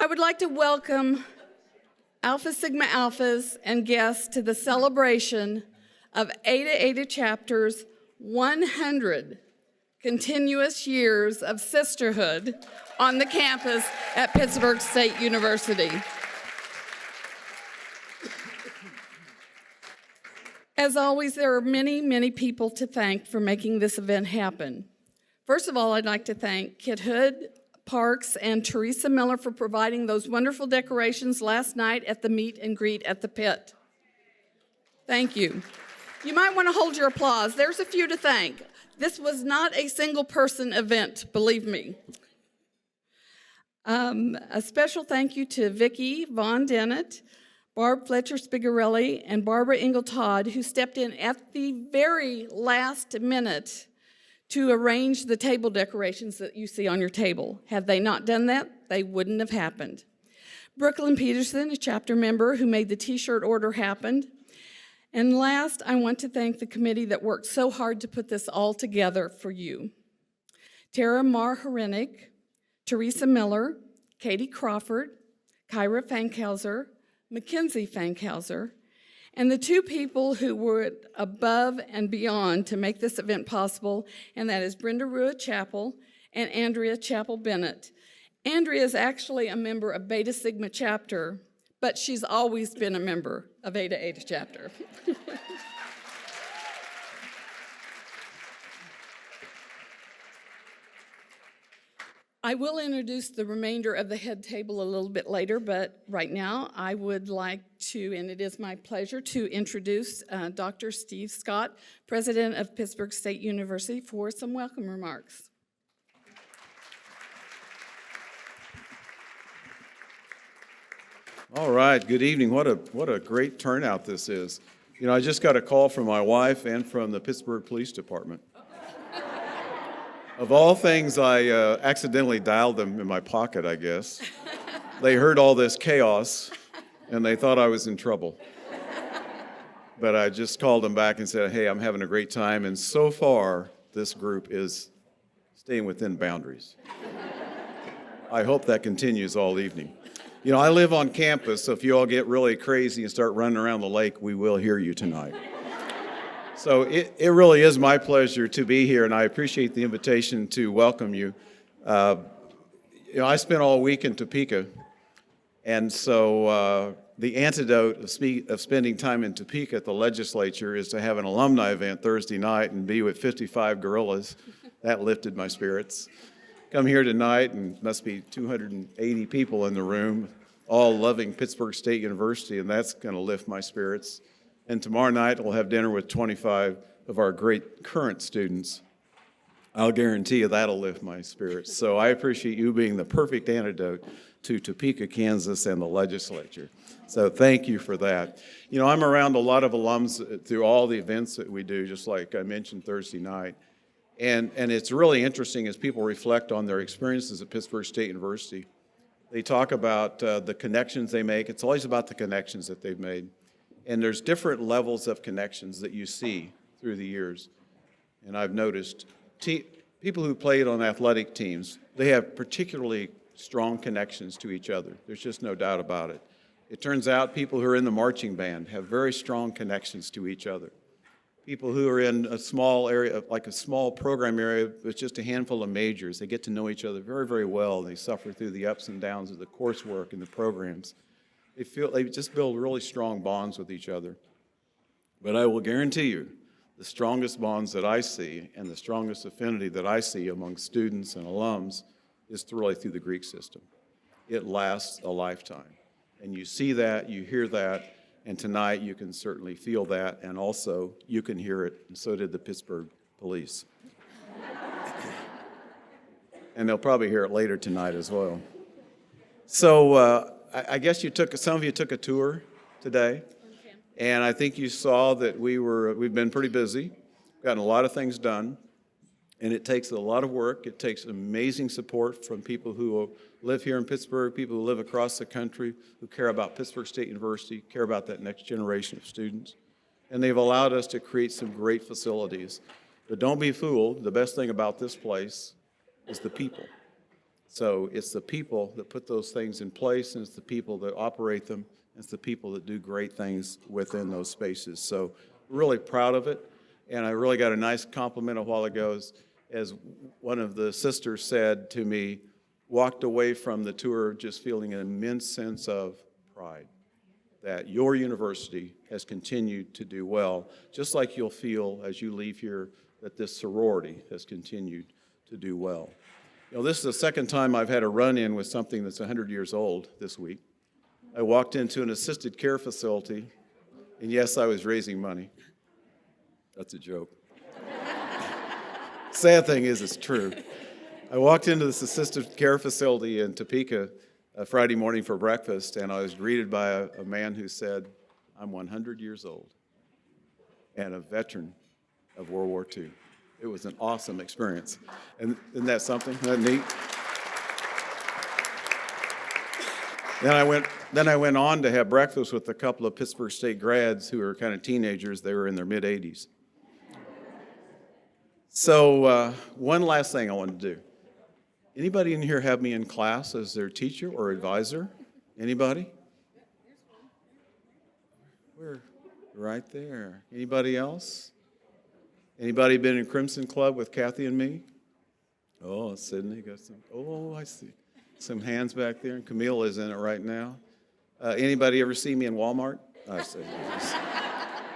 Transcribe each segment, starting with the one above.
I would like to welcome Alpha Sigma Alphas and guests to the celebration of ASA Chapter's 100 continuous years of sisterhood on the campus at Pittsburgh State University. As always, there are many, many people to thank for making this event happen. First of all, I'd like to thank Kit Hood, Parks, and Teresa Miller for providing those wonderful decorations last night at the meet and greet at the pit. Thank you. You might want to hold your applause. There's a few to thank. This was not a single person event, believe me. A special thank you to Vicki Von Dennett, Barb Fletcher Spigarelli, and Barbara Ingle Todd, who stepped in at the very last minute to arrange the table decorations that you see on your table. Had they not done that, they wouldn't have happened. Brooklyn Peterson, a chapter member who made the t-shirt order happen. And last, I want to thank the committee that worked so hard to put this all together for you. Tara Marharinik, Teresa Miller, Katie Crawford, Kyra Fankhauser, Mackenzie Fankhauser, and the two people who were above and beyond to make this event possible, and that is Brenda Rua Chappell and Andrea Chappell Bennett. Andrea is actually a member of Beta Sigma Chapter, but she's always been a member of Eta Chapter. I will introduce the remainder of the head table a little bit later, but right now I would like to, and it is my pleasure, to introduce Dr. Steve Scott, President of Pittsburgh State University, for some welcome remarks. All right, good evening. What a great turnout this is. You know, I just got a call from my wife and from the Pittsburgh Police Department. Of all things, I accidentally dialed them in my pocket, I guess. They heard all this chaos, and they thought I was in trouble. But I just called them back and said, hey, I'm having a great time, and so far, this group is staying within boundaries. I hope that continues all evening. You know, I live on campus, so if you all get really crazy and start running around the lake, we will hear you tonight. So it really is my pleasure to be here, and I appreciate the invitation to welcome you. I spent all week in Topeka, and so the antidote of spending time in Topeka at the legislature is to have an alumni event Thursday night and be with 55 gorillas. That lifted my spirits. Come here tonight, and must be 280 people in the room, all loving Pittsburgh State University, and that's going to lift my spirits. And tomorrow night, we'll have dinner with 25 of our great current students. I'll guarantee you that'll lift my spirits. So I appreciate you being the perfect antidote to Topeka, Kansas, and the legislature. So thank you for that. You know, I'm around a lot of alums through all the events that we do, just like I mentioned Thursday night. And it's really interesting as people reflect on their experiences at Pittsburgh State University. They talk about the connections they make. It's always about the connections that they've made. And there's different levels of connections that you see through the years. And I've noticed people who played on athletic teams, they have particularly strong connections to each other. There's just no doubt about it. It turns out people who are in the marching band have very strong connections to each other. People who are in a small area, like a small program area with just a handful of majors, they get to know each other very, very well. They suffer through the ups and downs of the coursework and the programs. They just build really strong bonds with each other. But I will guarantee you, the strongest bonds that I see and the strongest affinity that I see among students and alums is really through the Greek system. It lasts a lifetime. And you see that, you hear that, and tonight you can certainly feel that, and also you can hear it, and so did the Pittsburgh police. And they'll probably hear it later tonight as well. So I guess some of you took a tour today, and I think you saw that we've been pretty busy, gotten a lot of things done, and it takes a lot of work. It takes amazing support from people who live here in Pittsburgh, people who live across the country, who care about Pittsburgh State University, care about that next generation of students, and they've allowed us to create some great facilities. But don't be fooled, the best thing about this place is the people. So it's the people that put those things in place, and it's the people that operate them, and it's the people that do great things within those spaces. So really proud of it, and I really got a nice compliment a while ago as one of the sisters said to me, walked away from the tour just feeling an immense sense of pride that your university has continued to do well, just like you'll feel as you leave here that this sorority has continued to do well. You know, this is the second time I've had a run-in with something that's 100 years old this week. I walked into an assisted care facility, and yes, I was raising money. That's a joke. Sad thing is, it's true. I walked into this assisted care facility in Topeka Friday morning for breakfast, and I was greeted by a man who said, "I'm 100 years old and a veteran of World War II." It was an awesome experience. And isn't that something? Isn't that neat? Then I went on to have breakfast with a couple of Pittsburgh State grads who were kind of teenagers. They were in their mid-80s. So one last thing I wanted to do. Anybody in here have me in class as their teacher or advisor? Anybody? Where? Right there. Anybody else? Anybody been in Crimson Club with Kathy and me? Oh, Sydney got some. Oh, I see. Some hands back there, and Camille is in it right now. Anybody ever see me in Walmart? I see.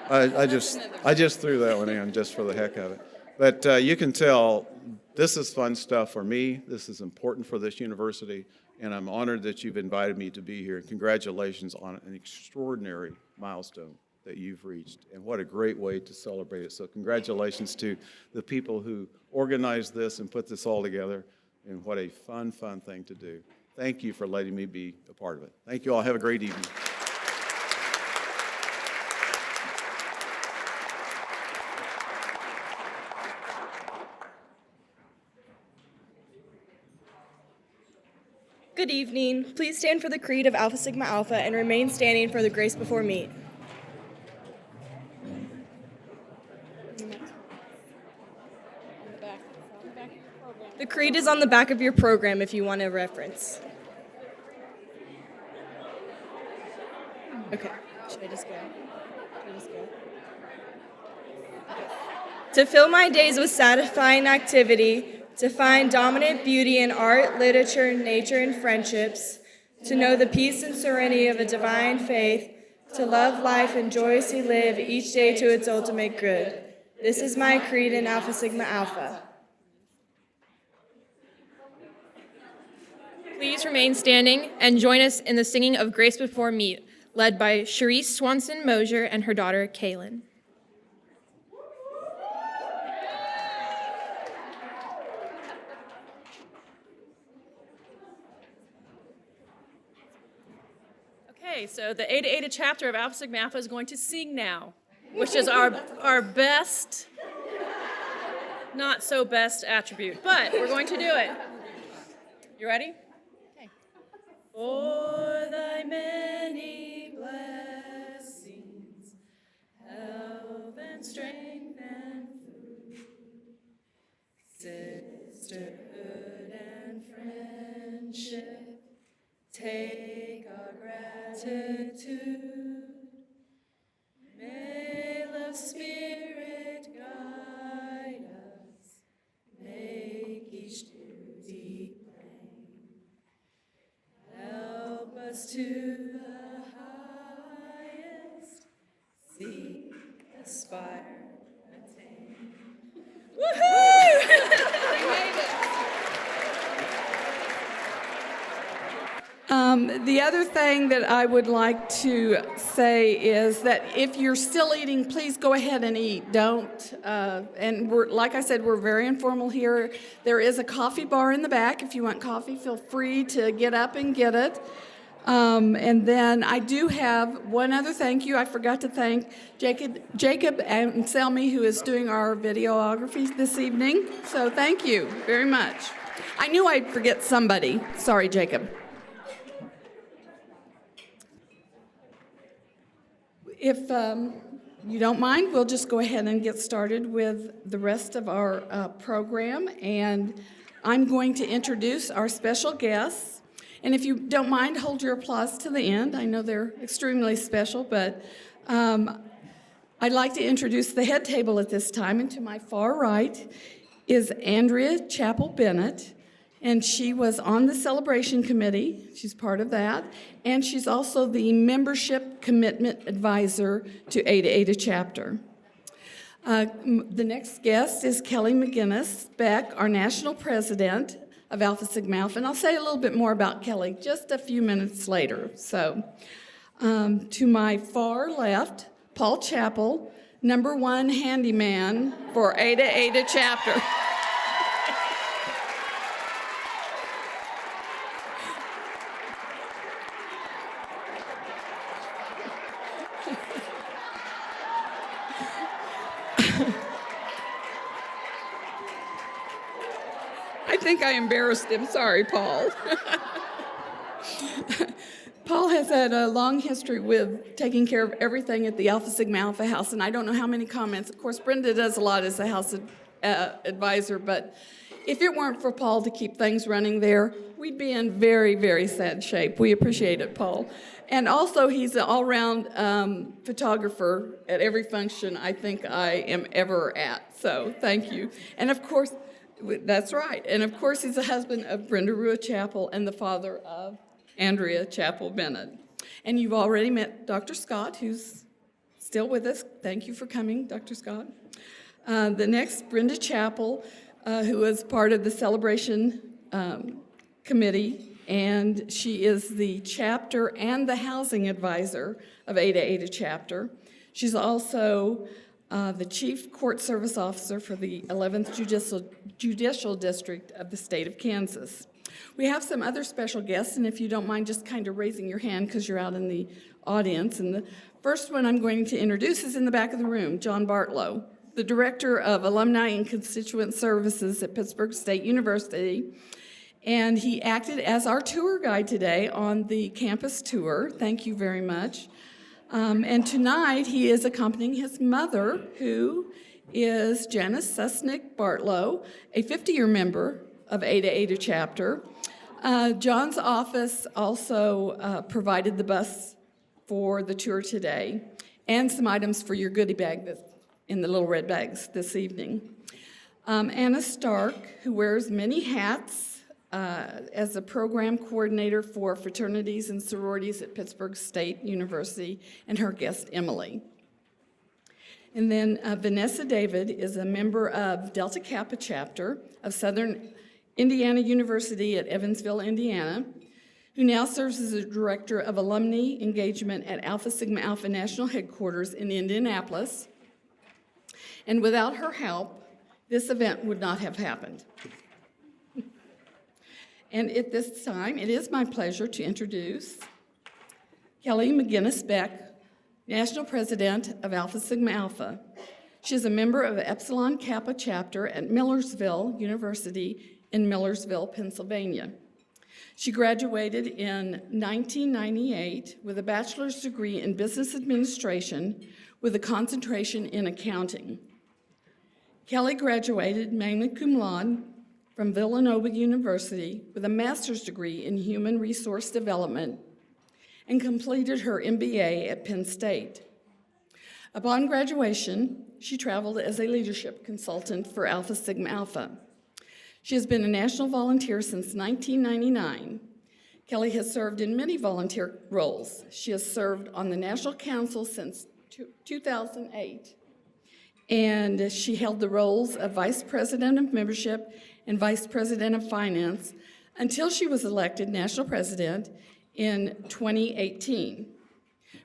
I just threw that one in just for the heck of it. But you can tell this is fun stuff for me. This is important for this university, and I'm honored that you've invited me to be here. Congratulations on an extraordinary milestone that you've reached, and what a great way to celebrate it. So congratulations to the people who organized this and put this all together, and what a fun thing to do. Thank you for letting me be a part of it. Thank you all. Have a great evening. Good evening. Please stand for the Creed of Alpha Sigma Alpha and remain standing for the Grace Before Meat. The Creed is on the back of your program if you want a reference. Okay. Should I just go? Okay. To fill my days with satisfying activity, to find dominant beauty in art, literature, nature, and friendships, to know the peace and serenity of a divine faith, to love life and joyously live each day to its ultimate good. This is my creed in Alpha Sigma Alpha. Please remain standing and join us in the singing of Grace Before Meat, led by Cherise Swanson Mosier and her daughter, Kaylin. Okay, so the Eta Eta chapter of Alpha Sigma Alpha is going to sing now, which is our best, not so best attribute, but we're going to do it. You ready? Okay. For thy many blessings, health and strength and food, sisterhood and friendship, take our gratitude. May love's spirit guide us, make each duty plain. Help us to the highest, seek, aspire, attain. Woohoo! We made it. The other thing that I would like to say is that if you're still eating, please go ahead and eat. Don't. And like I said, we're very informal here. There is a coffee bar in the back. If you want coffee, feel free to get up and get it. And then I do have one other thank you. I forgot to thank Jacob and Selmy, who is doing our videography this evening. So thank you very much. I knew I'd forget somebody. Sorry, Jacob. If you don't mind, we'll just go ahead and get started with the rest of our program. And I'm going to introduce our special guests. And if you don't mind, hold your applause to the end. I know they're extremely special, but I'd like to introduce the head table at this time. And to my far right is Andrea Chappell-Bennett, and she was on the celebration committee. She's part of that. And she's also the membership commitment advisor to ASA chapter. The next guest is Kelly McGinnis Beck, our national president of Alpha Sigma Alpha, and I'll say a little bit more about Kelly just a few minutes later. So, to my far left, Paul Chappell, #1 handyman for ASA chapter. I think I embarrassed him. Sorry, Paul. Paul has had a long history with taking care of everything at the Alpha Sigma Alpha house, and I don't know how many comments. Of course, Brenda does a lot as a house advisor, but if it weren't for Paul to keep things running there, we'd be in very, very sad shape. We appreciate it, Paul. And also, he's an all-round photographer at every function I think I am ever at, so thank you. And of course, that's right. And of course, he's the husband of Brenda Rua Chappell and the father of Andrea Chappell-Bennett. And you've already met Dr. Scott, who's still with us. Thank you for coming, Dr. Scott. The next, Brenda Chappell, who is part of the celebration committee, and she is the chapter and the housing advisor of ASA chapter. She's also the Chief Court Service Officer for the 11th Judicial District of the state of Kansas. We have some other special guests, and if you don't mind just kind of raising your hand because you're out in the audience. And the first one I'm going to introduce is in the back of the room, John Bartlow, the Director of Alumni and Constituent Services at Pittsburgh State University. And he acted as our tour guide today on the campus tour. Thank you very much. And tonight, he is accompanying his mother, who is Janice Susnick Bartlow, a 50-year member of ASA chapter. John's office also provided the bus for the tour today and some items for your goodie bag in the little red bags this evening. Anna Stark, who wears many hats, as a program coordinator for fraternities and sororities at Pittsburgh State University, and her guest, Emily. And then Vanessa David is a member of Delta Kappa chapter of Southern Indiana University at Evansville, Indiana, who now serves as the Director of Alumni Engagement at Alpha Sigma Alpha National Headquarters in Indianapolis. And without her help, this event would not have happened. And at this time, it is my pleasure to introduce Kelly McGinnis Beck, National President of Alpha Sigma Alpha. She is a member of Epsilon Kappa chapter at Millersville University in Millersville, Pennsylvania. She graduated in 1998 with a bachelor's degree in business administration with a concentration in accounting. Kelly graduated magna cum laude from Villanova University with a master's degree in human resource development and completed her MBA at Penn State. Upon graduation, she traveled as a leadership consultant for Alpha Sigma Alpha. She has been a national volunteer since 1999. Kelly has served in many volunteer roles. She has served on the National Council since 2008, and she held the roles of Vice President of Membership and Vice President of Finance until she was elected National President in 2018.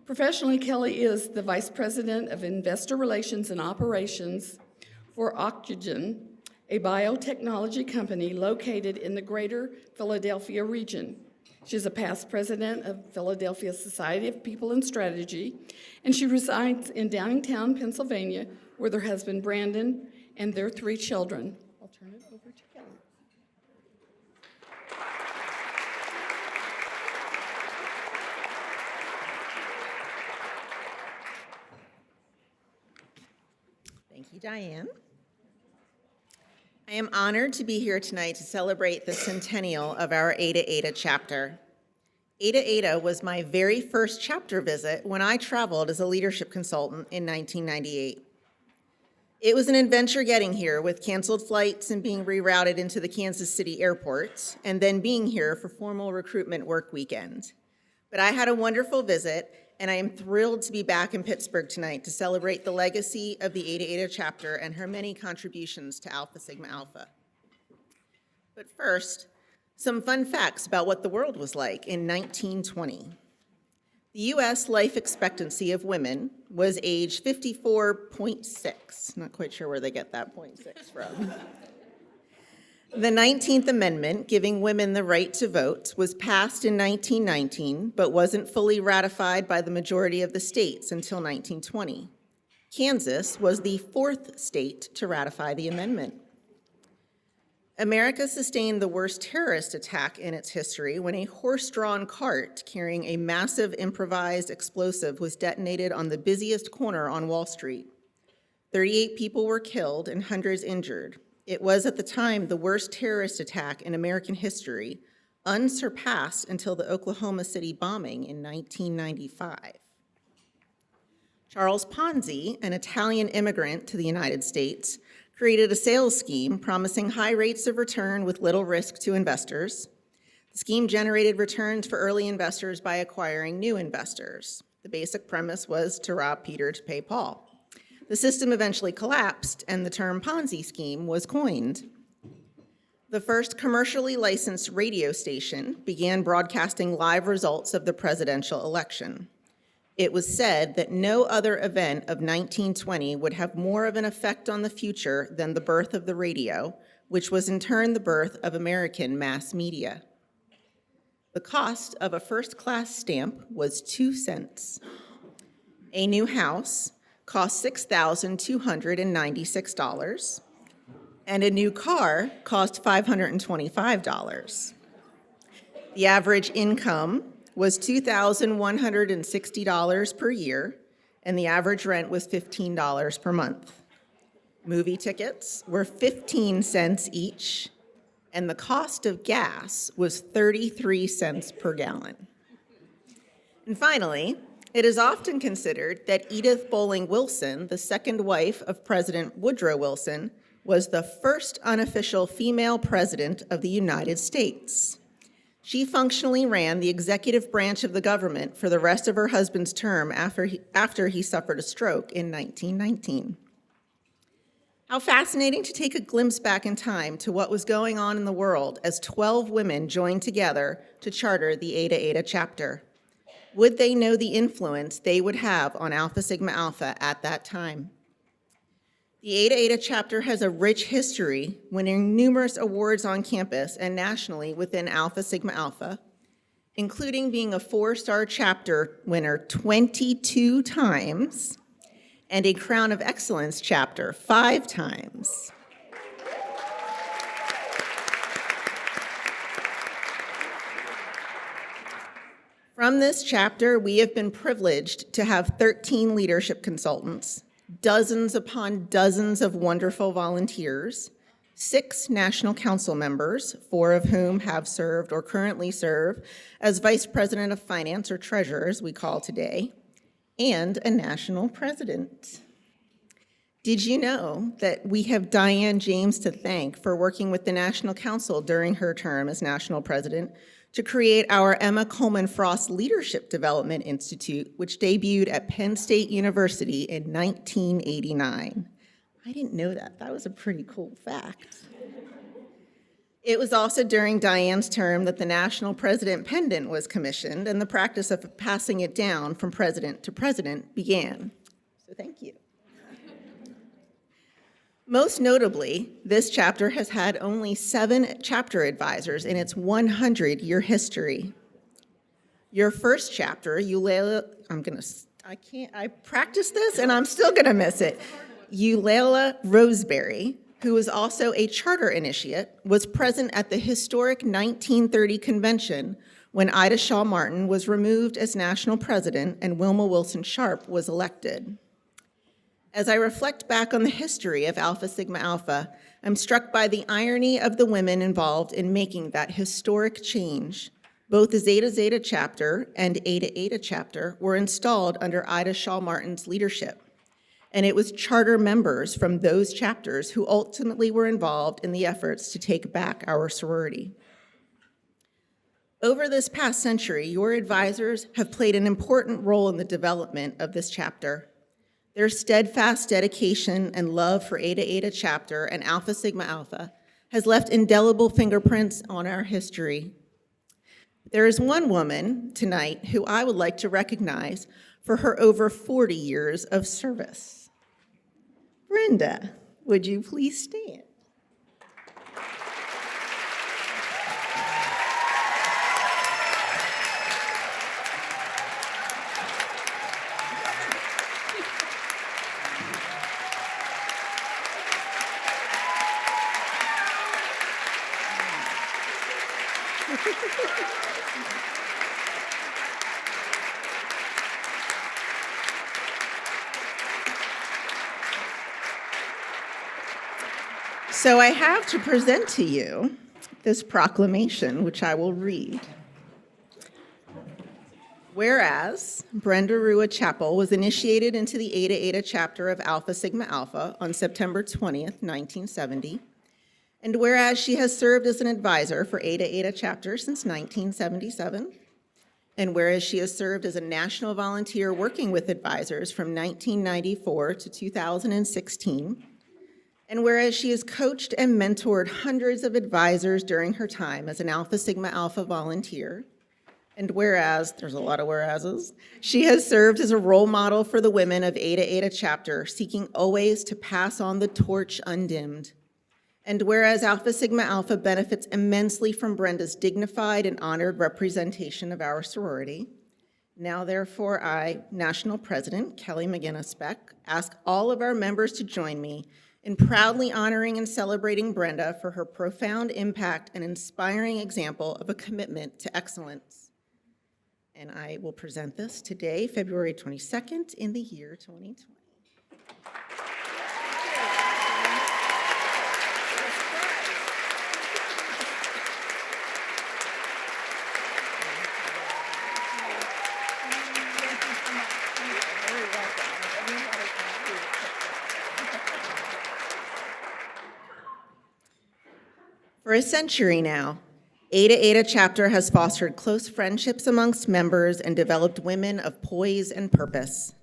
Professionally, Kelly is the Vice President of Investor Relations and Operations for Oxygen, a biotechnology company located in the greater Philadelphia region. She is a past president of Philadelphia Society of People and Strategy, and she resides in Downingtown, Pennsylvania, with her husband, Brandon, and their 3 children. I'll turn it over to Kelly. Thank you, Diane. I am honored to be here tonight to celebrate the centennial of our Eta Eta chapter. Eta Eta was my very first chapter visit when I traveled as a leadership consultant in 1998. It was an adventure getting here with canceled flights and being rerouted into the Kansas City airport, and then being here for formal recruitment work weekend. But I had a wonderful visit, and I am thrilled to be back in Pittsburgh tonight to celebrate the legacy of the Eta Eta chapter and her many contributions to Alpha Sigma Alpha. But first, some fun facts about what the world was like in 1920. The US life expectancy of women was age 54.6. Not quite sure where they get that 0.6 from. The 19th Amendment, giving women the right to vote, was passed in 1919, but wasn't fully ratified by the majority of the states until 1920. Kansas was the fourth state to ratify the amendment. America sustained the worst terrorist attack in its history when a horse-drawn cart carrying a massive improvised explosive was detonated on the busiest corner on Wall Street. 38 people were killed and hundreds injured. It was at the time the worst terrorist attack in American history, unsurpassed until the Oklahoma City bombing in 1995. Charles Ponzi, an Italian immigrant to the United States, created a sales scheme promising high rates of return with little risk to investors. The scheme generated returns for early investors by acquiring new investors. The basic premise was to rob Peter to pay Paul. The system eventually collapsed, and the term Ponzi scheme was coined. The first commercially licensed radio station began broadcasting live results of the presidential election. It was said that no other event of 1920 would have more of an effect on the future than the birth of the radio, which was in turn the birth of American mass media. The cost of a first-class stamp was 2 cents. A new house cost $6,296, and a new car cost $525. The average income was $2,160 per year, and the average rent was $15 per month. Movie tickets were 15 cents each, and the cost of gas was 33 cents per gallon. And finally, it is often considered that Edith Bowling Wilson, the second wife of President Woodrow Wilson, was the first unofficial female president of the United States. She functionally ran the executive branch of the government for the rest of her husband's term after he suffered a stroke in 1919. How fascinating to take a glimpse back in time to what was going on in the world as 12 women joined together to charter the Eta Eta chapter. Would they know the influence they would have on Alpha Sigma Alpha at that time? The Eta Eta chapter has a rich history, winning numerous awards on campus and nationally within Alpha Sigma Alpha, including being a 4-star chapter winner 22 times and a Crown of Excellence chapter 5 times. From this chapter, we have been privileged to have 13 leadership consultants, dozens upon dozens of wonderful volunteers, 6 national council members, 4 of whom have served or currently serve as vice president of finance or treasurer, as we call today, and a national president. Did you know that we have Diane James to thank for working with the National Council during her term as national president to create our Emma Coleman Frost Leadership Development Institute, which debuted at Penn State University in 1989. I didn't know that. That was a pretty cool fact. It was also during Diane's term that the National President Pendant was commissioned, and the practice of passing it down from president to president began. So thank you. Most notably, this chapter has had only 7 chapter advisors in its 100-year history. Your first chapter, I practiced this and I'm still gonna miss it. Eulalia Roseberry, who was also a charter initiate, was present at the historic 1930 convention when Ida Shaw Martin was removed as national president and Wilma Wilson Sharp was elected. As I reflect back on the history of Alpha Sigma Alpha, I'm struck by the irony of the women involved in making that historic change. Both the Zeta Zeta chapter and Eta Eta chapter were installed under Ida Shaw Martin's leadership. And it was charter members from those chapters who ultimately were involved in the efforts to take back our sorority. Over this past century, your advisors have played an important role in the development of this chapter. Their steadfast dedication and love for Eta Eta chapter and Alpha Sigma Alpha has left indelible fingerprints on our history. There is one woman tonight who I would like to recognize for her over 40 years of service. Brenda, would you please stand? So I have to present to you this proclamation, which I will read. Whereas Brenda Rua Chapel was initiated into the Eta Eta chapter of Alpha Sigma Alpha on September 20th, 1970, and whereas she has served as an advisor for Eta Eta chapter since 1977, and whereas she has served as a national volunteer working with advisors from 1994 to 2016, and whereas she has coached and mentored hundreds of advisors during her time as an Alpha Sigma Alpha volunteer, and whereas, there's a lot of whereases, she has served as a role model for the women of Eta Eta chapter, seeking always to pass on the torch undimmed. And whereas Alpha Sigma Alpha benefits immensely from Brenda's dignified and honored representation of our sorority, now therefore I, National President Kelly McGinnis Beck, ask all of our members to join me in proudly honoring and celebrating Brenda for her profound impact and inspiring example of a commitment to excellence. And I will present this today, February 22nd, in the year 2020. For a century now, Eta Eta chapter has fostered close friendships amongst members and developed women of poise and purpose.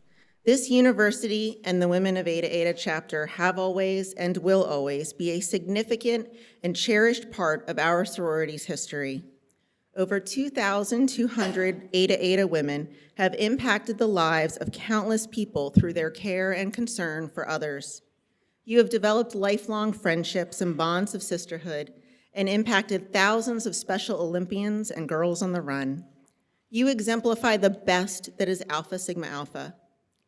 This university and the women of Eta Eta chapter have always and will always be a significant and cherished part of our sorority's history. Over 2,200 Eta Eta women have impacted the lives of countless people through their care and concern for others. You have developed lifelong friendships and bonds of sisterhood and impacted thousands of Special Olympians and girls on the run. You exemplify the best that is Alpha Sigma Alpha.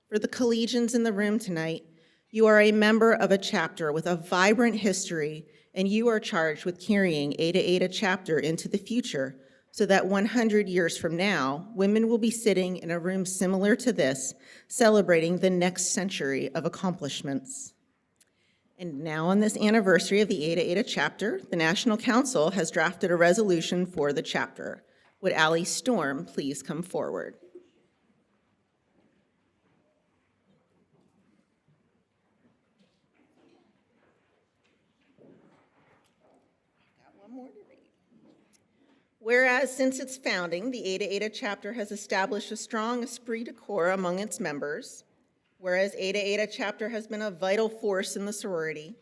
For the collegians in the room tonight, you are a member of a chapter with a vibrant history, and you are charged with carrying Eta Eta chapter into the future so that 100 years from now, women will be sitting in a room similar to this, celebrating the next century of accomplishments. And now on this anniversary of the Eta Eta chapter, the National Council has drafted a resolution for the chapter. Would Allie Storm please come forward? Got one more to read. Whereas since its founding, the Eta Eta chapter has established a strong esprit de corps among its members. Whereas Eta Eta chapter has been a vital force in the sorority.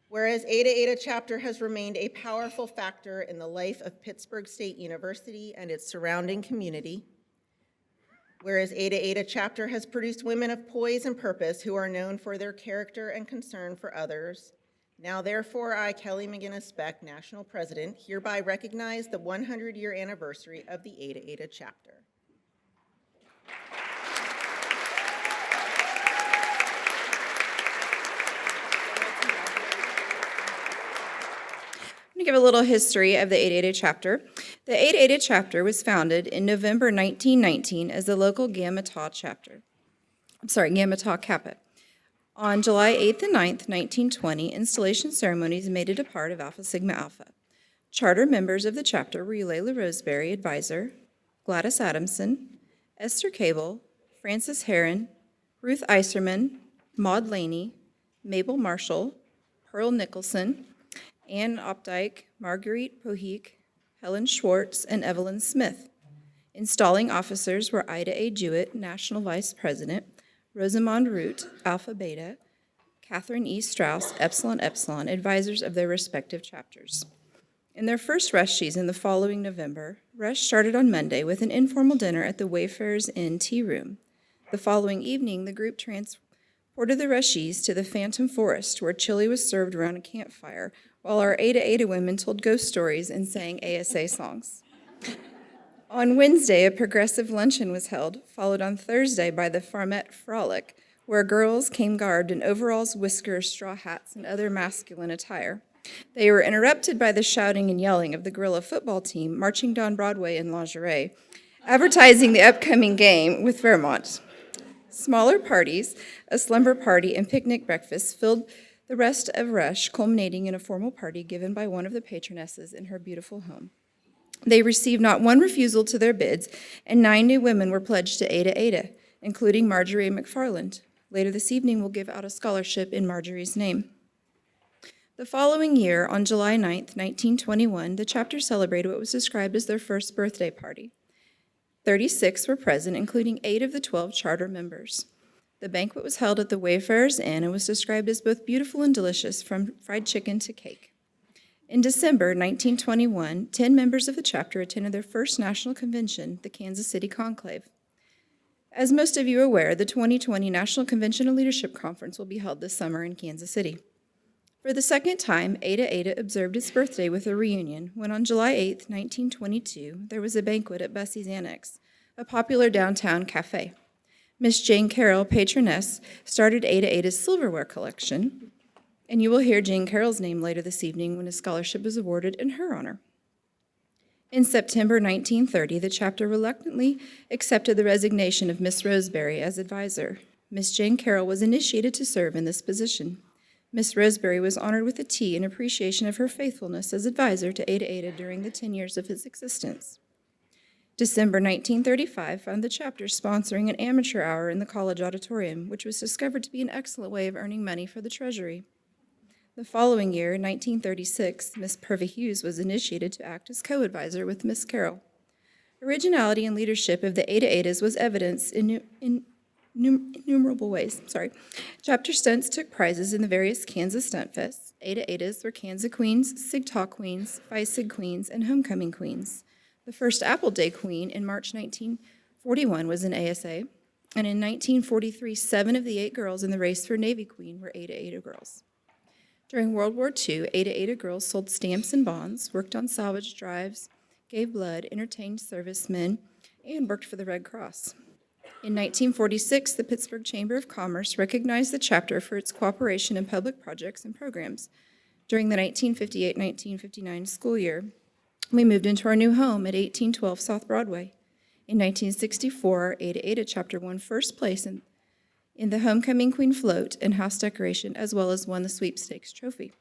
Whereas Eta Eta chapter has remained a powerful factor in the life of Pittsburgh State University and its surrounding community. Whereas Eta Eta chapter has produced women of poise and purpose who are known for their character and concern for others. Now therefore I, Kelly McGinnis Beck, National President, hereby recognize the 100-year anniversary of the Eta Eta chapter. I'm going to give a little history of the Eta Eta chapter. The Eta Eta chapter was founded in November 1919 as the local Gamma Tau chapter. Gamma Tau Kappa. On July 8th and 9th, 1920, installation ceremonies made it a part of Alpha Sigma Alpha. Charter members of the chapter were Eulalia Roseberry, advisor, Gladys Adamson, Esther Cable, Frances Herron, Ruth Iserman, Maud Laney, Mabel Marshall, Pearl Nicholson, Ann Opdyke, Marguerite Pohik, Helen Schwartz, and Evelyn Smith. Installing officers were Ida A. Jewett, National Vice President, Rosamond Root, Alpha Beta, Catherine E. Strauss, Epsilon Epsilon, advisors of their respective chapters. In their first rush season the following November, rush started on Monday with an informal dinner at the Wayfarers Inn Tea Room. The following evening, the group transported the rushies to the Phantom Forest, where chili was served around a campfire, while our Ada Ada women told ghost stories and sang ASA songs. On Wednesday, a progressive luncheon was held, followed on Thursday by the Farmette Frolic, where girls came garbed in overalls, whiskers, straw hats, and other masculine attire. They were interrupted by the shouting and yelling of the guerrilla football team marching down Broadway in lingerie, advertising the upcoming game with Vermont. Smaller parties, a slumber party, and picnic breakfasts filled the rest of Rush, culminating in a formal party given by one of the patronesses in her beautiful home. They received not one refusal to their bids, and 9 new women were pledged to Ada Ada, including Marjorie McFarland. Later this evening, we'll give out a scholarship in Marjorie's name. The following year, on July 9th, 1921, the chapter celebrated what was described as their first birthday party. 36 were present, including 8 of the 12 charter members. The banquet was held at the Wayfarers Inn and was described as both beautiful and delicious, from fried chicken to cake. In December 1921, 10 members of the chapter attended their first national convention, the Kansas City Conclave. As most of you are aware, the 2020 National Convention and Leadership Conference will be held this summer in Kansas City. For the second time, Ada Ada observed its birthday with a reunion when on July 8, 1922, there was a banquet at Bussey's Annex, a popular downtown cafe. Miss Jane Carroll, patroness, started Ada Ada's silverware collection, and you will hear Jane Carroll's name later this evening when a scholarship is awarded in her honor. In September 1930, the chapter reluctantly accepted the resignation of Miss Roseberry as advisor. Miss Jane Carroll was initiated to serve in this position. Miss Roseberry was honored with a tea in appreciation of her faithfulness as advisor to Ada Ada during the 10 years of its existence. December 1935 found the chapter sponsoring an amateur hour in the college auditorium, which was discovered to be an excellent way of earning money for the Treasury. The following year, 1936, Miss Purva Hughes was initiated to act as co-advisor with Miss Carroll. Originality and leadership of the Ada Adas was evidenced in innumerable ways. Chapter stunts took prizes in the various Kansas Stunt Fests. Ada Adas were Kansas Queens, SIGTAW Queens, Phi Sig Queens, and Homecoming Queens. The first Apple Day Queen in March 1941 was an ASA, and in 1943, 7 of the 8 girls in the race for Navy Queen were Ada Ada girls. During World War II, Ada Ada girls sold stamps and bonds, worked on salvage drives, gave blood, entertained servicemen, and worked for the Red Cross. In 1946, the Pittsburgh Chamber of Commerce recognized the chapter for its cooperation in public projects and programs. During the 1958-1959 school year, we moved into our new home at 1812 South Broadway. In 1964, Ada Ada chapter won first place in the Homecoming Queen float and house decoration, as well as won the sweepstakes trophy.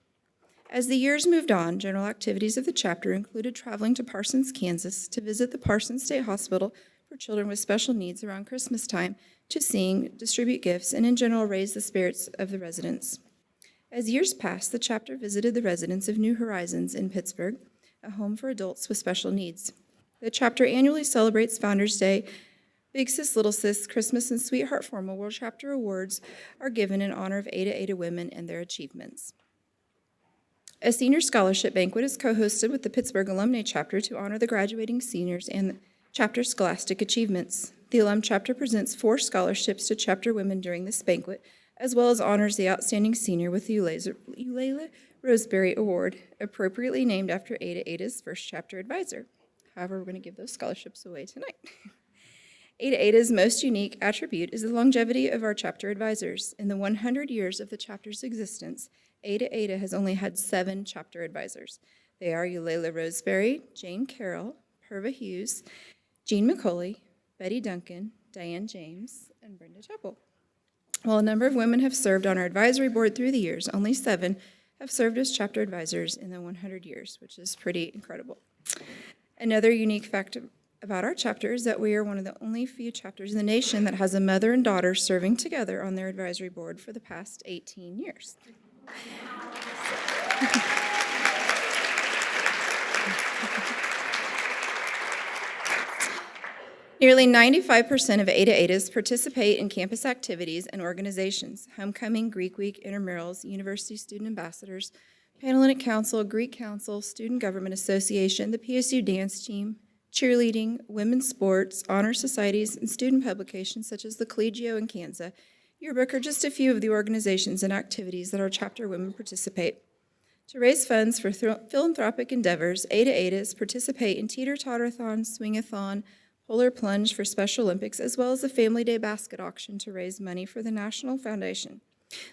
As the years moved on, general activities of the chapter included traveling to Parsons, Kansas, to visit the Parsons State Hospital for children with special needs around Christmas time, to sing, distribute gifts, and in general raise the spirits of the residents. As years passed, the chapter visited the residents of New Horizons in Pittsburgh, a home for adults with special needs. The chapter annually celebrates Founders Day. Big Sis, Little Sis, Christmas, and Sweetheart Formal World Chapter Awards are given in honor of Ada Ada women and their achievements. A senior scholarship banquet is co-hosted with the Pittsburgh Alumni Chapter to honor the graduating seniors and the chapter's scholastic achievements. The Alum Chapter presents 4 scholarships to chapter women during this banquet, as well as honors the outstanding senior with the Eulalia Roseberry Award, appropriately named after Ada Ada's first chapter advisor. However, we're going to give those scholarships away tonight. Ada Ada's most unique attribute is the longevity of our chapter advisors. In the 100 years of the chapter's existence, Ada Ada has only had 7 chapter advisors. They are Eulalia Roseberry, Jane Carroll, Purva Hughes, Jean McCauley, Betty Duncan, Diane James, and Brenda Chappell. While a number of women have served on our advisory board through the years, only 7 have served as chapter advisors in the 100 years, which is pretty incredible. Another unique fact about our chapter is that we are one of the only few chapters in the nation that has a mother and daughter serving together on their advisory board for the past 18 years. Nearly 95% of Ada Adas participate in campus activities and organizations: Homecoming, Greek Week, intramurals, University Student Ambassadors, Panhellenic Council, Greek Council, Student Government Association, the PSU Dance Team, cheerleading, women's sports, honor societies, and student publications such as the Collegio and Kansa. Yearbook are just a few of the organizations and activities that our chapter women participate. To raise funds for philanthropic endeavors, Ada Adas participate in teeter-totter-a-thon, swing-a-thon, polar plunge for Special Olympics, as well as the Family Day basket auction to raise money for the National Foundation.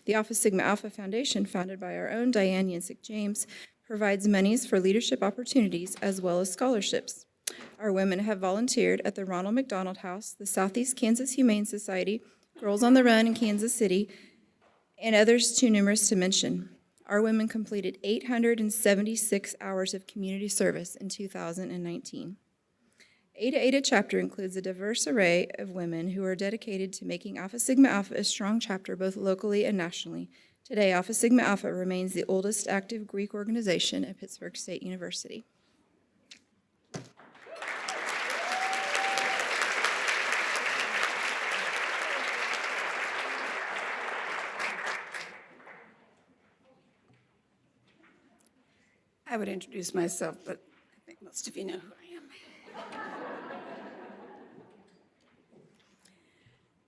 The Alpha Sigma Alpha Foundation, founded by our own Diane Yancek James, provides monies for leadership opportunities as well as scholarships. Our women have volunteered at the Ronald McDonald House, the Southeast Kansas Humane Society, Girls on the Run in Kansas City, and others too numerous to mention. Our women completed 876 hours of community service in 2019. Ada Ada chapter includes a diverse array of women who are dedicated to making Alpha Sigma Alpha a strong chapter both locally and nationally. Today, Alpha Sigma Alpha remains the oldest active Greek organization at Pittsburgh State University. I would introduce myself, but I think most of you know who I am.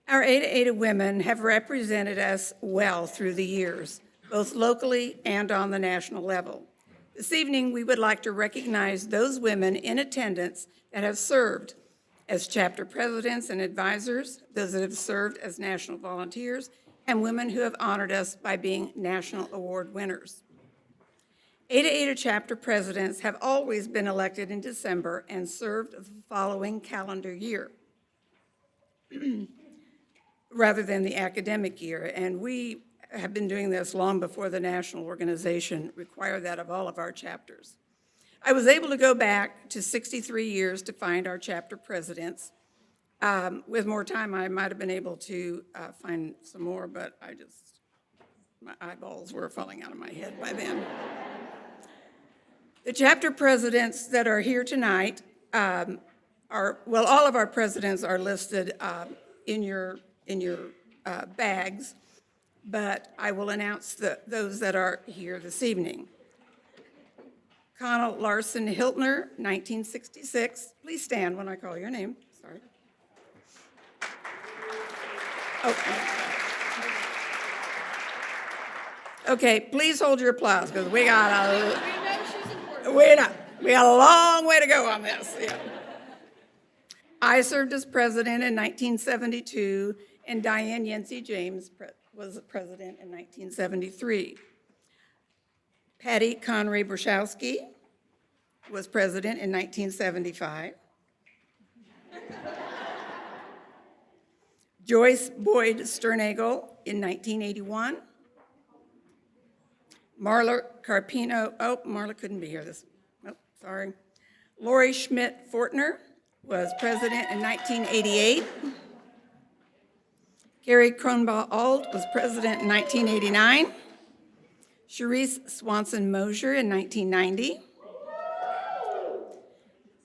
Our Ada Ada women have represented us well through the years, both locally and on the national level. This evening, we would like to recognize those women in attendance that have served as chapter presidents and advisors, those that have served as national volunteers, and women who have honored us by being national award winners. Ada Ada chapter presidents have always been elected in December and served the following calendar year, rather than the academic year. And we have been doing this long before the national organization required that of all of our chapters. I was able to go back to 63 years to find our chapter presidents. With more time, I might have been able to find some more, but my eyeballs were falling out of my head by then. The chapter presidents that are here tonight all of our presidents are listed in your bags, but I will announce those that are here this evening. Connell Larson Hiltner, 1966. Please stand when I call your name. Sorry. Okay, please hold your applause because we got a long way to go on this. Yeah. I served as president in 1972, and Diane Yancey James was president in 1973. Patty Conray Bruszowski was president in 1975. Joyce Boyd Sternagel in 1981. Marla Carpino, Marla couldn't be here sorry. Lori Schmidt Fortner was president in 1988. Gary Kronbaugh-Auld was president in 1989. Cherise Swanson Mosier in 1990.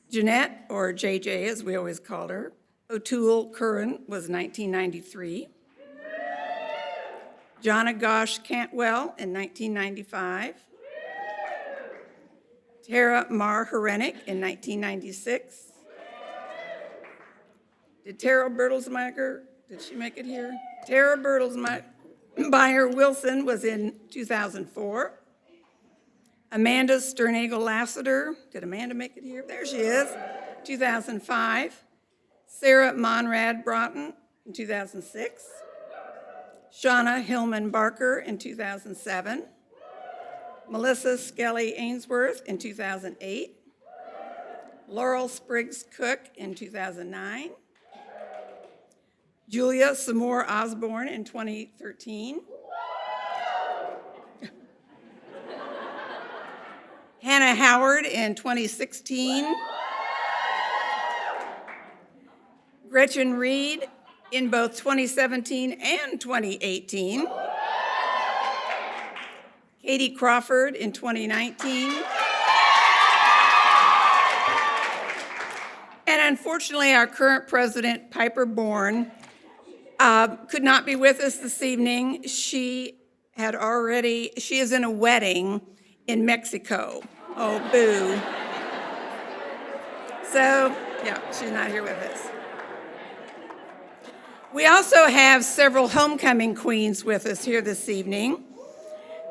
Jeanette, or JJ as we always called her, O'Toole Curran was 1993. Jonna Gosh Cantwell in 1995. Tara Mar Herenick in 1996. Did Tara Bertelsmeyer, did she make it here? Tara Bertelsmeyer Wilson was in 2004. Amanda Sternagel Lassiter, did Amanda make it here? There she is, 2005. Sarah Monrad Broughton in 2006. Shauna Hillman Barker in 2007. Melissa Skelly Ainsworth in 2008. Laurel Spriggs Cook in 2009. Julia Samore Osborne in 2013. Hannah Howard in 2016. Gretchen Reed in both 2017 and 2018. Katie Crawford in 2019. And unfortunately, our current president, Piper Bourne, could not be with us this evening. She is in a wedding in Mexico. Oh, boo. So, yeah, she's not here with us. We also have several homecoming queens with us here this evening.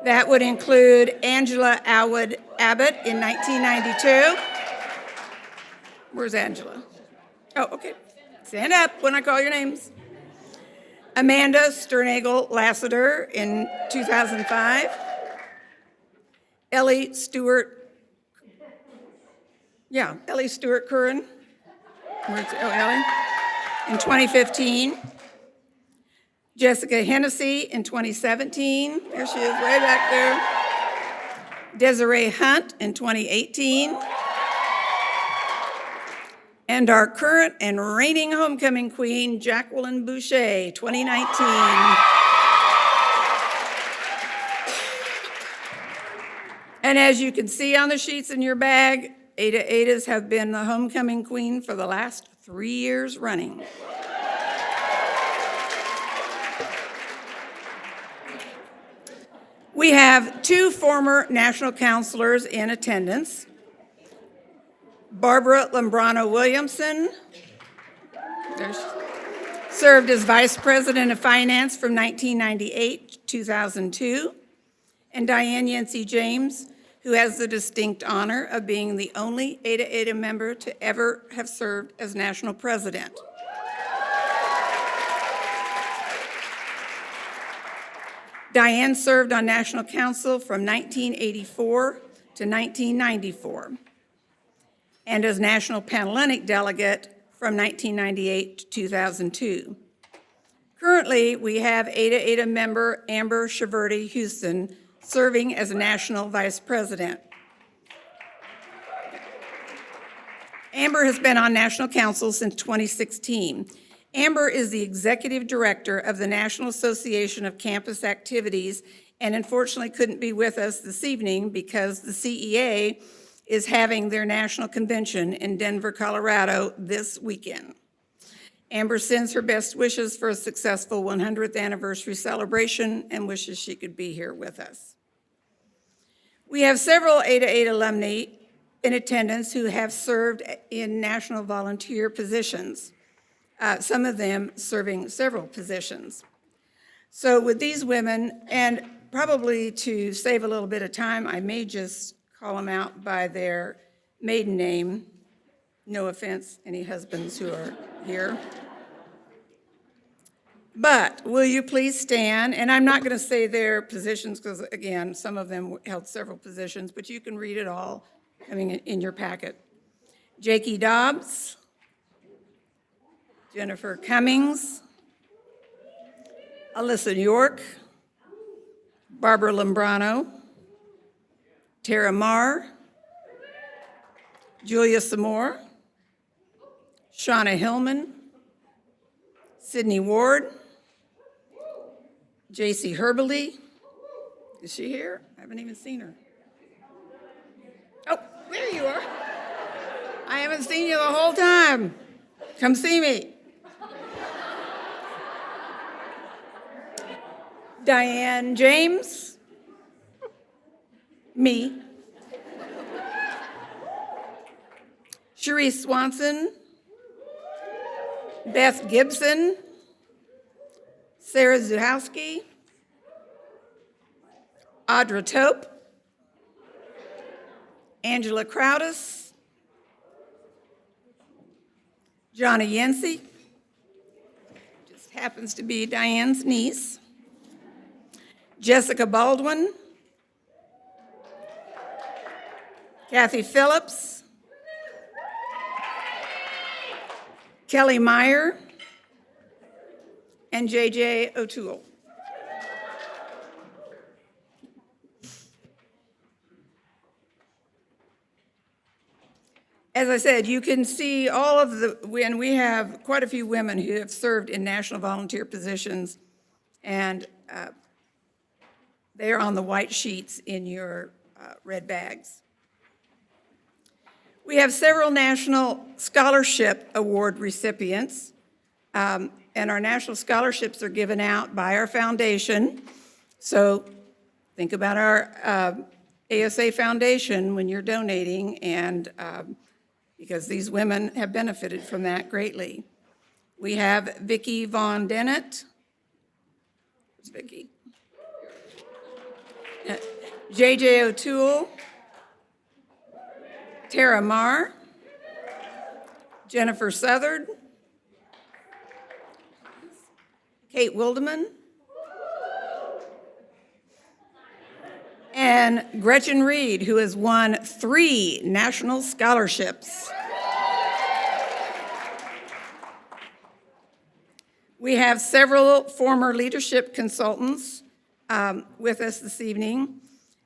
That would include Angela Alwood Abbott in 1992. Where's Angela? Oh, okay. Stand up when I call your names. Amanda Sternagel Lassiter in 2005. Ellie Stewart Curran. Ellie. In 2015. Jessica Hennessy in 2017. There she is, way back there. Desiree Hunt in 2018. And our current and reigning homecoming queen, Jacqueline Boucher, 2019. And as you can see on the sheets in your bag, Ada Adas have been the homecoming queen for the last 3 years running. We have 2 former national counselors in attendance. Barbara Lambrano Williamson served as Vice President of Finance from 1998 to 2002, and Diane Yancey James, who has the distinct honor of being the only Ada Ada member to ever have served as national president. Diane served on National Council from 1984 to 1994, and as National Panhellenic Delegate from 1998 to 2002. Currently, we have Ada Ada member Amber Shaverty Houston serving as National Vice President. Amber has been on National Council since 2016. Amber is the Executive Director of the National Association of Campus Activities and unfortunately couldn't be with us this evening because the CEA is having their national convention in Denver, Colorado this weekend. Amber sends her best wishes for a successful 100th anniversary celebration and wishes she could be here with us. We have several Ada Ada alumni in attendance who have served in national volunteer positions, some of them serving several positions. So with these women, and probably to save a little bit of time, I may just call them out by their maiden name. No offense, any husbands who are here. But will you please stand? And I'm not going to say their positions because, again, some of them held several positions, but you can read it all coming in your packet. Jakey Dobbs, Jennifer Cummings, Alyssa York, Barbara Lambrano, Tara Marr, Julia Samore, Shauna Hillman, Sydney Ward, J.C. Herberly. Is she here? I haven't even seen her. Oh, there you are. I haven't seen you the whole time. Come see me. Diane James, me. Cherise Swanson, Beth Gibson, Sarah Zuhowski, Audra Tope, Angela Crowdis, Johnny Yancey, just happens to be Diane's niece, Jessica Baldwin, Kathy Phillips, Kelly Meyer, and J.J. O'Toole. As I said, you can see all of and we have quite a few women who have served in national volunteer positions, and they are on the white sheets in your red bags. We have several National Scholarship Award recipients, and our national scholarships are given out by our foundation. So think about our ASA Foundation when you're donating, and because these women have benefited from that greatly. We have Vicki Von Dennett. Where's Vicki? J.J. O'Toole. Tara Marr. Jennifer Southard. Kate Wildeman. And Gretchen Reed, who has won 3 national scholarships. We have several former leadership consultants with us this evening.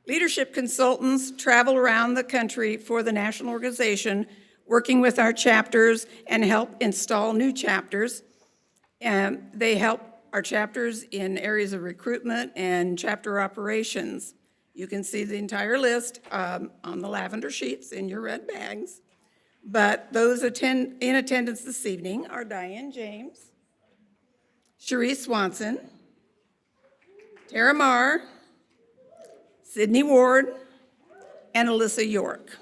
Leadership consultants travel around the country for the national organization, working with our chapters and help install new chapters. And they help our chapters in areas of recruitment and chapter operations. You can see the entire list on the lavender sheets in your red bags. But those in attendance this evening are Diane James, Cherie Swanson, Tara Marr, Sydney Ward, and Alyssa York.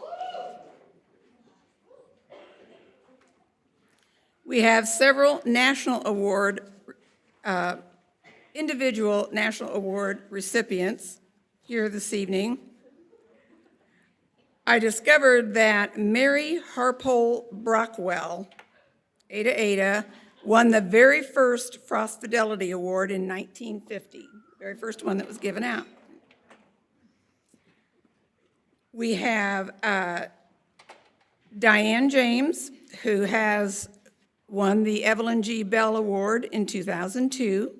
We have several national award, individual national award recipients here this evening. I discovered that Mary Harpole Brockwell, Ada Ada, won the very first Frost Fidelity Award in 1950, the very first one that was given out. We have Diane James, who has won the Evelyn G. Bell Award in 2002.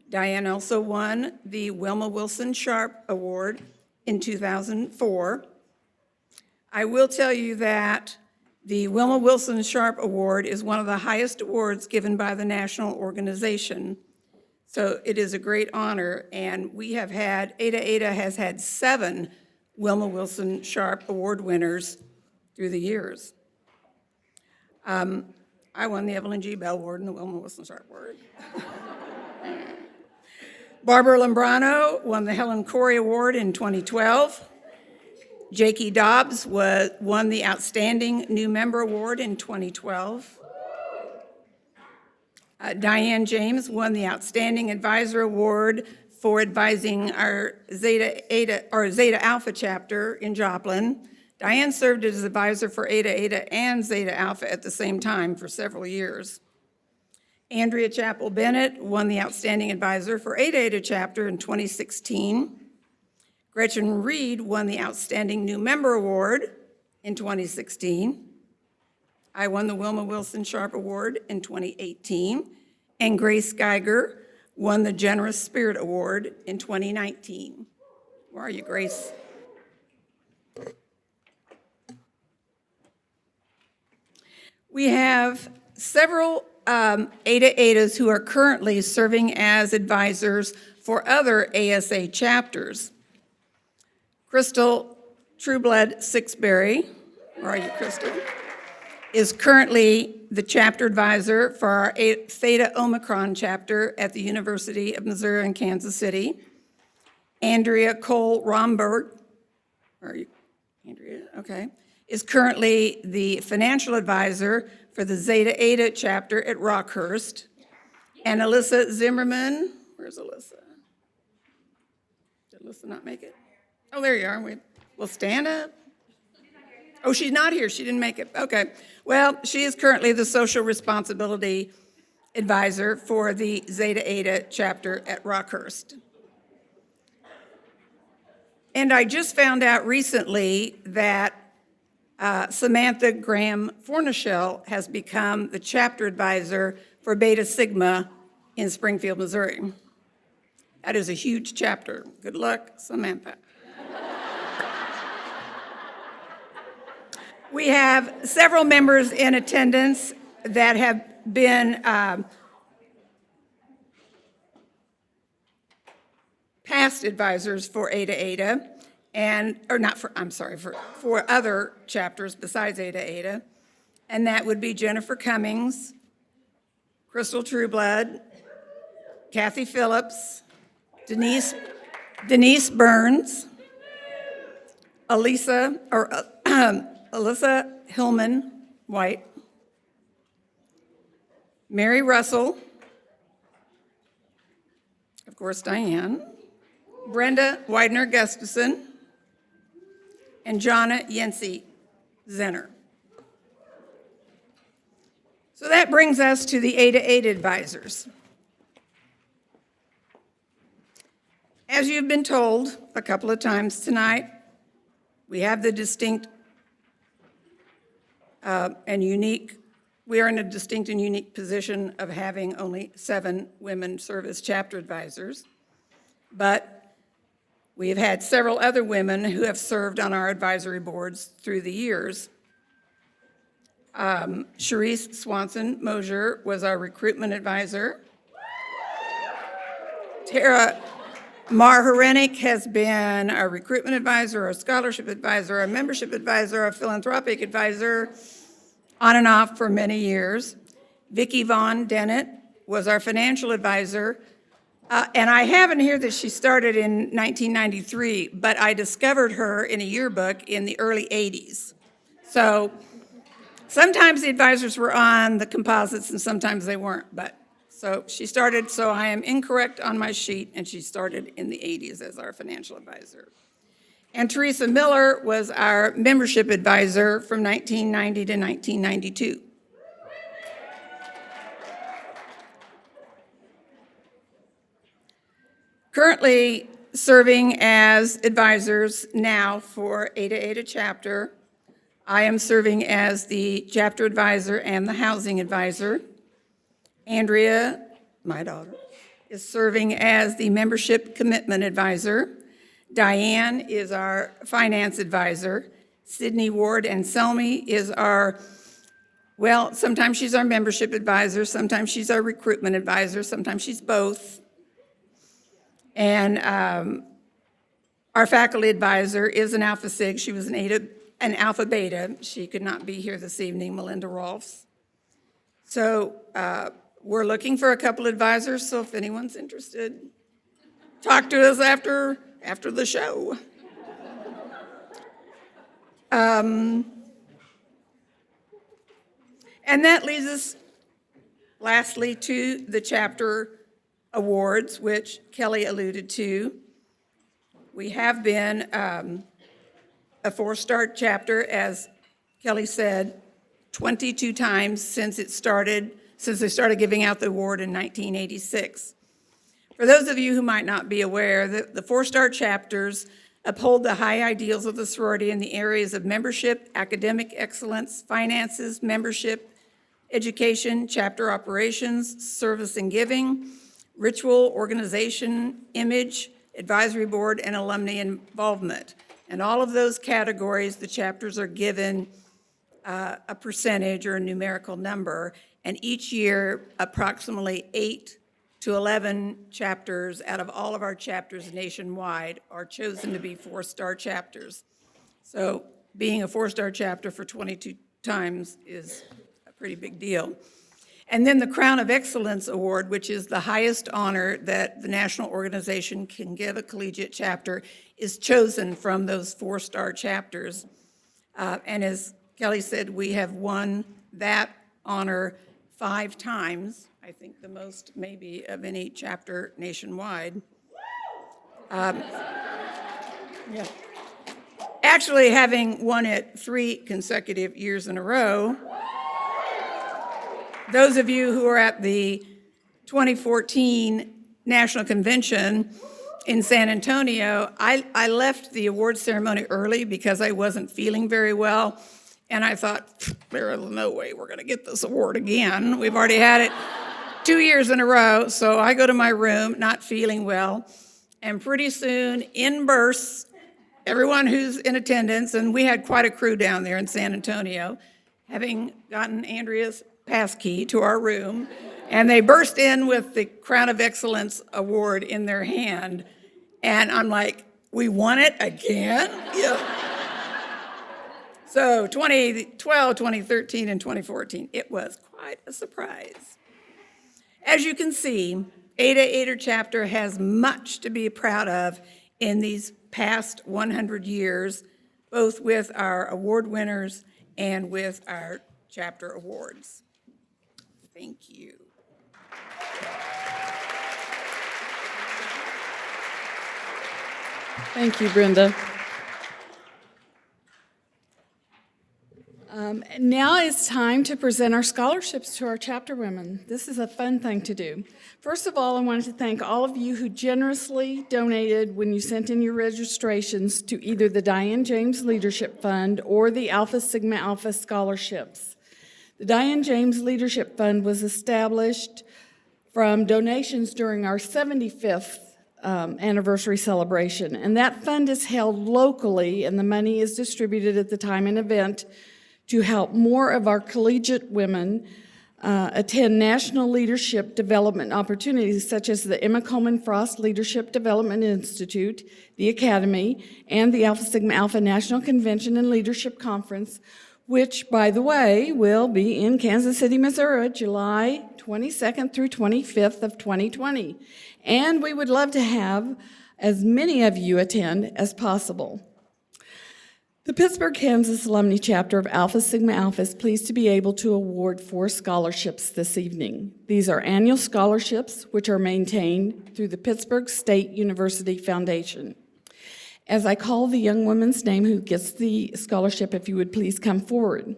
Diane also won the Wilma Wilson Sharp Award in 2004. I will tell you that the Wilma Wilson Sharp Award is one of the highest awards given by the national organization. So it is a great honor, and we have had, Ada Ada has had 7 Wilma Wilson Sharp Award winners through the years. I won the Evelyn G. Bell Award and the Wilma Wilson Sharp Award. Barbara Lambrano won the Helen Corey Award in 2012. Jakey Dobbs won the Outstanding New Member Award in 2012. Diane James won the Outstanding Advisor Award for advising our Zeta Alpha chapter in Joplin. Diane served as advisor for Ada Ada and Zeta Alpha at the same time for several years. Andrea Chappell Bennett won the Outstanding Advisor for Ada Ada chapter in 2016. Gretchen Reed won the Outstanding New Member Award in 2016. I won the Wilma Wilson Sharp Award in 2018. And Grace Geiger won the Generous Spirit Award in 2019. Where are you, Grace? We have several Ada Adas who are currently serving as advisors for other ASA chapters. Crystal Trueblood Sixberry, where are you, Crystal, is currently the chapter advisor for our Theta Omicron chapter at the University of Missouri in Kansas City. Andrea Cole Romberg, where are you, Andrea? Okay, is currently the financial advisor for the Zeta Ada chapter at Rockhurst. And Alyssa Zimmerman, where's Alyssa? Did Alyssa not make it? Oh, there you are. Well, stand up. Oh, she's not here. She didn't make it. Okay. Well, she is currently the social responsibility advisor for the Zeta Ada chapter at Rockhurst. And I just found out recently that Samantha Graham Fornashell has become the chapter advisor for Beta Sigma in Springfield, Missouri. That is a huge chapter. Good luck, Samantha. We have several members in attendance that have been past advisors for ASA, for other chapters besides ASA, and that would be Jennifer Cummings, Crystal Trueblood, Kathy Phillips, Denise Burns, Alyssa Hillman White, Mary Russell, of course Diane, Brenda Widener Gustafson, and Jonna Yancey Zenner. So that brings us to the ASA advisors. As you've been told a couple of times tonight, we have the distinct and unique, we are in a distinct and unique position of having only 7 women serve as chapter advisors, but we have had several other women who have served on our advisory boards through the years. Cherise Swanson Mosier was our recruitment advisor. Tara Marjorie has been our recruitment advisor, our scholarship advisor, our membership advisor, our philanthropic advisor, on and off for many years. Vicki Von Dennett was our financial advisor. And I have in here that she started in 1993, but I discovered her in a yearbook in the early 80s. So sometimes the advisors were on the composites and sometimes they weren't, but so she started, so I am incorrect on my sheet, and she started in the 80s as our financial advisor. And Teresa Miller was our membership advisor from 1990 to 1992. Currently serving as advisors now for ASA chapter, I am serving as the chapter advisor and the housing advisor. Andrea, my daughter, is serving as the membership commitment advisor. Diane is our finance advisor. Sydney Ward and Selmy is our, well, sometimes she's our membership advisor, sometimes she's our recruitment advisor, sometimes she's both. And our faculty advisor is an Alpha Sig. She was an Alpha Beta. She could not be here this evening, Melinda Rolfs. So we're looking for a couple advisors, so if anyone's interested, talk to us after the show. And that leads us, lastly, to the chapter awards, which Kelly alluded to. We have been a 4-star chapter, as Kelly said, 22 times since they started giving out the award in 1986. For those of you who might not be aware, the 4-star chapters uphold the high ideals of the sorority in the areas of membership, academic excellence, finances, membership, education, chapter operations, service and giving, ritual, organization, image, advisory board, and alumni involvement. And all of those categories, the chapters are given a percentage or a numerical number, and each year approximately 8 to 11 chapters out of all of our chapters nationwide are chosen to be 4-star chapters. So being a 4-star chapter for 22 times is a pretty big deal. And then the Crown of Excellence Award, which is the highest honor that the national organization can give a collegiate chapter, is chosen from those 4-star chapters. And as Kelly said, we have won that honor 5 times, I think the most maybe of any chapter nationwide. Yeah. Actually, having won it 3 consecutive years in a row. Those of you who are at the 2014 National Convention in San Antonio, I left the award ceremony early because I wasn't feeling very well. And I thought, there is no way we're going to get this award again. We've already had it 2 years in a row. So I go to my room, not feeling well, and pretty soon in bursts everyone who's in attendance, and we had quite a crew down there in San Antonio, having gotten Andrea's passkey to our room, and they burst in with the Crown of Excellence Award in their hand, and I'm like, we won it again? Yeah. So 2012, 2013, and 2014, it was quite a surprise. As you can see, ASA chapter has much to be proud of in these past 100 years, both with our award winners and with our chapter awards. Thank you. Thank you, Brenda. Now it's time to present our scholarships to our chapter women. This is a fun thing to do. First of all, I wanted to thank all of you who generously donated when you sent in your registrations to either the Diane James Leadership Fund or the Alpha Sigma Alpha Scholarships. The Diane James Leadership Fund was established from donations during our 75th anniversary celebration, and that fund is held locally, and the money is distributed at the time and event to help more of our collegiate women attend national leadership development opportunities such as the Emma Coleman Frost Leadership Development Institute, the Academy, and the Alpha Sigma Alpha National Convention and Leadership Conference, which, by the way, will be in Kansas City, Missouri, July 22nd through 25th of 2020. And we would love to have as many of you attend as possible. The Pittsburgh, Kansas Alumni Chapter of Alpha Sigma Alpha is pleased to be able to award 4 scholarships this evening. These are annual scholarships, which are maintained through the Pittsburgh State University Foundation. As I call the young woman's name who gets the scholarship, if you would please come forward.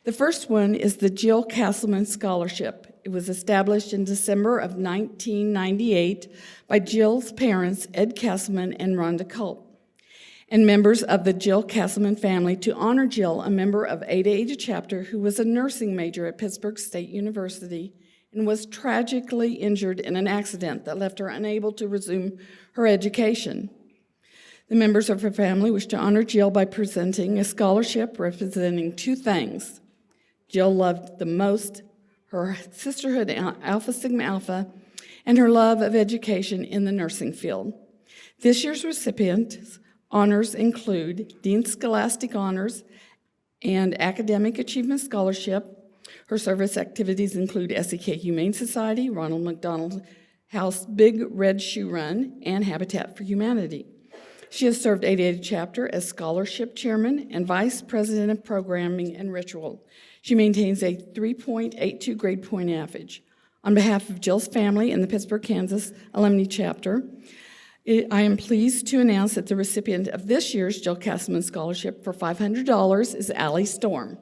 The first one is the Jill Castleman Scholarship. It was established in December of 1998 by Jill's parents, Ed Castleman and Rhonda Culp, and members of the Jill Castleman family to honor Jill, a member of ASA chapter who was a nursing major at Pittsburgh State University and was tragically injured in an accident that left her unable to resume her education. The members of her family wish to honor Jill by presenting a scholarship representing 2 things. Jill loved the most her sisterhood Alpha Sigma Alpha and her love of education in the nursing field. This year's recipients honors include Dean Scholastic Honors and Academic Achievement Scholarship. Her service activities include SEK Humane Society, Ronald McDonald House Big Red Shoe Run, and Habitat for Humanity. She has served ASA chapter as scholarship chairman and vice president of programming and ritual. She maintains a 3.82 grade point average. On behalf of Jill's family and the Pittsburgh, Kansas Alumni Chapter, I am pleased to announce that the recipient of this year's Jill Castleman Scholarship for $500 is Allie Storm.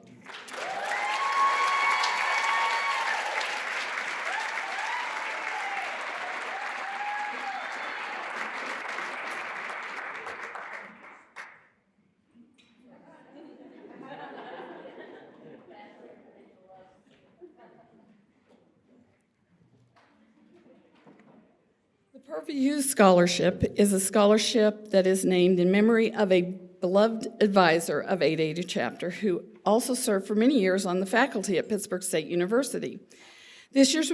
The Purview Scholarship is a scholarship that is named in memory of a beloved advisor of ASA chapter who also served for many years on the faculty at Pittsburgh State University. This year's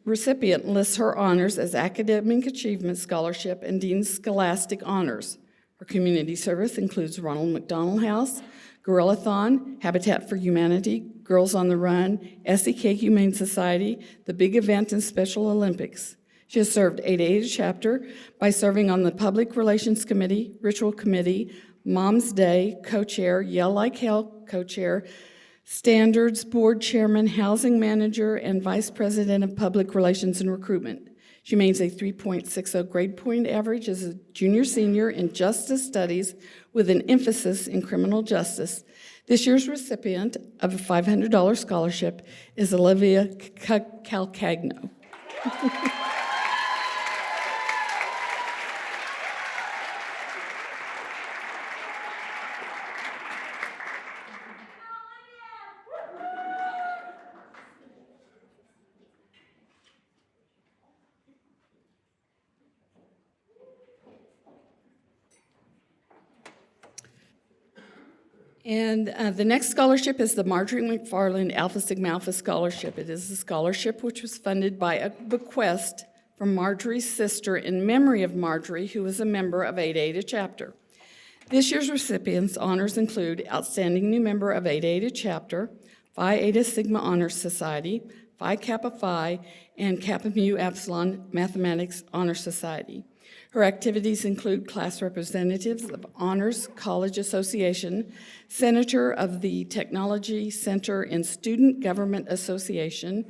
recipient lists her honors as Academic Achievement Scholarship and Dean Scholastic Honors. Her community service includes Ronald McDonald House, Gorillathon, Habitat for Humanity, Girls on the Run, SEK Humane Society, the Big Event and Special Olympics. She has served ASA chapter by serving on the Public Relations Committee, Ritual Committee, Mom's Day, co-chair, Yell Like Hell, co-chair, Standards Board Chairman, Housing Manager, and Vice President of Public Relations and Recruitment. She maintains a 3.60 grade point average as a junior-senior in Justice Studies with an emphasis in criminal justice. This year's recipient of a $500 scholarship is Olivia Calcagno. And the next scholarship is the Marjorie McFarland Alpha Sigma Alpha Scholarship. It is a scholarship which was funded by a bequest from Marjorie's sister in memory of Marjorie, who was a member of Eta Eta Chapter. This year's recipients' honors include Outstanding New Member of Eta Eta Chapter, Phi Eta Sigma Honors Society, Phi Kappa Phi, and Kappa Mu Epsilon Mathematics Honor Society. Her activities include class representatives of Honors College Association, Senator of the Technology Center and Student Government Association,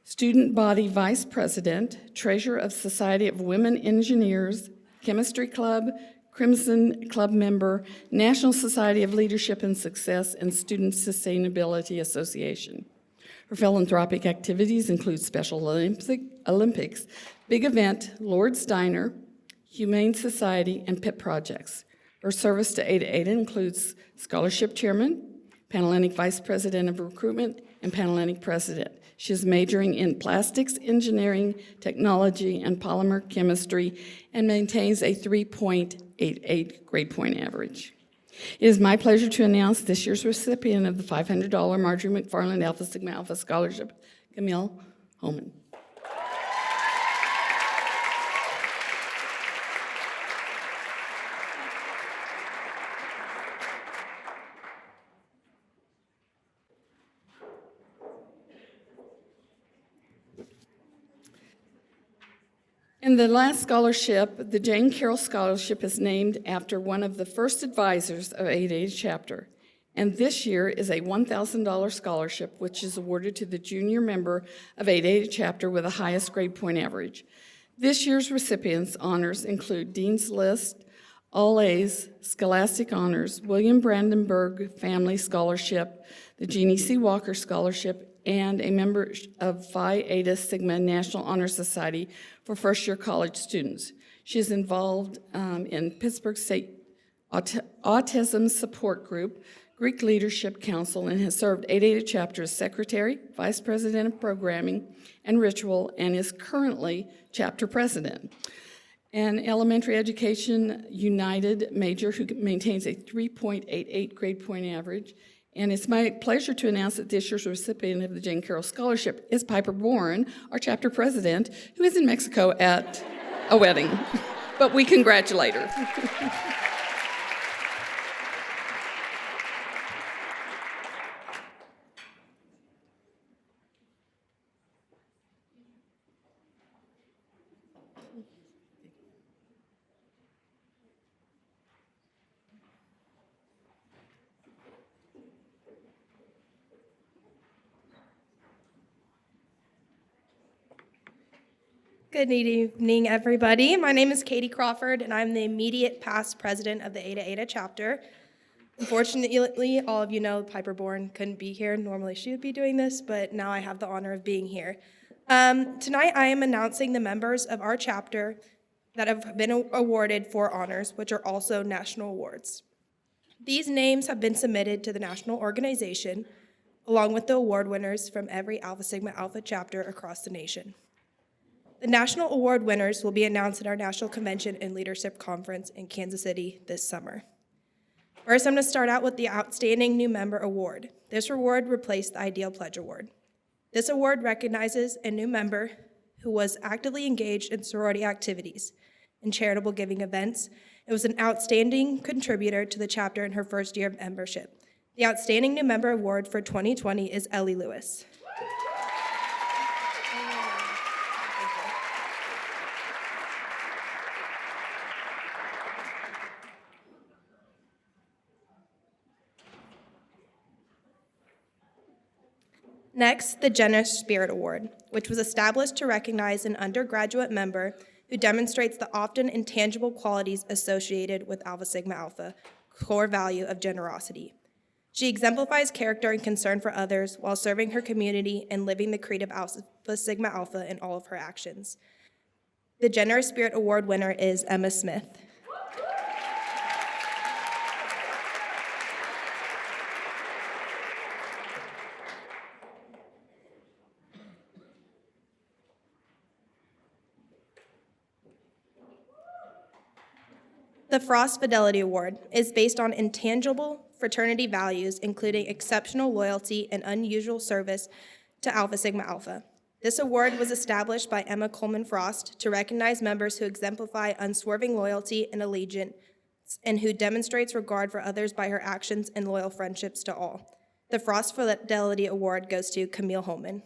Student Body Vice President, Treasurer of Society of Women Engineers, Chemistry Club, Crimson Club member, National Society of Leadership and Success, and Student Sustainability Association. Her philanthropic activities include Special Olympics, Big Event, Lord's Diner, Humane Society, and PIP projects. Her service to Eta Eta includes Scholarship Chairman, Panhellenic Vice President of Recruitment, and Panhellenic President. She is majoring in plastics, engineering, technology, and polymer chemistry, and maintains a 3.88 grade point average. It is my pleasure to announce this year's recipient of the $500 Marjorie McFarland Alpha Sigma Alpha Scholarship, Camille Holman. And the last scholarship, the Jane Carroll Scholarship, is named after one of the first advisors of Eta Eta Chapter. And this year is a $1,000 scholarship, which is awarded to the junior member of Eta Eta Chapter with the highest grade point average. This year's recipients' honors include Dean's List, All A's, Scholastic Honors, William Brandenburg Family Scholarship, the Jeannie C. Walker Scholarship, and a member of Phi Eta Sigma National Honor Society for first-year college students. She is involved in Pittsburgh State Autism Support Group, Greek Leadership Council, and has served Eta Eta Chapter as Secretary, Vice President of Programming and Ritual, and is currently Chapter President. An Elementary Education United major who maintains a 3.88 grade point average. And it's my pleasure to announce that this year's recipient of the Jane Carroll Scholarship is Piper Bourne, our chapter president, who is in Mexico at a wedding. But we congratulate her. Good evening, everybody. My name is Katie Crawford, and I'm the immediate past president of the Eta Eta chapter. Unfortunately, all of you know Piper Bourne couldn't be here. Normally she would be doing this, but now I have the honor of being here. Tonight I am announcing the members of our chapter that have been awarded for honors, which are also national awards. These names have been submitted to the national organization, along with the award winners from every Alpha Sigma Alpha chapter across the nation. The national award winners will be announced at our National Convention and Leadership Conference in Kansas City this summer. First, I'm going to start out with the Outstanding New Member Award. This award replaced the Ideal Pledge Award. This award recognizes a new member who was actively engaged in sorority activities and charitable giving events. It was an outstanding contributor to the chapter in her first year of membership. The Outstanding New Member Award for 2020 is Ellie Lewis. Next, the Generous Spirit Award, which was established to recognize an undergraduate member who demonstrates the often intangible qualities associated with Alpha Sigma Alpha, core value of generosity. She exemplifies character and concern for others while serving her community and living the creed of Alpha Sigma Alpha in all of her actions. The Generous Spirit Award winner is Emma Smith. The Frost Fidelity Award is based on intangible fraternity values, including exceptional loyalty and unusual service to Alpha Sigma Alpha. This award was established by Emma Coleman Frost to recognize members who exemplify unswerving loyalty and allegiance and who demonstrates regard for others by her actions and loyal friendships to all. The Frost Fidelity Award goes to Camille Holman.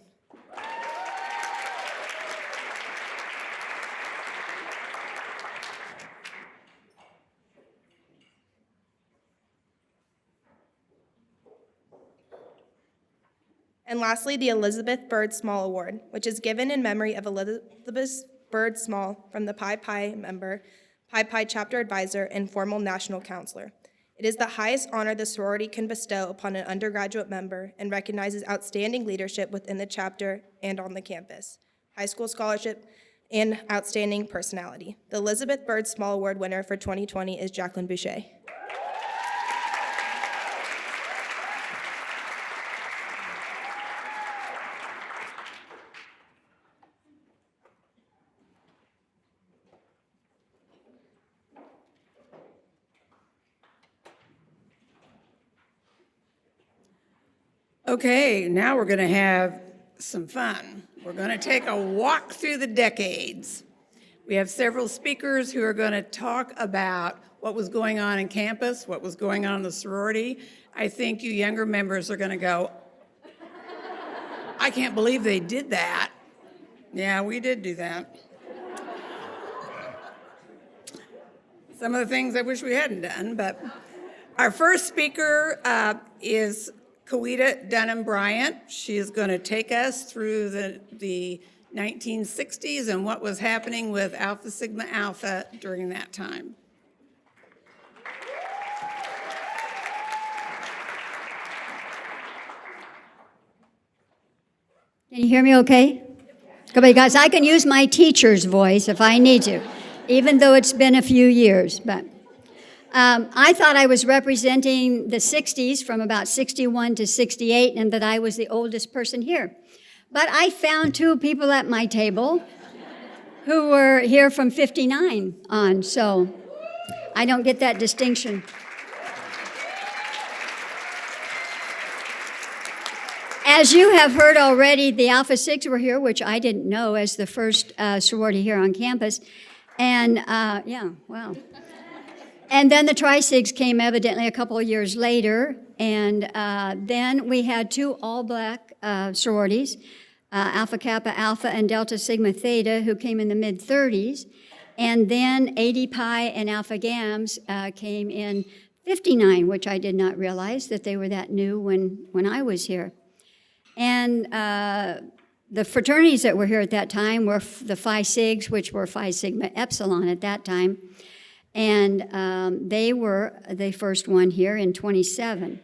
And lastly, the Elizabeth Byrd Small Award, which is given in memory of Elizabeth Byrd Small from the Pi Pi member, Pi Pi chapter advisor, and formal national counselor. It is the highest honor the sorority can bestow upon an undergraduate member and recognizes outstanding leadership within the chapter and on the campus, high school scholarship, and outstanding personality. The Elizabeth Byrd Small Award winner for 2020 is Jacqueline Boucher. Okay, now we're going to have some fun. We're going to take a walk through the decades. We have several speakers who are going to talk about what was going on in campus, what was going on in the sorority. I think you younger members are going to go, I can't believe they did that. Yeah, we did do that. Some of the things I wish we hadn't done, but our first speaker is Kawita Dunham Bryant. She is going to take us through the 1960s and what was happening with Alpha Sigma Alpha during that time. Can you hear me okay? Because I can use my teacher's voice if I need to, even though it's been a few years. But I thought I was representing the 60s from about 61 to 68 and that I was the oldest person here. But I found two people at my table who were here from 59 on, so I don't get that distinction. As you have heard already, the Alpha Sigs were here, which I didn't know as the first sorority here on campus. And yeah, wow. And then the Tri-Sigs came evidently a couple of years later, and then we had two all-black sororities, Alpha Kappa Alpha and Delta Sigma Theta, who came in the mid-30s, and then AD Pi and Alpha Gams came in 59, which I did not realize that they were that new when I was here. And the fraternities that were here at that time were the Phi Sigs, which were Phi Sigma Epsilon at that time. And they were the first one here in 27.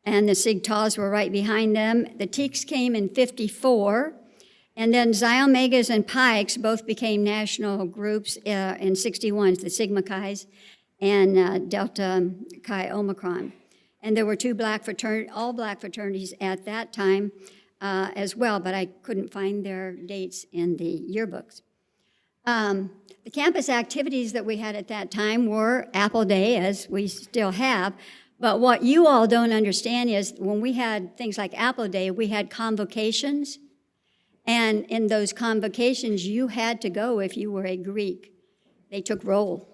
And the Sig Taus were right behind them. The Teeks came in 54. And then Xi Omegas and Pikes both became national groups in 61, the Sigma Chis and Delta Chi Omicron. And there were two all black fraternities at that time as well, but I couldn't find their dates in the yearbooks. The campus activities that we had at that time were Apple Day, as we still have, but what you all don't understand is when we had things like Apple Day, we had convocations, and in those convocations, you had to go if you were a Greek. They took roll,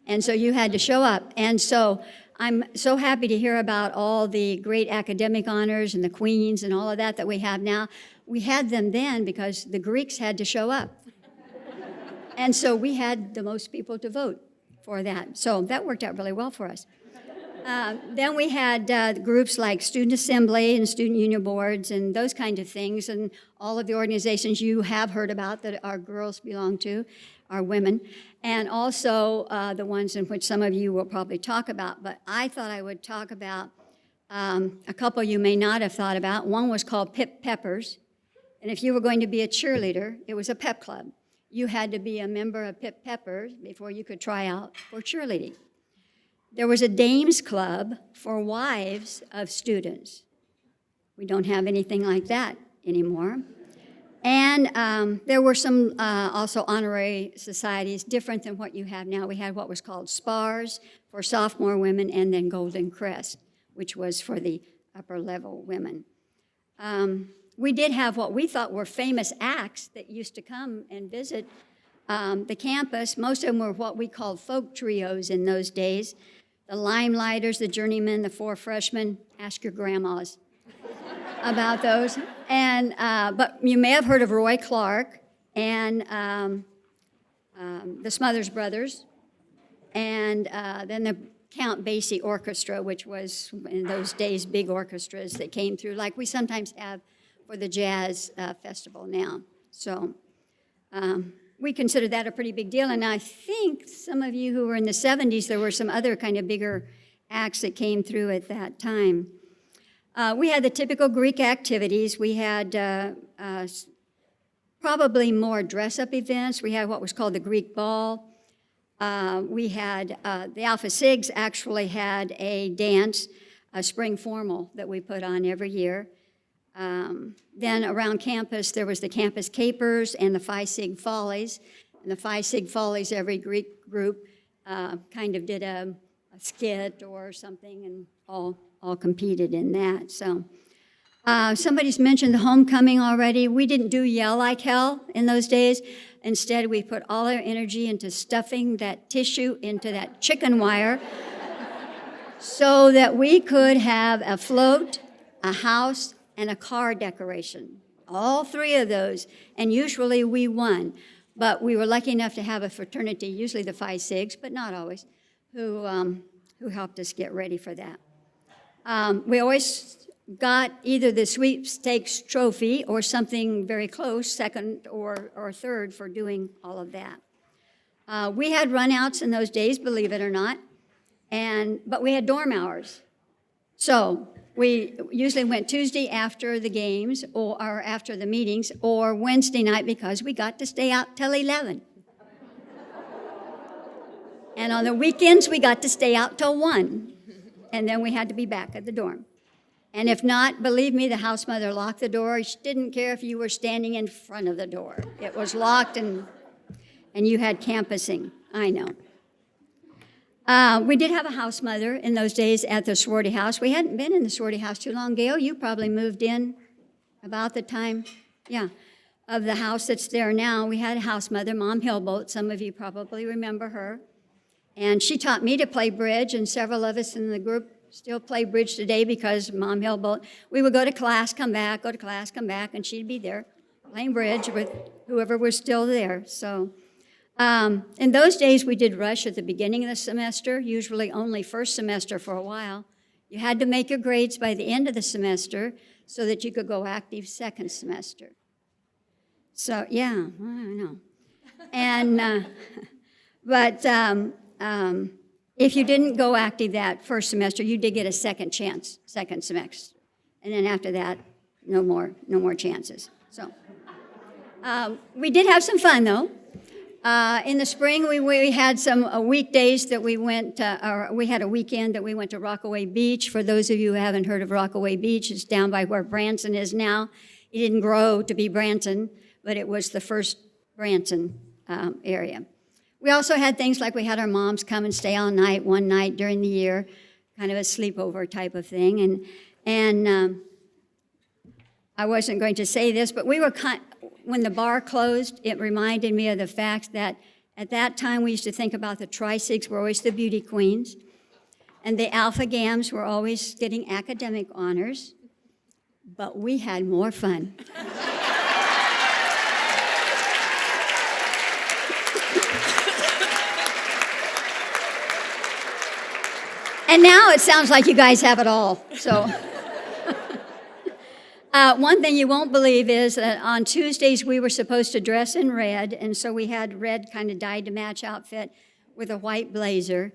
and so you had to show up. And so I'm so happy to hear about all the great academic honors and the queens and all of that we have now. We had them then because the Greeks had to show up. And so we had the most people to vote for that. So that worked out really well for us. Then we had groups like Student Assembly and Student Union Boards and those kinds of things, and all of the organizations you have heard about that our girls belong to, our women, and also the ones in which some of you will probably talk about. But I thought I would talk about a couple you may not have thought about. One was called Pip Peppers, and if you were going to be a cheerleader, it was a pep club. You had to be a member of Pip Peppers before you could try out for cheerleading. There was a Dames Club for wives of students. We don't have anything like that anymore. And there were some also honorary societies, different than what you have now. We had what was called SPARS for sophomore women, and then Golden Crest. which was for the upper level women. We did have what we thought were famous acts that used to come and visit the campus. Most of them were what we called folk trios in those days. The Limelighters, the Journeymen, the Four Freshmen. Ask your grandmas about those. And but you may have heard of Roy Clark and the Smothers Brothers, and then the Count Basie Orchestra, which was in those days big orchestras that came through, like we sometimes have for the jazz festival now. So we consider that a pretty big deal. And I think some of you who were in the 70s, there were some other kind of bigger acts that came through at that time. We had the typical Greek activities. We had probably more dress-up events. We had what was called the Greek Ball. We had, the Alpha Sigs actually had a dance, a spring formal that we put on every year. Then around campus, there was the Campus Capers and the Phi Sig Follies. And the Phi Sig Follies, every Greek group kind of did a skit or something, and all competed in that. So somebody's mentioned the homecoming already. We didn't do yell like hell in those days. Instead, we put all our energy into stuffing that tissue into that chicken wire so that we could have a float, a house, and a car decoration. All three of those, and usually we won. But we were lucky enough to have a fraternity, usually the Phi Sigs, but not always, who helped us get ready for that. We always got either the sweepstakes trophy or something very close, second or third, for doing all of that. We had runouts in those days, believe it or not, but we had dorm hours. So we usually went Tuesday after the games or after the meetings, or Wednesday night because we got to stay out till 11. And on the weekends, we got to stay out till 1. And then we had to be back at the dorm. And if not, believe me, the house mother locked the door. She didn't care if you were standing in front of the door. It was locked, and you had campusing. I know. We did have a house mother in those days at the sorority house. We hadn't been in the sorority house too long. Gail, you probably moved in about the time, of the house that's there now. We had a house mother, Mom Hillbolt. Some of you probably remember her. And she taught me to play bridge, and several of us in the group still play bridge today because Mom Hillbolt, we would go to class, come back, go to class, come back, and she'd be there playing bridge with whoever was still there. So in those days, we did rush at the beginning of the semester, usually only first semester for a while. You had to make your grades by the end of the semester so that you could go active second semester. So, yeah, I know. And, but if you didn't go active that first semester, you did get a second chance, second semester. And then after that, no more chances. So we did have some fun, though. In the spring, we had some weekdays that we went, or we had a weekend that we went to Rockaway Beach. For those of you who haven't heard of Rockaway Beach, it's down by where Branson is now. It didn't grow to be Branson, but it was the first Branson area. We also had things like we had our moms come and stay all night, one night during the year, kind of a sleepover type of thing. And I wasn't going to say this, but we were when the bar closed, it reminded me of the fact that at that time we used to think about the Tri-Sigs were always the beauty queens, and the Alpha Gams were always getting academic honors, but we had more fun. And now it sounds like you guys have it all, so. One thing you won't believe is that on Tuesdays we were supposed to dress in red, and so we had red kind of dyed-to-match outfit with a white blazer,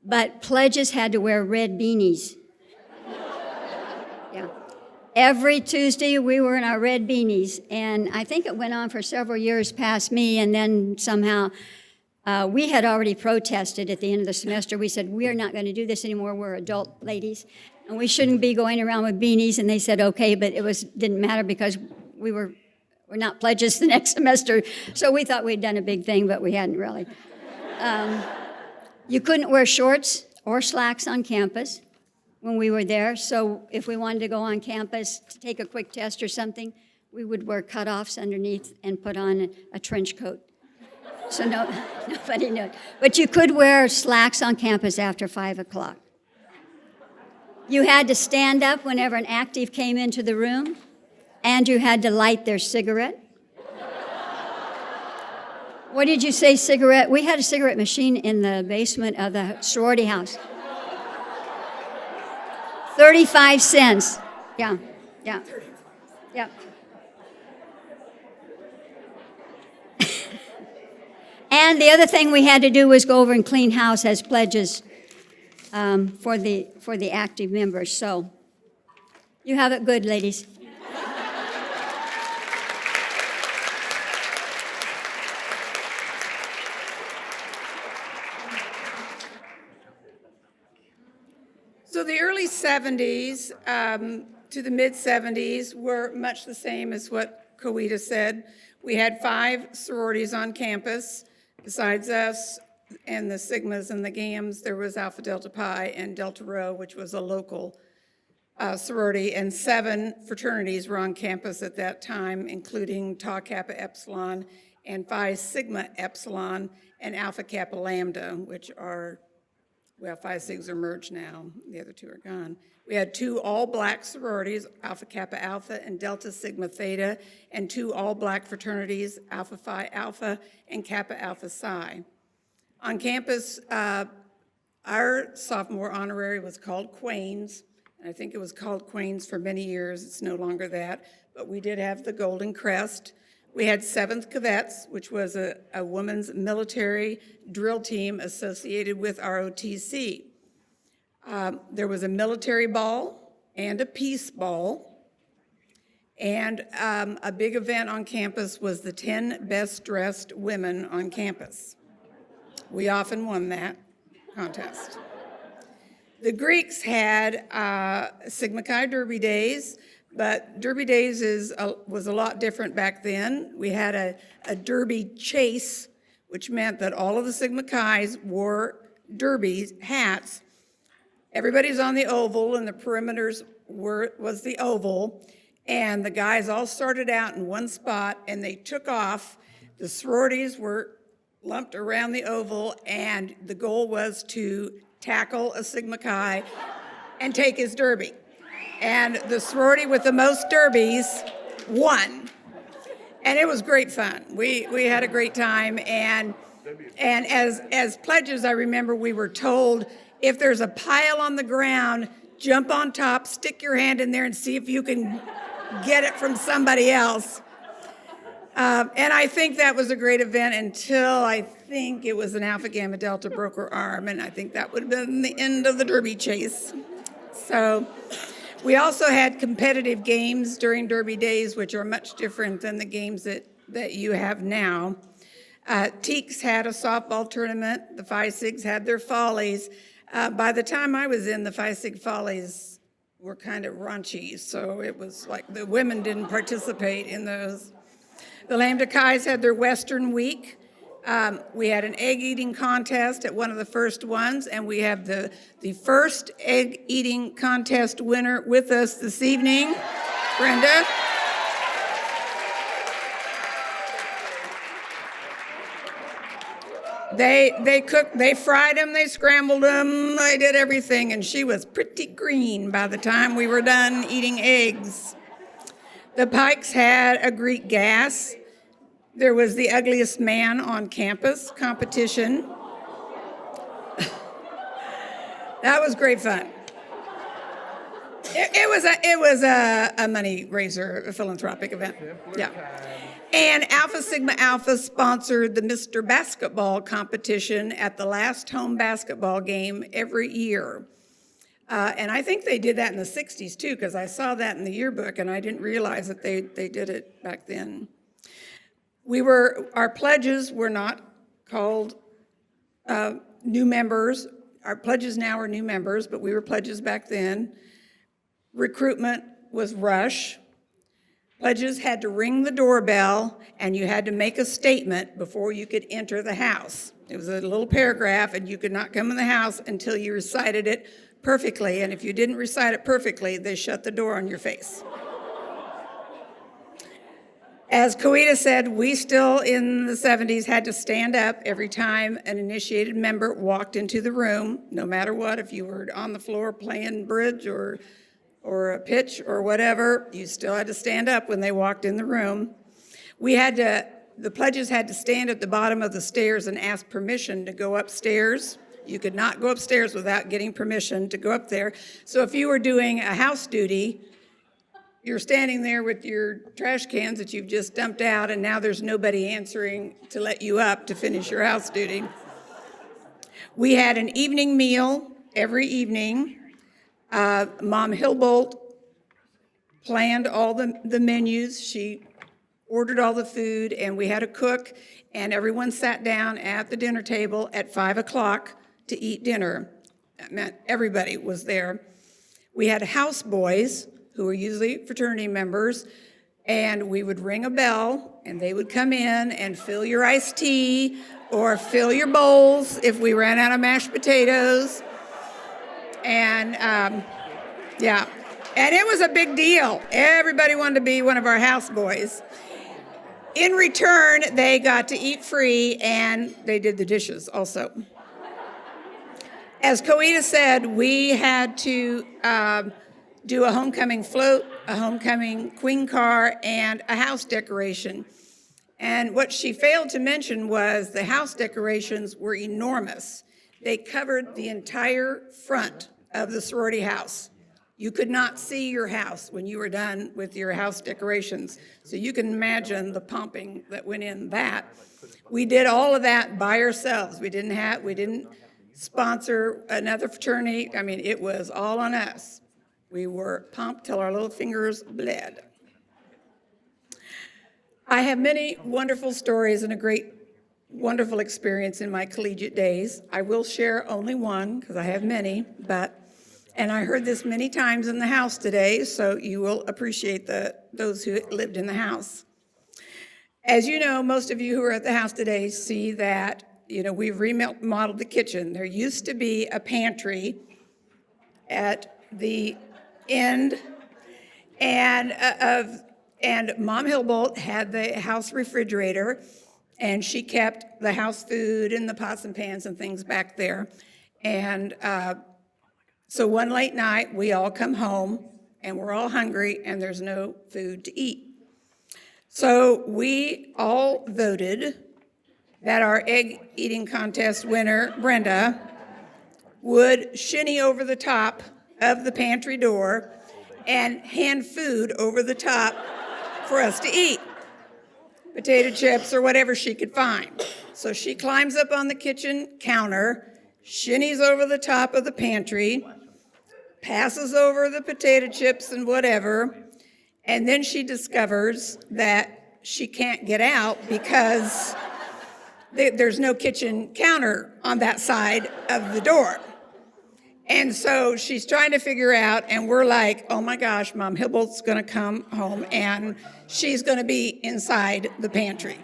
but pledges had to wear red beanies. Yeah. Every Tuesday we were in our red beanies, and I think it went on for several years past me, and then somehow we had already protested at the end of the semester. We said, we are not going to do this anymore. We're adult ladies, and we shouldn't be going around with beanies. And they said, okay, but didn't matter because we're not pledges the next semester. So we thought we'd done a big thing, but we hadn't really. You couldn't wear shorts or slacks on campus. when we were there. So if we wanted to go on campus to take a quick test or something, we would wear cutoffs underneath and put on a trench coat. So nobody knew. But you could wear slacks on campus after 5 o'clock. You had to stand up whenever an active came into the room, and you had to light their cigarette. What did you say, cigarette? We had a cigarette machine in the basement of the sorority house. 35 cents. Yeah. And the other thing we had to do was go over and clean house as pledges for the active members. So you have it good, ladies. So the early 70s to the mid 70s were much the same as what Kawita said. We had 5 sororities on campus. Besides us and the Sigmas and the Gams, there was Alpha Delta Pi and Delta Rho, which was a local sorority, and 7 fraternities were on campus at that time, including Tau Kappa Epsilon and Phi Sigma Epsilon and Alpha Kappa Lambda, which are, well, Phi Sigs are merged now. The other 2 are gone. We had 2 all-black sororities, Alpha Kappa Alpha and Delta Sigma Theta, and 2 all-black fraternities, Alpha Phi Alpha and Kappa Alpha Psi. On campus, our sophomore honorary was called Quains. I think it was called Quains for many years. It's no longer that, but we did have the Golden Crest. We had 7th Cadets, which was a women's military drill team associated with ROTC. There was a military ball and a peace ball. And a big event on campus was the 10 best dressed women on campus. We often won that contest. The Greeks had Sigma Chi Derby Days, but Derby Days was a lot different back then. We had a Derby chase, which meant that all of the Sigma Chi's wore derby hats. Everybody's on the oval, and the perimeters was the oval, and the guys all started out in one spot, and they took off. The sororities were lumped around the oval, and the goal was to tackle a Sigma Chi and take his derby. And the sorority with the most derbies won. And it was great fun. We had a great time, and as pledges, I remember we were told, if there's a pile on the ground, jump on top, stick your hand in there, and see if you can get it from somebody else. And I think that was a great event until I think it was an Alpha Gamma Delta broke her arm, and I think that would have been the end of the derby chase. So we also had competitive games during Derby Days, which are much different than the games that you have now. Teeks had a softball tournament. The Phi Sigs had their follies. By the time I was in, the Phi Sig follies were kind of raunchy, so it was like the women didn't participate in those. The Lambda Chi's had their Western Week. We had an egg-eating contest at one of the first ones, and we have the first egg-eating contest winner with us this evening, Brenda. They cooked, they fried them, they scrambled them, they did everything, and she was pretty green by the time we were done eating eggs. The Pikes had a Greek gas. There was the ugliest man on campus competition. That was great fun. It was a money raiser, a philanthropic event. Yeah. And Alpha Sigma Alpha sponsored the Mr. Basketball competition at the last home basketball game every year. And I think they did that in the 60s too, because I saw that in the yearbook and I didn't realize that they did it back then. Our pledges were not called new members. Our pledges now are new members, but we were pledges back then. Recruitment was rush. Pledges had to ring the doorbell, and you had to make a statement before you could enter the house. It was a little paragraph, and you could not come in the house until you recited it perfectly, and if you didn't recite it perfectly, they shut the door on your face. As Coeta said, we still in the 70s had to stand up every time an initiated member walked into the room, no matter what. If you were on the floor playing bridge or a pitch or whatever, you still had to stand up when they walked in the room. The pledges had to stand at the bottom of the stairs and ask permission to go upstairs. You could not go upstairs without getting permission to go up there. So if you were doing a house duty, you're standing there with your trash cans that you've just dumped out, and now there's nobody answering to let you up to finish your house duty. We had an evening meal every evening. Mom Hillbolt planned all the menus. She ordered all the food, and we had a cook, and everyone sat down at the dinner table at 5 o'clock to eat dinner. That meant everybody was there. We had house boys, who were usually fraternity members, and we would ring a bell, and they would come in and fill your iced tea or fill your bowls if we ran out of mashed potatoes. And yeah, and it was a big deal. Everybody wanted to be one of our house boys. In return, they got to eat free, and they did the dishes also. As Coeta said, we had to do a homecoming float, a homecoming queen car, and a house decoration. And what she failed to mention was the house decorations were enormous. They covered the entire front of the sorority house. You could not see your house when you were done with your house decorations. So you can imagine the pumping that went in that. We did all of that by ourselves. We didn't sponsor another fraternity. I mean, it was all on us. We were pumped till our little fingers bled. I have many wonderful stories and a great, wonderful experience in my collegiate days. I will share only one because I have many, and I heard this many times in the house today, so you will appreciate those who lived in the house. As you know, most of you who are at the house today see that, we've remodeled the kitchen. There used to be a pantry at the end, and Mom Hillbolt had the house refrigerator, and she kept the house food and the pots and pans and things back there. And so one late night, we all come home, and we're all hungry, and there's no food to eat. So we all voted that our egg eating contest winner, Brenda, would shinny over the top of the pantry door and hand food over the top for us to eat, potato chips or whatever she could find. So she climbs up on the kitchen counter, shinnies over the top of the pantry, passes over the potato chips and whatever, and then she discovers that she can't get out because there's no kitchen counter on that side of the door. And so she's trying to figure out, and we're like, oh my gosh, Mom Hillbolt's gonna come home and she's gonna be inside the pantry.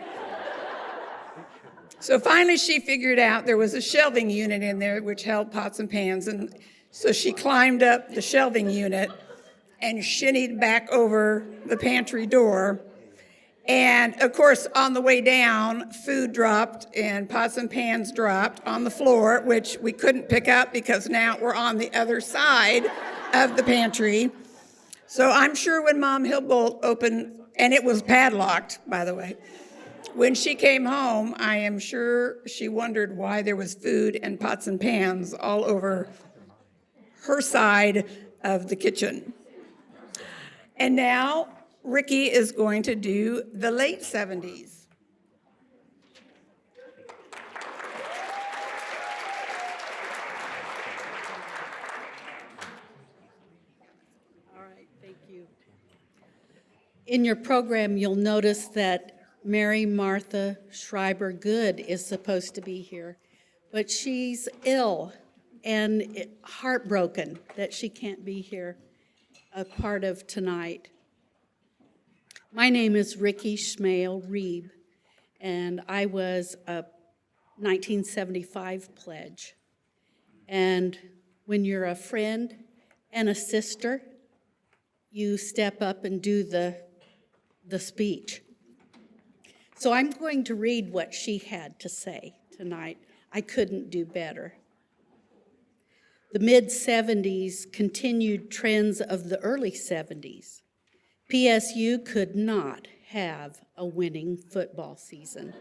So finally she figured out there was a shelving unit in there which held pots and pans, and so she climbed up the shelving unit and shinnied back over the pantry door. And of course, on the way down, food dropped and pots and pans dropped on the floor, which we couldn't pick up because now we're on the other side of the pantry. So I'm sure when Mom Hillbolt opened, and it was padlocked, by the way, when she came home, I am sure she wondered why there was food and pots and pans all over her side of the kitchen. And now, Ricky is going to do the late 70s. All right, thank you. In your program, you'll notice that Mary Martha Schreiber Good is supposed to be here, but she's ill and heartbroken that she can't be here a part of tonight. My name is Ricky Schmale Reeb, and I was a 1975 pledge. And when you're a friend and a sister, you step up and do the speech. So I'm going to read what she had to say tonight. I couldn't do better. The mid-'70s continued trends of the early '70s. PSU could not have a winning football season.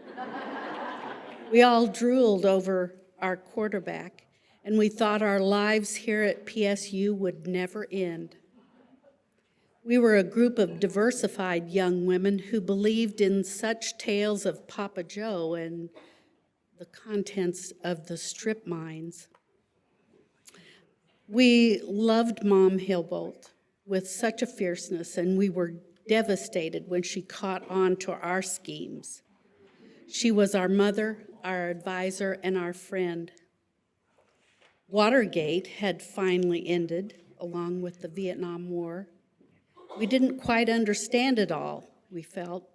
We all drooled over our quarterback, and we thought our lives here at PSU would never end. We were a group of diversified young women who believed in such tales of Papa Joe and the contents of the strip mines. We loved Mom Hillbolt with such a fierceness, and we were devastated when she caught on to our schemes. She was our mother, our advisor, and our friend. Watergate had finally ended, along with the Vietnam War. We didn't quite understand it all, we felt,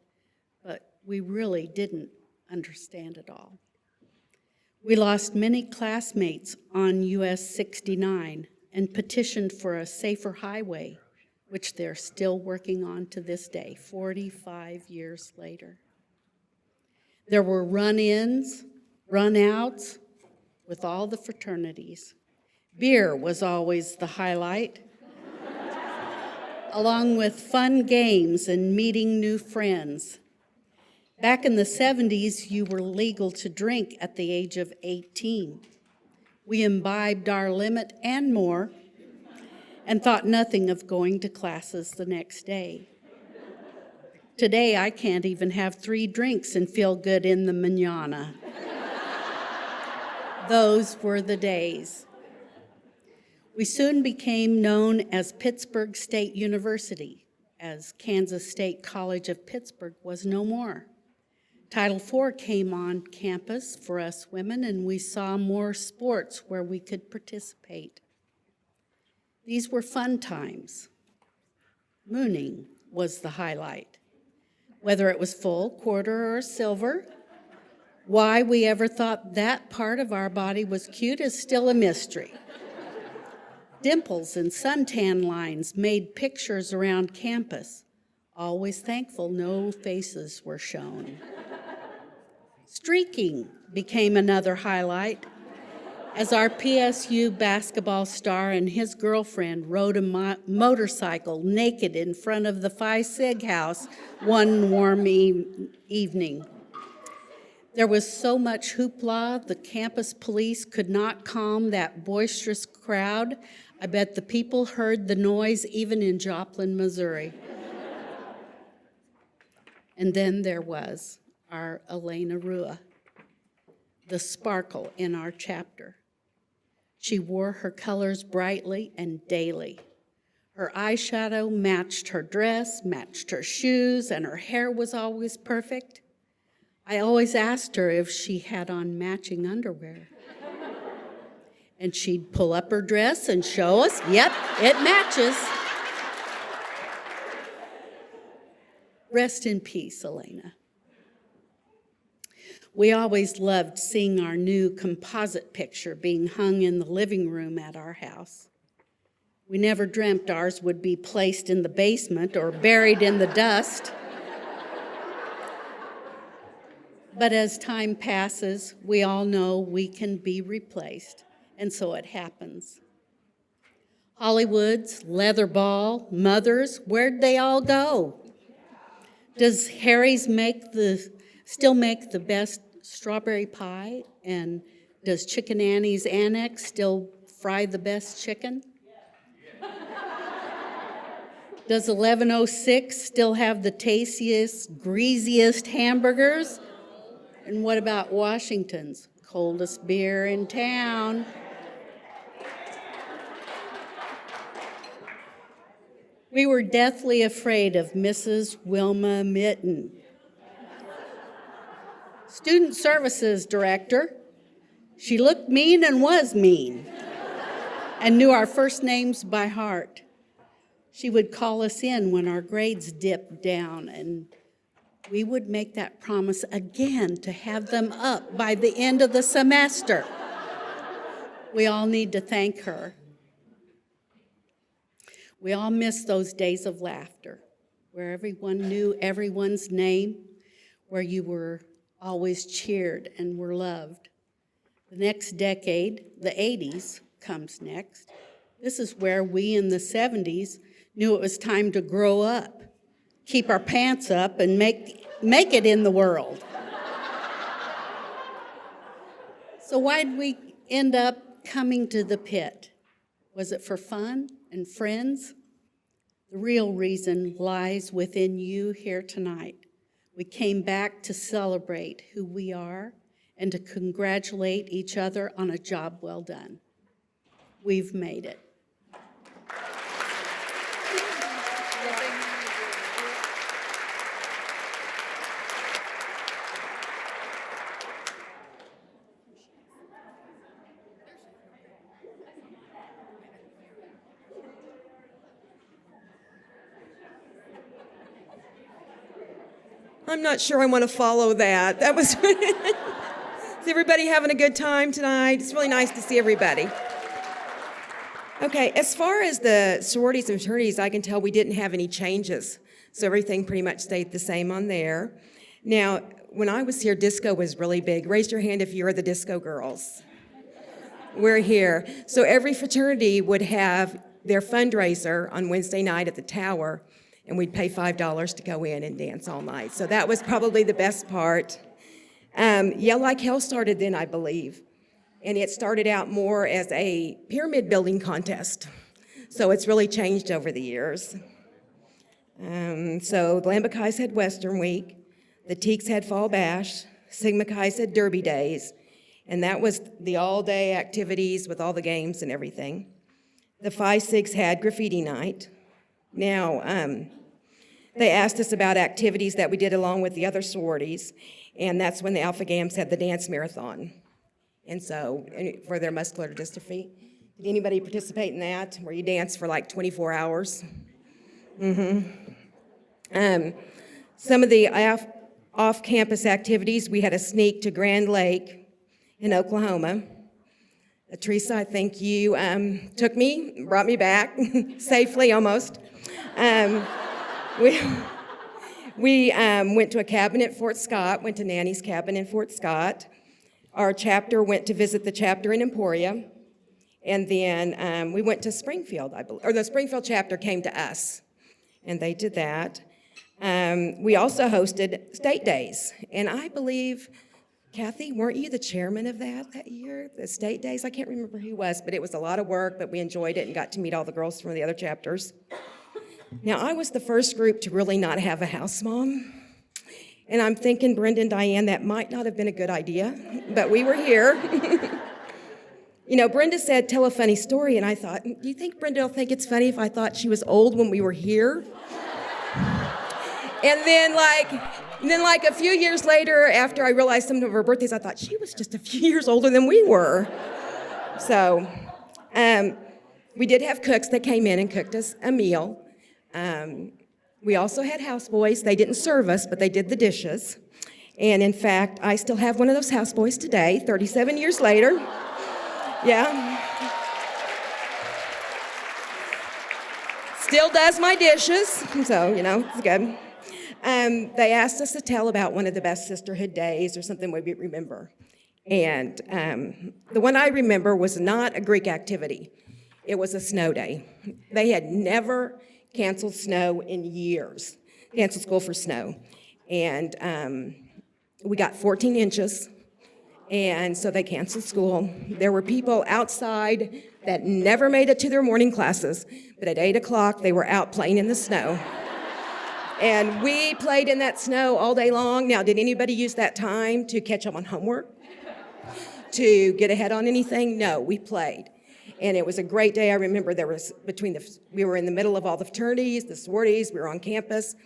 but we really didn't understand it all. We lost many classmates on US 69 and petitioned for a safer highway, which they're still working on to this day, 45 years later. There were run-ins, run-outs with all the fraternities. Beer was always the highlight, along with fun games and meeting new friends. Back in the '70s, you were legal to drink at the age of 18. We imbibed our limit and more, and thought nothing of going to classes the next day. Today, I can't even have 3 drinks and feel good in the mañana. Those were the days. We soon became known as Pittsburgh State University, as Kansas State College of Pittsburgh was no more. Title IV came on campus for us women, and we saw more sports where we could participate. These were fun times. Mooning was the highlight. Whether it was full, quarter, or silver, why we ever thought that part of our body was cute is still a mystery. Dimples and suntan lines made pictures around campus, always thankful no faces were shown. Streaking became another highlight, as our PSU basketball star and his girlfriend rode a motorcycle naked in front of the Phi Sig house one warm evening. There was so much hoopla, the campus police could not calm that boisterous crowd. I bet the people heard the noise even in Joplin, Missouri. And then there was our Elena Rua, the sparkle in our chapter. She wore her colors brightly and daily. Her eyeshadow matched her dress, matched her shoes, and her hair was always perfect. I always asked her if she had on matching underwear. And she'd pull up her dress and show us, yep, it matches. Rest in peace, Elena. We always loved seeing our new composite picture being hung in the living room at our house. We never dreamt ours would be placed in the basement or buried in the dust. But as time passes, we all know we can be replaced, and so it happens. Hollywood's, Leatherball, Mothers, where'd they all go? Does Harry's still make the best strawberry pie? And does Chicken Annie's Annex still fry the best chicken? Does 1106 still have the tastiest, greasiest hamburgers? And what about Washington's coldest beer in town? We were deathly afraid of Mrs. Wilma Mitten, Student Services Director. She looked mean and was mean and knew our first names by heart. She would call us in when our grades dipped down, and we would make that promise again to have them up by the end of the semester. We all need to thank her. We all miss those days of laughter, where everyone knew everyone's name, where you were always cheered and were loved. The next decade, the 80s, comes next. This is where we in the 70s knew it was time to grow up, keep our pants up, and make it in the world. So why'd we end up coming to the pit? Was it for fun and friends? The real reason lies within you here tonight. We came back to celebrate who we are and to congratulate each other on a job well done. We've made it. I'm not sure I want to follow that. That was. Is everybody having a good time tonight? It's really nice to see everybody. Okay, as far as the sororities and fraternities, I can tell we didn't have any changes. So everything pretty much stayed the same on there. Now, when I was here, disco was really big. Raise your hand if you're the disco girls. We're here. So every fraternity would have their fundraiser on Wednesday night at the Tower, and we'd pay $5 to go in and dance all night. So that was probably the best part. Yell Like Hell started then, I believe. And it started out more as a pyramid building contest. So it's really changed over the years. So the Lambda Chi's had Western Week, the Teeks had Fall Bash, Sigma Chi's had Derby Days, and that was the all-day activities with all the games and everything. The Phi Sigs had Graffiti Night. Now, they asked us about activities that we did along with the other sororities, and that's when the Alpha Gams had the dance marathon. And so, for their muscular dystrophy. Did anybody participate in that, where you dance for like 24 hours? Some of the off-campus activities, we had a sneak to Grand Lake in Oklahoma. Teresa, I think you took me, brought me back, safely almost. We went to a cabin at Fort Scott, went to Nanny's cabin in Fort Scott. Our chapter went to visit the chapter in Emporia. And then we went to Springfield, I believe, or the Springfield chapter came to us, and they did that. We also hosted State Days, and I believe, Kathy, weren't you the chairman of that year, the State Days? I can't remember who was, but it was a lot of work, but we enjoyed it and got to meet all the girls from the other chapters. Now, I was the first group to really not have a house mom, and I'm thinking, Brenda and Diane, that might not have been a good idea, but we were here. You know, Brenda said, tell a funny story, and I thought, do you think Brenda will think it's funny if I thought she was old when we were here? And then like a few years later, after I realized some of her birthdays, I thought she was just a few years older than we were. So we did have cooks that came in and cooked us a meal. We also had houseboys. They didn't serve us, but they did the dishes. And in fact, I still have one of those houseboys today, 37 years later. Yeah. Still does my dishes, so, you know, it's good. They asked us to tell about one of the best sisterhood days or something we remember. And the one I remember was not a Greek activity. It was a snow day. They had never canceled snow in years, canceled school for snow. And we got 14 inches, and so they canceled school. There were people outside that never made it to their morning classes, but at 8 o'clock, they were out playing in the snow. And we played in that snow all day long. Now, did anybody use that time to catch up on homework? To get ahead on anything? No, we played. And it was a great day. I remember we were in the middle of all the fraternities, the sororities, we were on campus.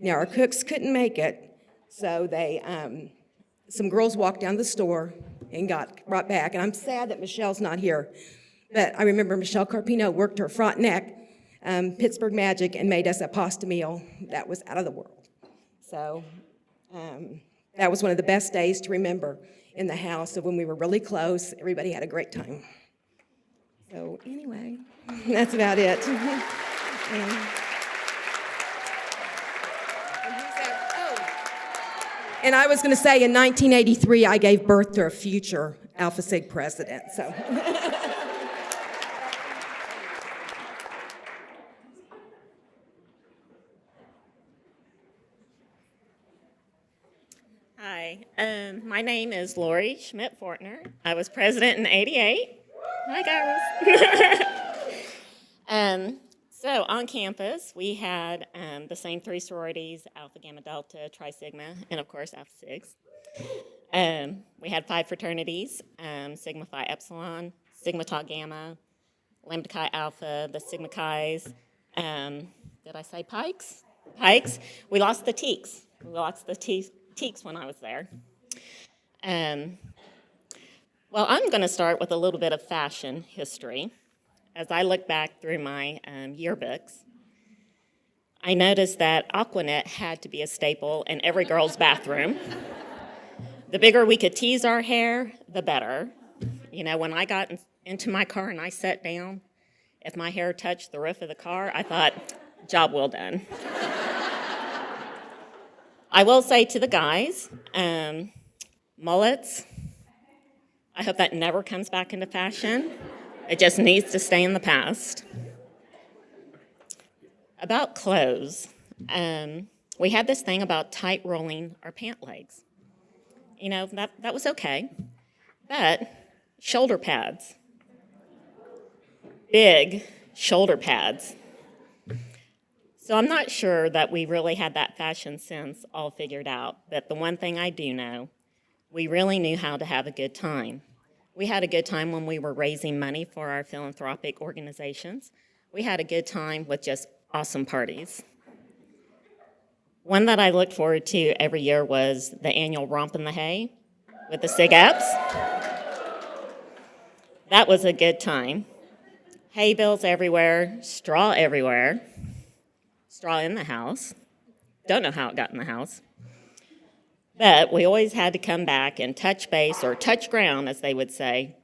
Now, our cooks couldn't make it, so some girls walked down the store and got brought back. And I'm sad that Michelle's not here. But I remember Michelle Carpino worked her front neck, Pittsburgh Magic, and made us a pasta meal that was out of the world. So that was one of the best days to remember in the house of when we were really close. Everybody had a great time. So anyway, that's about it. And I was going to say, in 1983, I gave birth to a future Alpha Sig president, so. Hi, my name is Lori Schmidt-Fortner. I was president in '88. Hi, guys. So on campus, we had the same three sororities, Alpha, Gamma, Delta, Tri Sigma, and of course, Alpha Sigs. We had 5 fraternities, Sigma Phi Epsilon, Sigma Tau Gamma, Lambda Chi Alpha, the Sigma Chi's. Did I say Pikes? Pikes. We lost the Teeks. We lost the Teeks when I was there. Well, I'm going to start with a little bit of fashion history. As I look back through my yearbooks, I noticed that Aquanet had to be a staple in every girl's bathroom. The bigger we could tease our hair, the better. You know, when I got into my car and I sat down, if my hair touched the roof of the car, I thought, job well done. I will say to the guys, mullets, I hope that never comes back into fashion. It just needs to stay in the past. About clothes, we had this thing about tight rolling our pant legs. You know, that was okay. But shoulder pads, big shoulder pads. So I'm not sure that we really had that fashion sense all figured out, but the one thing I do know, we really knew how to have a good time. We had a good time when we were raising money for our philanthropic organizations. We had a good time with just awesome parties. One that I looked forward to every year was the annual Romp in the Hay with the SIG-Eps. That was a good time. Hay bales everywhere, straw everywhere, straw in the house. Don't know how it got in the house. But we always had to come back and touch base, or touch ground, as they would say,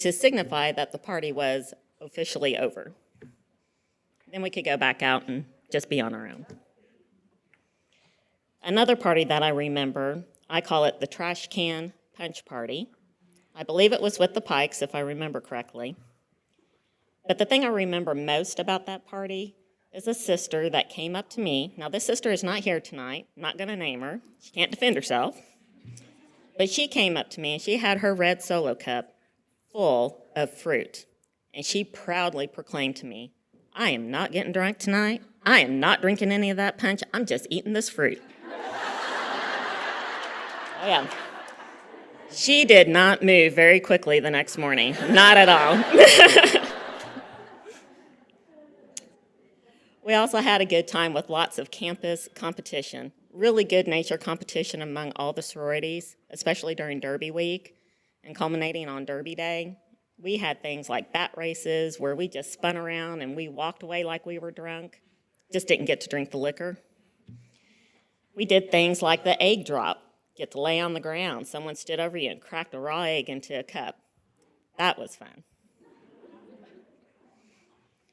to signify that the party was officially over. Then we could go back out and just be on our own. Another party that I remember, I call it the trash can punch party. I believe it was with the Pikes, if I remember correctly. But the thing I remember most about that party is a sister that came up to me. Now, this sister is not here tonight. I'm not going to name her. She can't defend herself. But she came up to me, and she had her red Solo cup full of fruit. And she proudly proclaimed to me, I am not getting drunk tonight. I am not drinking any of that punch. I'm just eating this fruit. Oh, yeah. She did not move very quickly the next morning. Not at all. We also had a good time with lots of campus competition, really good nature competition among all the sororities, especially during Derby Week and culminating on Derby Day. We had things like bat races where we just spun around and we walked away like we were drunk, just didn't get to drink the liquor. We did things like the egg drop, get to lay on the ground. Someone stood over you and cracked a raw egg into a cup. That was fun.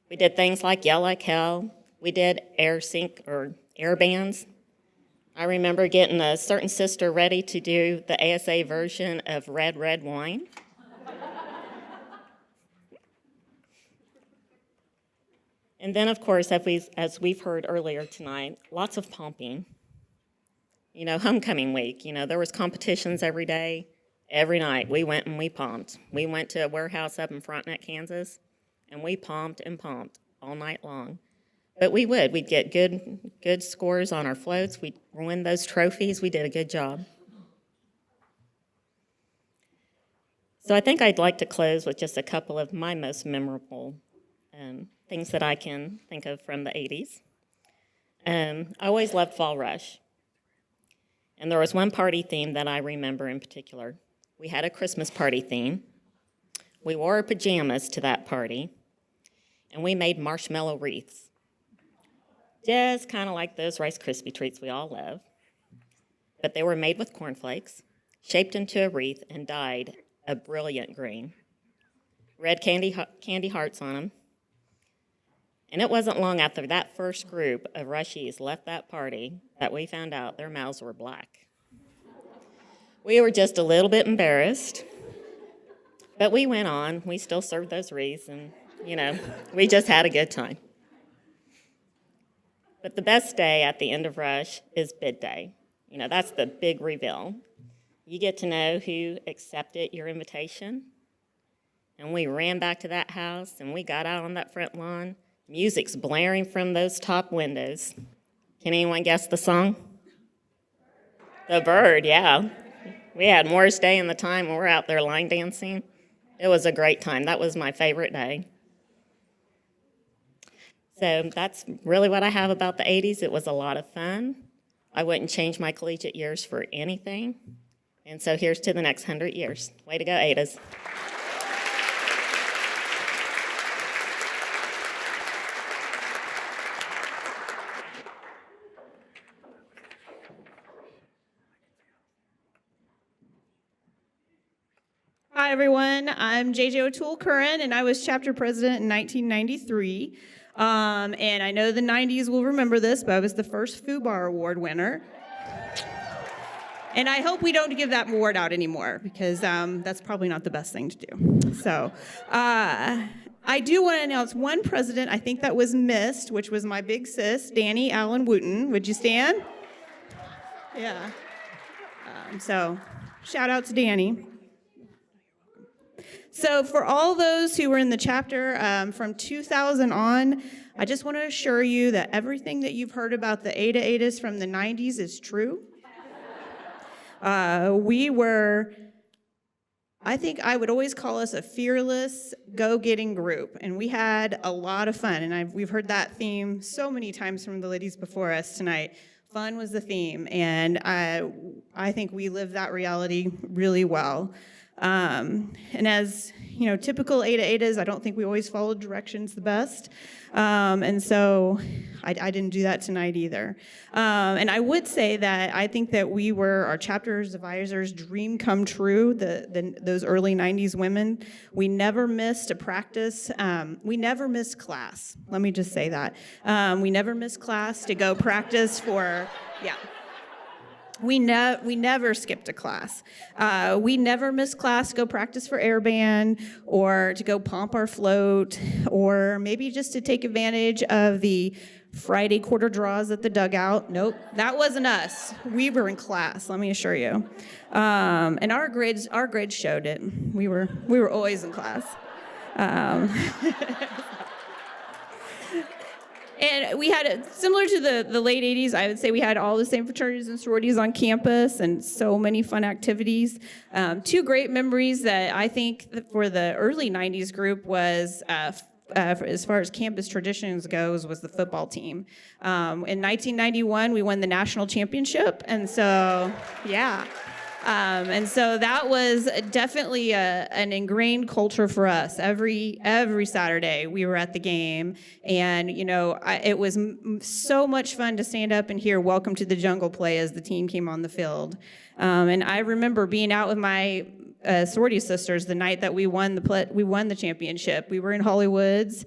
We did things like yell like hell. We did air sync or air bands. I remember getting a certain sister ready to do the ASA version of Red, Red Wine. And then, of course, as we've heard earlier tonight, lots of pumping. You know, homecoming week, you know, there was competitions every day, every night. We went and we pumped. We went to a warehouse up in Frontenac, Kansas, and we pumped and pumped all night long. But we'd get good scores on our floats. We'd win those trophies. We did a good job. So I think I'd like to close with just a couple of my most memorable things that I can think of from the 80s. I always loved Fall Rush. And there was one party theme that I remember in particular. We had a Christmas party theme. We wore our pajamas to that party, and we made marshmallow wreaths. Just kind of like those Rice Krispie treats we all love. But they were made with cornflakes, shaped into a wreath, and dyed a brilliant green. Red candy hearts on them. And it wasn't long after that first group of Rushies left that party that we found out their mouths were black. We were just a little bit embarrassed, but we went on. We still served those wreaths, and, we just had a good time. But the best day at the end of Rush is bid day. That's the big reveal. You get to know who accepted your invitation. And we ran back to that house, and we got out on that front lawn. Music's blaring from those top windows. Can anyone guess the song? The Bird, yeah. We had Morris Day in the time when we're out there line dancing. It was a great time. That was my favorite day. So that's really what I have about the 80s. It was a lot of fun. I wouldn't change my collegiate years for anything. And so here's to the next 100 years. Way to go, Adas. Hi, everyone. I'm JJ O'Toole Curran, and I was chapter president in 1993. And I know the 90s will remember this, but I was the first FUBAR Award winner. And I hope we don't give that award out anymore, because that's probably not the best thing to do. So I do want to announce one president I think that was missed, which was my big sis, Danny Allen Wooten. Would you stand? Yeah. So shout out to Danny. So for all those who were in the chapter from 2000 on, I just want to assure you that everything that you've heard about the Ada Adas from the 90s is true. We were, I think I would always call us a fearless, go-getting group, and we had a lot of fun, and we've heard that theme so many times from the ladies before us tonight. Fun was the theme, and I think we lived that reality really well. And as typical Ada Adas, I don't think we always followed directions the best. And so I didn't do that tonight either. And I would say that I think that we were our chapter's advisors' dream come true, those early 90s women. We never missed a practice. We never missed class. Let me just say that. We never missed class to go practice for, We never skipped a class. We never missed class to go practice for air band or to go pomp our float or maybe just to take advantage of the Friday quarter draws at the dugout. Nope, that wasn't us. We were in class, let me assure you. And our grades showed it. We were always in class. And we had, similar to the late 80s, I would say we had all the same fraternities and sororities on campus and so many fun activities. Two great memories that I think that for the early 90s group was, as far as campus traditions goes, was the football team. In 1991, we won the national championship, and so, yeah. And so that was definitely an ingrained culture for us. Every Saturday we were at the game, and it was so much fun to stand up and hear "Welcome to the Jungle" play as the team came on the field. And I remember being out with my sorority sisters the night that we won the championship. We were in Hollywoods.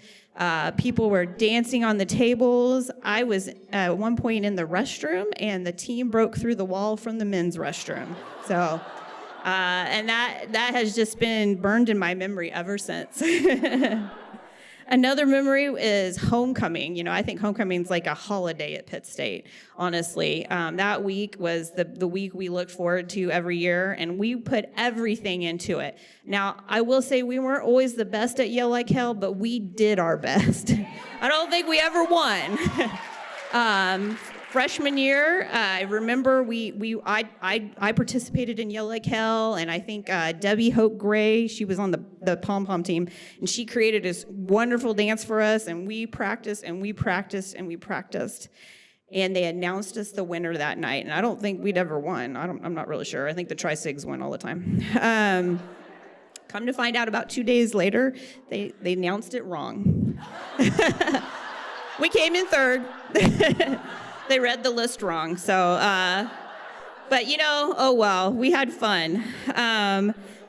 People were dancing on the tables. I was at one point in the restroom, and the team broke through the wall from the men's restroom. So, and that has just been burned in my memory ever since. Another memory is homecoming. I think homecoming is like a holiday at Pitt State, honestly. That week was the week we looked forward to every year, and we put everything into it. Now, I will say we weren't always the best at Yell Like Hell, but we did our best. I don't think we ever won. Freshman year, I remember I participated in Yell Like Hell, and I think Debbie Hope Gray, she was on the pom-pom team, and she created this wonderful dance for us, and we practiced, and we practiced, and we practiced. And they announced us the winner that night, and I don't think we'd ever won. I'm not really sure. I think the Tri-Sigs win all the time. Come to find out about 2 days later, they announced it wrong. We came in third. They read the list wrong, so, but oh well, we had fun.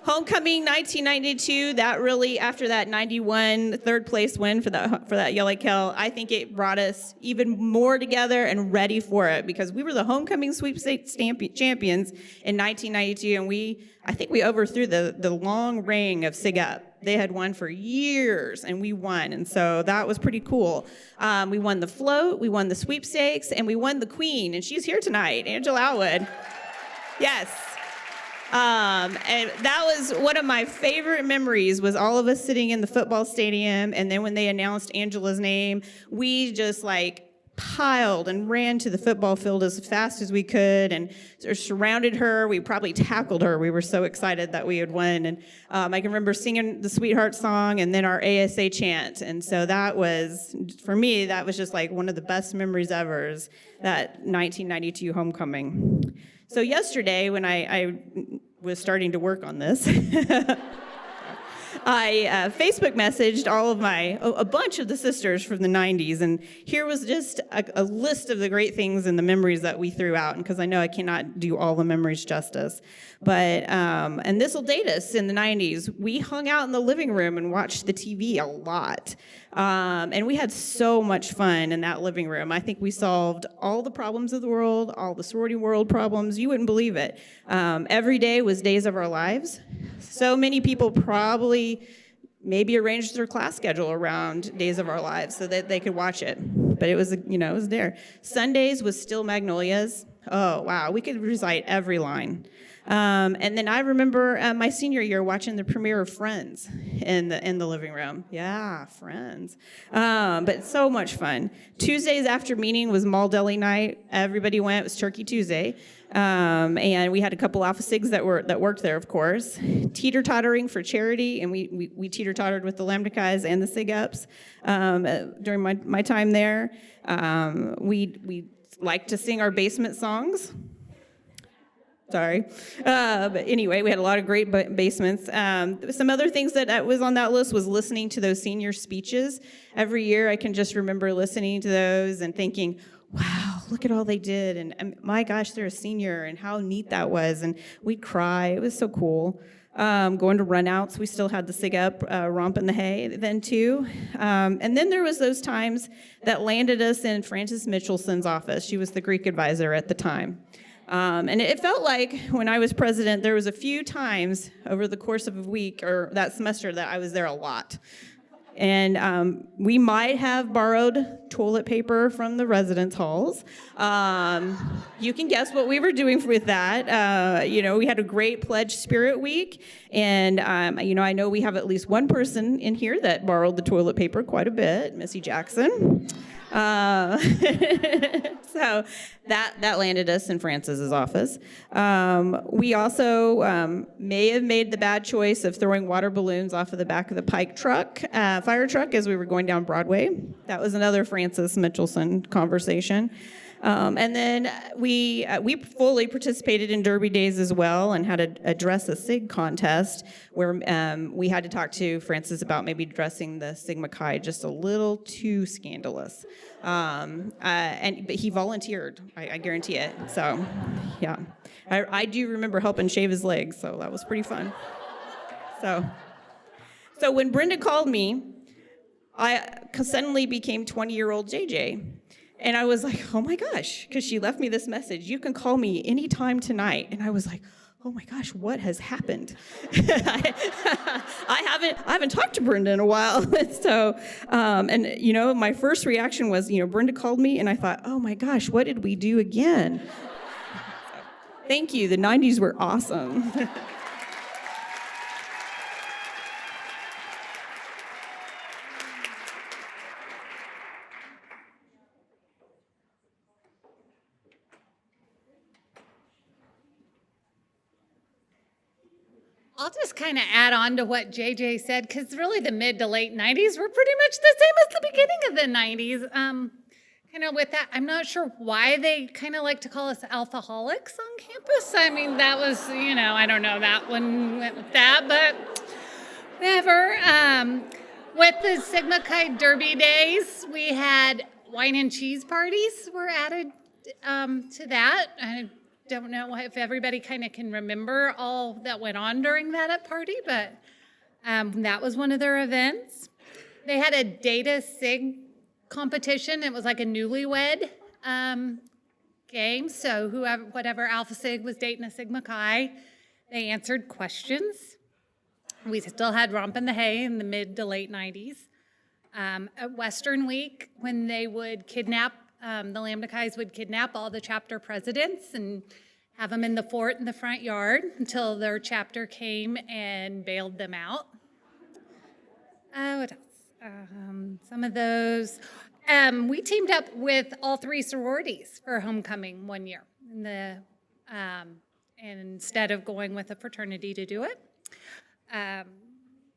Homecoming 1992, that really, after that 91 third place win for that Yellow Kell, I think it brought us even more together and ready for it, because we were the homecoming sweepstakes champions in 1992, and I think we overthrew the long reign of Sig Up. They had won for years, and we won, and so that was pretty cool. We won the float, we won the sweepstakes, and we won the queen, and she's here tonight, Angela Atwood. Yes. And that was one of my favorite memories, was all of us sitting in the football stadium, and then when they announced Angela's name, we just piled and ran to the football field as fast as we could and surrounded her. We probably tackled her. We were so excited that we had won. And I can remember singing the Sweetheart song and then our ASA chant. And so that was, for me, that was just one of the best memories ever, is that 1992 homecoming. So yesterday, when I was starting to work on this, I Facebook messaged a bunch of the sisters from the 90s, and here was just a list of the great things and the memories that we threw out, because I know I cannot do all the memories justice. But, and this will date us, in the 90s, we hung out in the living room and watched the TV a lot. And we had so much fun in that living room. I think we solved all the problems of the world, all the sorority world problems. You wouldn't believe it. Every day was Days of Our Lives. So many people probably maybe arranged their class schedule around Days of Our Lives so that they could watch it. But it was, it was there. Sundays was Still Magnolias. Oh, wow. We could recite every line. And then I remember my senior year watching the premiere of Friends in the living room. Yeah, Friends. But so much fun. Tuesdays after meeting was Mall Deli night. Everybody went. It was Turkey Tuesday. And we had a couple Alpha Sigs that worked there, of course. Teeter-tottering for charity, and we teeter-tottered with the Lambda Chi's and the Sig Ups during my time there. We liked to sing our basement songs. Sorry. But anyway, we had a lot of great basements. Some other things that was on that list was listening to those senior speeches. Every year I can just remember listening to those and thinking, wow, look at all they did. And my gosh, they're a senior, and how neat that was. And we'd cry. It was so cool. Going to runouts. We still had the Sig Up romp in the hay then too. And then there was those times that landed us in Frances Mitchelson's office. She was the Greek advisor at the time. And it felt like when I was president, there was a few times over the course of a week or that semester that I was there a lot. And we might have borrowed toilet paper from the residence halls. You can guess what we were doing with that. We had a great Pledge Spirit Week. And, I know we have at least one person in here that borrowed the toilet paper quite a bit, Missy Jackson. So that landed us in Francis's office. We also may have made the bad choice of throwing water balloons off of the back of the Pike fire truck as we were going down Broadway. That was another Frances Mitchelson conversation. And then we fully participated in Derby Days as well, and had a Dress a Sig contest where we had to talk to Francis about maybe dressing the Sigma Chi just a little too scandalous. But he volunteered, I guarantee it. So, yeah. I do remember helping shave his legs, so that was pretty fun. So when Brenda called me, I suddenly became 20-year-old JJ. And I was like, oh my gosh, because she left me this message. You can call me anytime tonight. And I was like, oh my gosh, what has happened? I haven't talked to Brenda in a while. So, my first reaction was, Brenda called me, and I thought, oh my gosh, what did we do again? Thank you. The 90s were awesome. I'll just kind of add on to what JJ said, because really the mid to late 90s were pretty much the same as the beginning of the 90s. Kind of with that, I'm not sure why they kind of like to call us alcoholics on campus. I mean, that was, I don't know, that one went with that, but whatever. With the Sigma Chi Derby Days, we had wine and cheese parties were added to that. don't know if everybody kind of can remember all that went on during that party, but that was one of their events. They had a data sig competition. It was like a newlywed game. So whatever Alpha Sig was dating a Sigma Chi, they answered questions. We still had Romp in the Hay in the mid to late 90s. At Western Week, when they would kidnap, the Lambda Chi's would kidnap all the chapter presidents and have them in the fort in the front yard until their chapter came and bailed them out. What else? Some of those. We teamed up with all 3 sororities for homecoming one year, instead of going with a fraternity to do it.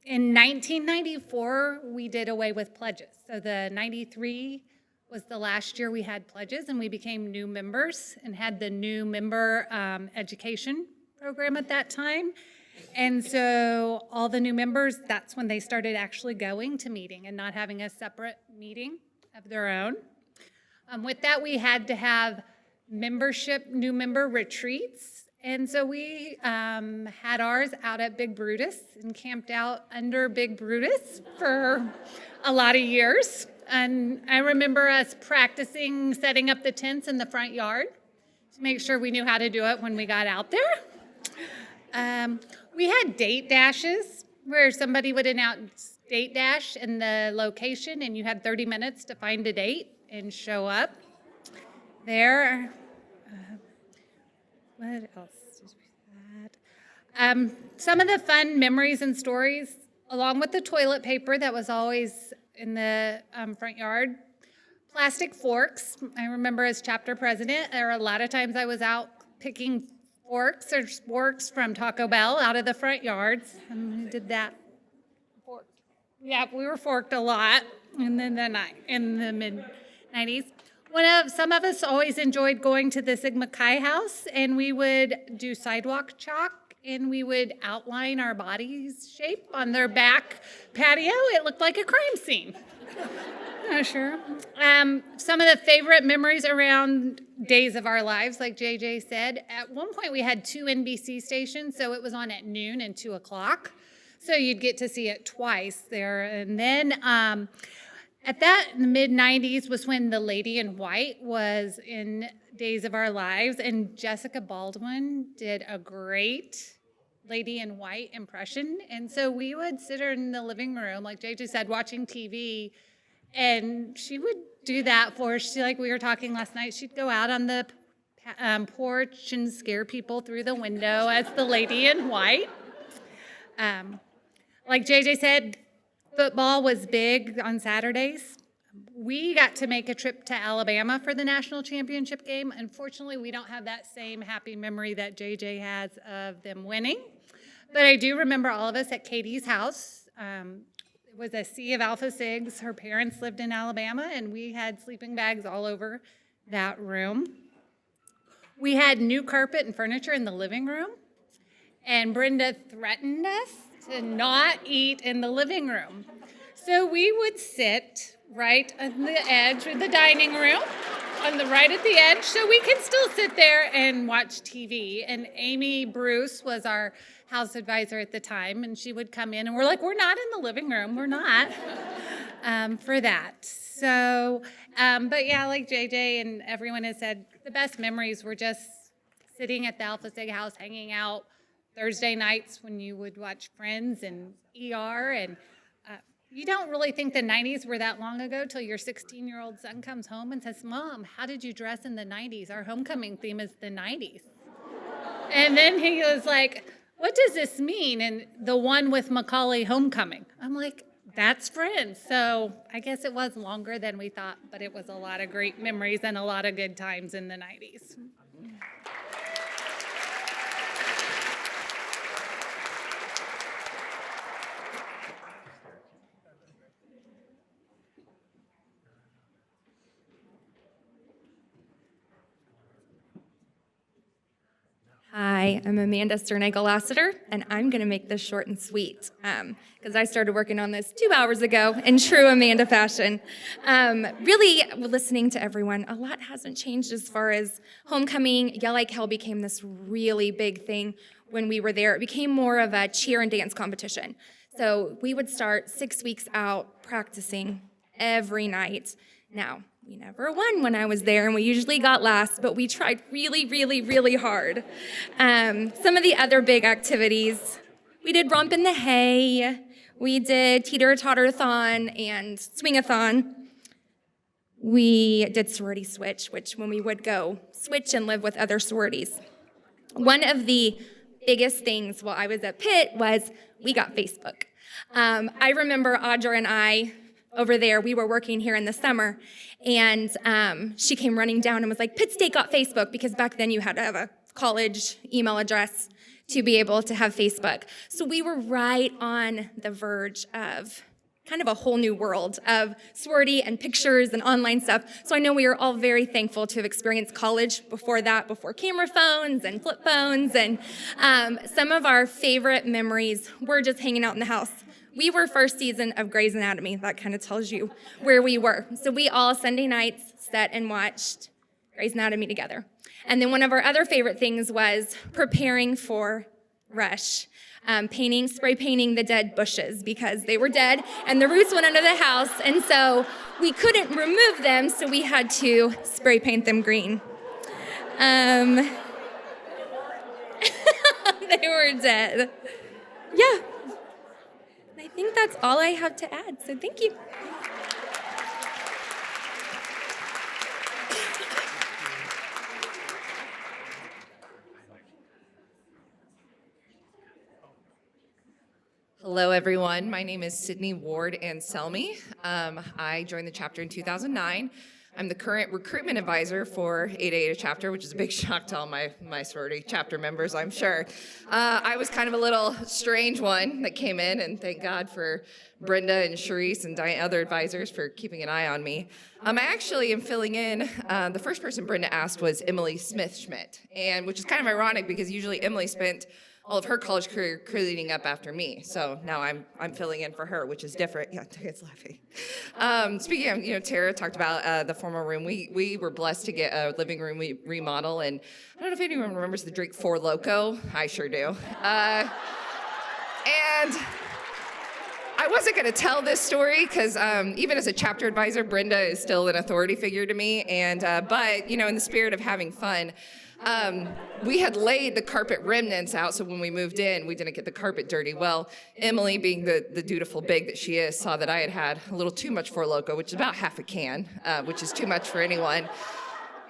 In 1994, we did away with pledges. So the 93 was the last year we had pledges, and we became new members and had the new member education program at that time. And so all the new members, that's when they started actually going to meeting and not having a separate meeting of their own. With that, we had to have new member retreats. And so we had ours out at Big Brutus and camped out under Big Brutus for a lot of years. And I remember us practicing setting up the tents in the front yard to make sure we knew how to do it when we got out there. We had date dashes where somebody would announce date dash in the location, and you had 30 minutes to find a date and show up there. What else did we add? Some of the fun memories and stories, along with the toilet paper that was always in the front yard. Plastic forks. I remember as chapter president, there were a lot of times I was out picking forks or sporks from Taco Bell out of the front yards. We did that. Yeah, we were forked a lot in the mid-90s. Some of us always enjoyed going to the Sigma Chi house, and we would do sidewalk chalk, and we would outline our body's shape on their back patio. It looked like a crime scene. Not sure. Some of the favorite memories around days of our lives, like JJ said, at one point we had 2 NBC stations, so it was on at noon and 2 o'clock. So you'd get to see it twice there. And then at that mid-90s was when The Lady in White was in Days of Our Lives, and Jessica Baldwin did a great Lady in White impression. And so we would sit her in the living room, like JJ said, watching TV, and she would do that for us. Like we were talking last night, she'd go out on the porch and scare people through the window as the Lady in White. Like JJ said, football was big on Saturdays. We got to make a trip to Alabama for the national championship game. Unfortunately, we don't have that same happy memory that JJ has of them winning. But I do remember all of us at Katie's house. It was a sea of Alpha Sigs. Her parents lived in Alabama, and we had sleeping bags all over that room. We had new carpet and furniture in the living room, and Brenda threatened us to not eat in the living room. So we would sit right on the edge of the dining room, right at the edge, so we could still sit there and watch TV. And Amy Bruce was our house advisor at the time, and she would come in, and we're like, we're not in the living room, we're not, for that. So, but yeah, like JJ and everyone has said, the best memories were just sitting at the Alpha Sig house, hanging out Thursday nights when you would watch Friends and ER, and you don't really think the 90s were that long ago till your 16-year-old son comes home and says, Mom, how did you dress in the 90s? Our homecoming theme is the 90s. And then he was like, what does this mean? And the one with Macaulay Homecoming. I'm like, that's Friends. So I guess it was longer than we thought, but it was a lot of great memories and a lot of good times in the 90s. Hi, I am Amanda Cernagle-Lassiter, and I'm going to make this short and sweet because I started working on this 2 hours ago in true Amanda fashion. Really, listening to everyone, a lot hasn't changed as far as homecoming. Yell Like Hell became this really big thing when we were there. It became more of a cheer and dance competition. So we would start 6 weeks out practicing every night. Now, we never won when I was there, and we usually got last, but we tried really, really, really hard. Some of the other big activities, we did Romp in the Hay, we did Teeter-Totter-thon and Swing-a-thon. We did Sorority Switch, which when we would go switch and live with other sororities. One of the biggest things while I was at Pitt was we got Facebook. I remember Audra and I, over there, we were working here in the summer, and she came running down and was like, Pitt State got Facebook, because back then you had to have a college email address to be able to have Facebook. So we were right on the verge of kind of a whole new world of sorority and pictures and online stuff. So I know we are all very thankful to have experienced college before that, before camera phones and flip phones. And some of our favorite memories were just hanging out in the house. We were first season of Grey's Anatomy. That kind of tells you where we were. So we all Sunday nights sat and watched Grey's Anatomy together. And then one of our other favorite things was preparing for Rush. Spray painting the dead bushes because they were dead and the roots went under the house, and so we couldn't remove them, so we had to spray paint them green. They were dead. Yeah. I think that's all I have to add, so thank you. Hello, everyone. My name is Sydney Ward Anselmi. I joined the chapter in 2009. I'm the current recruitment advisor for ASA chapter, which is a big shock to all my sorority chapter members, I'm sure. I was kind of a little strange one that came in, and thank God for Brenda and Charisse and other advisors for keeping an eye on me. I actually am filling in. The first person Brenda asked was Emily Smith-Schmidt, and which is kind of ironic because usually Emily spent all of her college career cleaning up after me. So now I'm filling in for her, which is different. Yeah, Tara's laughing. Speaking of, Tara talked about the former room. We were blessed to get a living room remodel, and I don't know if anyone remembers the drink Four Loko. I sure do. And I wasn't going to tell this story because even as a chapter advisor, Brenda is still an authority figure to me. And but in the spirit of having fun, we had laid the carpet remnants out, so when we moved in, we didn't get the carpet dirty. Well, Emily, being the dutiful big that she is, saw that I had a little too much Four Loko, which is about half a can, which is too much for anyone.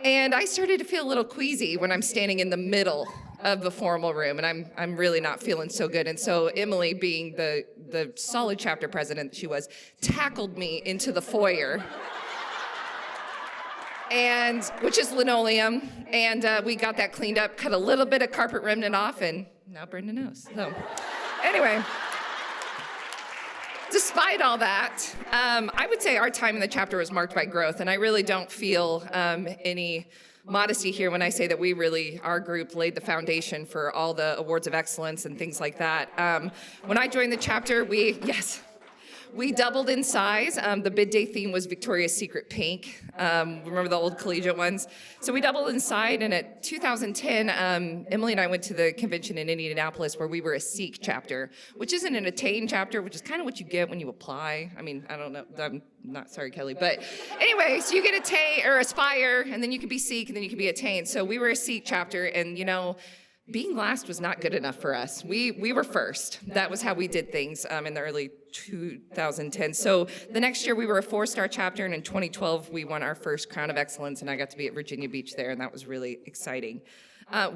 And I started to feel a little queasy when I'm standing in the middle of the formal room, and I'm really not feeling so good. And so Emily, being the solid chapter president that she was, tackled me into the foyer. And which is linoleum, and we got that cleaned up, cut a little bit of carpet remnant off, and now Brenda knows. So anyway, despite all that, I would say our time in the chapter was marked by growth, and I really don't feel any modesty here when I say that our group laid the foundation for all the awards of excellence and things like that. When I joined the chapter, we doubled in size. The bid day theme was Victoria's Secret pink. Remember the old collegiate ones? So we doubled in size, and at 2010, Emily and I went to the convention in Indianapolis where we were a Seek chapter, which isn't an Attain chapter, which is kind of what you get when you apply. I mean, I don't know. I'm not sorry, Kelly. But anyway, so you get Attain or Aspire, and then you can be Seek, and then you can be Attain. So we were a Seek chapter, and being last was not good enough for us. We were first. That was how we did things in the early 2010. So the next year we were a 4-star chapter, and in 2012 we won our first Crown of Excellence, and I got to be at Virginia Beach there, and that was really exciting.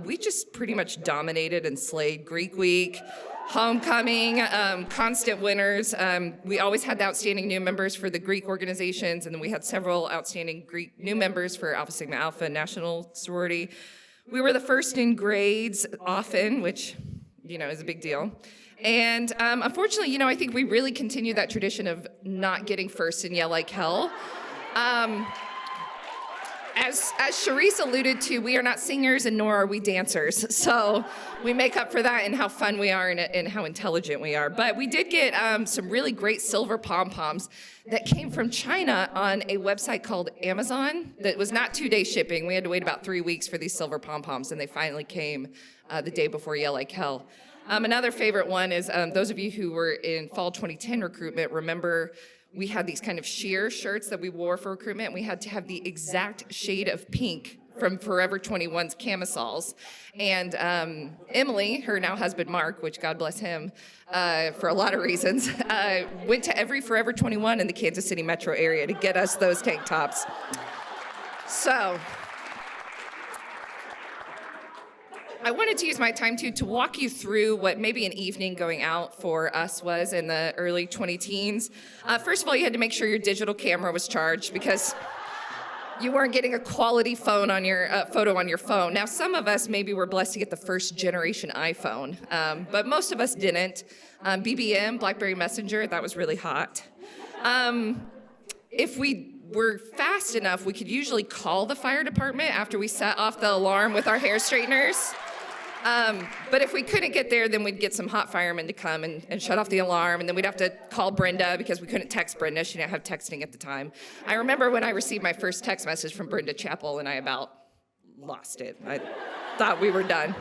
We just pretty much dominated and slayed Greek Week, Homecoming, constant winners. We always had the outstanding new members for the Greek organizations, and then we had several outstanding Greek new members for Alpha Sigma Alpha National Sorority. We were the first in grades often, which, is a big deal. And unfortunately, I think we really continue that tradition of not getting first in Yell Like Hell. As Charisse alluded to, we are not singers and nor are we dancers. So we make up for that in how fun we are and how intelligent we are. But we did get some really great silver pom-poms that came from China on a website called Amazon that was not 2-day shipping. We had to wait about 3 weeks for these silver pom-poms, and they finally came the day before Yell Like Hell. Another favorite one is those of you who were in fall 2010 recruitment remember we had these kind of sheer shirts that we wore for recruitment. We had to have the exact shade of pink from Forever 21's camisoles. And Emily, her now husband Mark, which God bless him for a lot of reasons, went to every Forever 21 in the Kansas City metro area to get us those tank tops. So I wanted to use my time to walk you through what maybe an evening going out for us was in the early 20-teens. First of all, you had to make sure your digital camera was charged because you weren't getting a quality phone on your photo on your phone. Now, some of us maybe were blessed to get the first generation iPhone, but most of us didn't. BBM, BlackBerry Messenger, that was really hot. If we were fast enough, we could usually call the fire department after we set off the alarm with our hair straighteners. But if we couldn't get there, then we'd get some hot firemen to come and shut off the alarm, and then we'd have to call Brenda because we couldn't text Brenda. She didn't have texting at the time. I remember when I received my first text message from Brenda Chapel, and I about lost it. I thought we were done.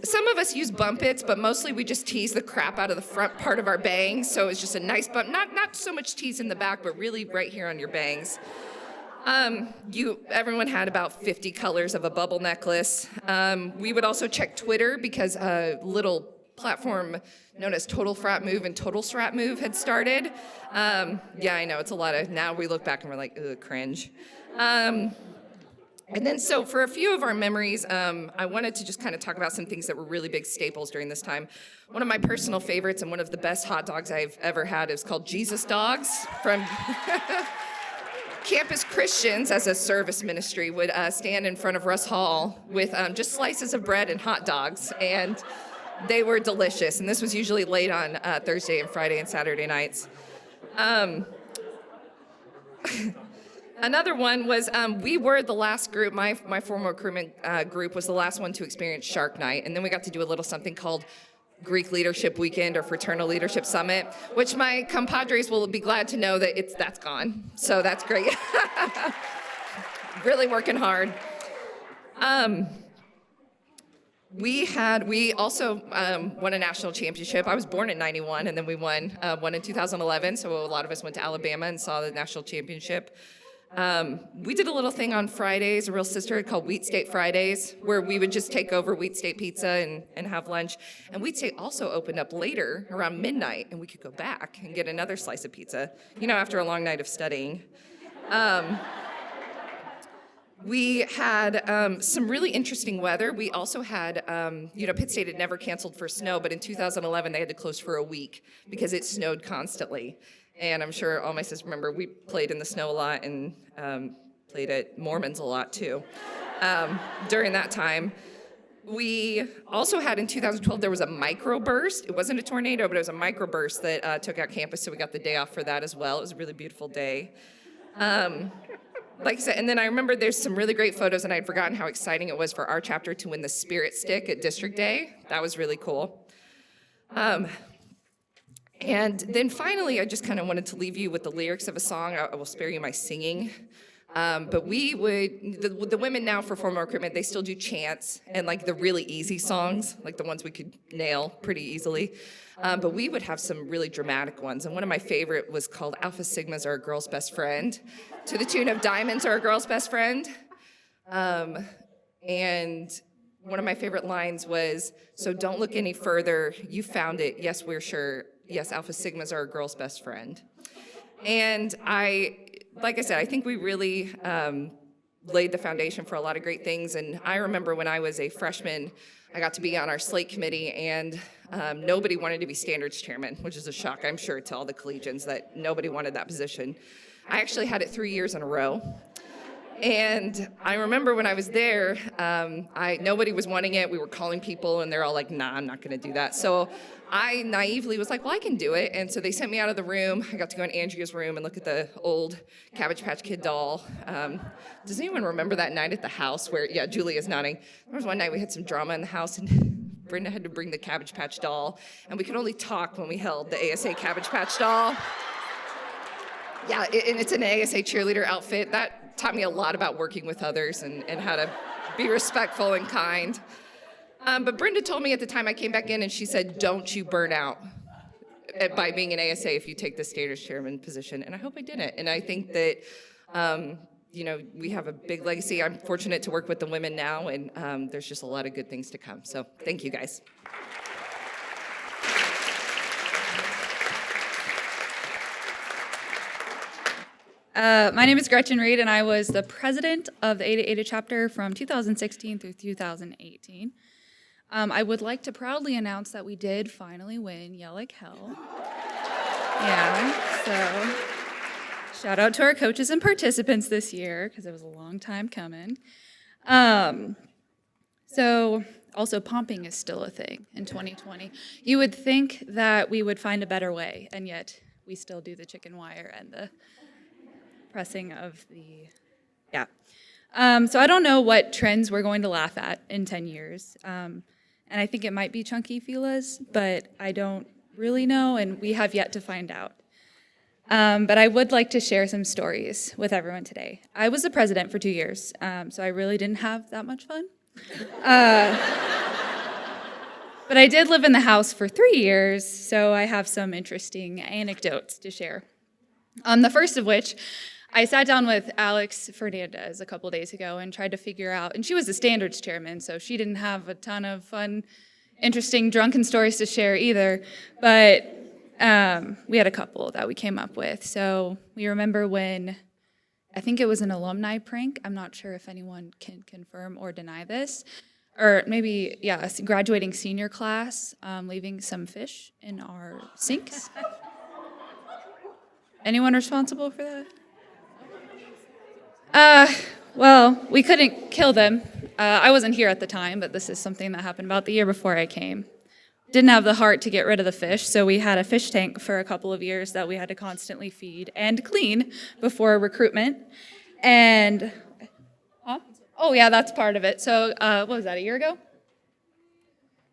Some of us use bump its, but mostly we just tease the crap out of the front part of our bangs, so it's just a nice bump. Not so much tease in the back, but really right here on your bangs. Everyone had about 50 colors of a bubble necklace. We would also check Twitter because a little platform known as Total Frat Move and Total Srat Move had started. Yeah, I know, it's a lot of, now we look back and we're like, ugh, cringe. And then so for a few of our memories, I wanted to just kind of talk about some things that were really big staples during this time. One of my personal favorites and one of the best hot dogs I've ever had is called Jesus Dogs from Campus Christians, as a service ministry, would stand in front of Russ Hall with just slices of bread and hot dogs, and they were delicious. And this was usually late on Thursday and Friday and Saturday nights. Another one was we were the last group, my former recruitment group was the last one to experience Shark Night, and then we got to do a little something called Greek Leadership Weekend or Fraternal Leadership Summit, which my compadres will be glad to know that that's gone. So that's great. Really working hard. We also won a national championship. I was born in '91, and then we won one in 2011. So a lot of us went to Alabama and saw the national championship. We did a little thing on Fridays, a real sisterhood called Wheat State Fridays, where we would just take over Wheat State Pizza and have lunch. And Wheat State also opened up later, around midnight, and we could go back and get another slice of pizza, after a long night of studying. We had some really interesting weather. We also had, Pitt State had never canceled for snow, but in 2011 they had to close for a week because it snowed constantly. And I'm sure all my sisters remember we played in the snow a lot and played at Mormons a lot too during that time. We also had in 2012, there was a microburst. It wasn't a tornado, but it was a microburst that took out campus, so we got the day off for that as well. It was a really beautiful day. Like I said, and then I remember there's some really great photos, and I'd forgotten how exciting it was for our chapter to win the Spirit Stick at District Day. That was really cool. And then finally, I just kind of wanted to leave you with the lyrics of a song. I will spare you my singing. But we would, the women now for formal recruitment, they still do chants and like the really easy songs, like the ones we could nail pretty easily. But we would have some really dramatic ones. And one of my favorite was called Alpha Sigmas Are a Girl's Best Friend, to the tune of Diamonds Are a Girl's Best Friend. And one of my favorite lines was, so don't look any further, you found it, yes, we're sure. Yes, Alpha Sigmas are a girl's best friend. And like I said, I think we really laid the foundation for a lot of great things. And I remember when I was a freshman, I got to be on our slate committee, and nobody wanted to be standards chairman, which is a shock, I'm sure, to all the collegians that nobody wanted that position. I actually had it 3 years in a row. And I remember when I was there, nobody was wanting it. We were calling people, and they're all like, nah, I'm not going to do that. So I naively was like, well, I can do it. And so they sent me out of the room. I got to go in Andrea's room and look at the old Cabbage Patch Kid doll. Does anyone remember that night at the house where, yeah, Julia's nodding. There was one night we had some drama in the house, and Brenda had to bring the Cabbage Patch doll, and we could only talk when we held the ASA Cabbage Patch doll. Yeah, and it's an ASA cheerleader outfit. That taught me a lot about working with others and how to be respectful and kind. But Brenda told me at the time I came back in, and she said, don't you burn out by being an ASA if you take the standards chairman position. And I hope I didn't. And I think that, we have a big legacy. I'm fortunate to work with the women now, and there's just a lot of good things to come. So thank you, guys. My name is Gretchen Reed, and I was the president of the ASA chapter from 2016 through 2018. I would like to proudly announce that we did finally win Yell Like Hell. Yeah, so shout out to our coaches and participants this year, because it was a long time coming. So also pumping is still a thing in 2020. You would think that we would find a better way, and yet we still do the chicken wire and the pressing of the, so I don't know what trends we're going to laugh at in 10 years. And I think it might be chunky filas, but I don't really know, and we have yet to find out. But I would like to share some stories with everyone today. I was the president for 2 years, so I really didn't have that much fun. But I did live in the house for 3 years, so I have some interesting anecdotes to share. The first of which, I sat down with Alex Fernandez a couple days ago and tried to figure out, and she was the standards chairman, so she didn't have a ton of fun, interesting, drunken stories to share either, but we had a couple that we came up with. So we remember when, I think it was an alumni prank, I'm not sure if anyone can confirm or deny this, or maybe, a graduating senior class leaving some fish in our sinks. Anyone responsible for that? Well, we couldn't kill them. I wasn't here at the time, but this is something that happened about the year before I came. Didn't have the heart to get rid of the fish, so we had a fish tank for a couple of years that we had to constantly feed and clean before recruitment. And, oh yeah, that's part of it. So, what was that, a year ago?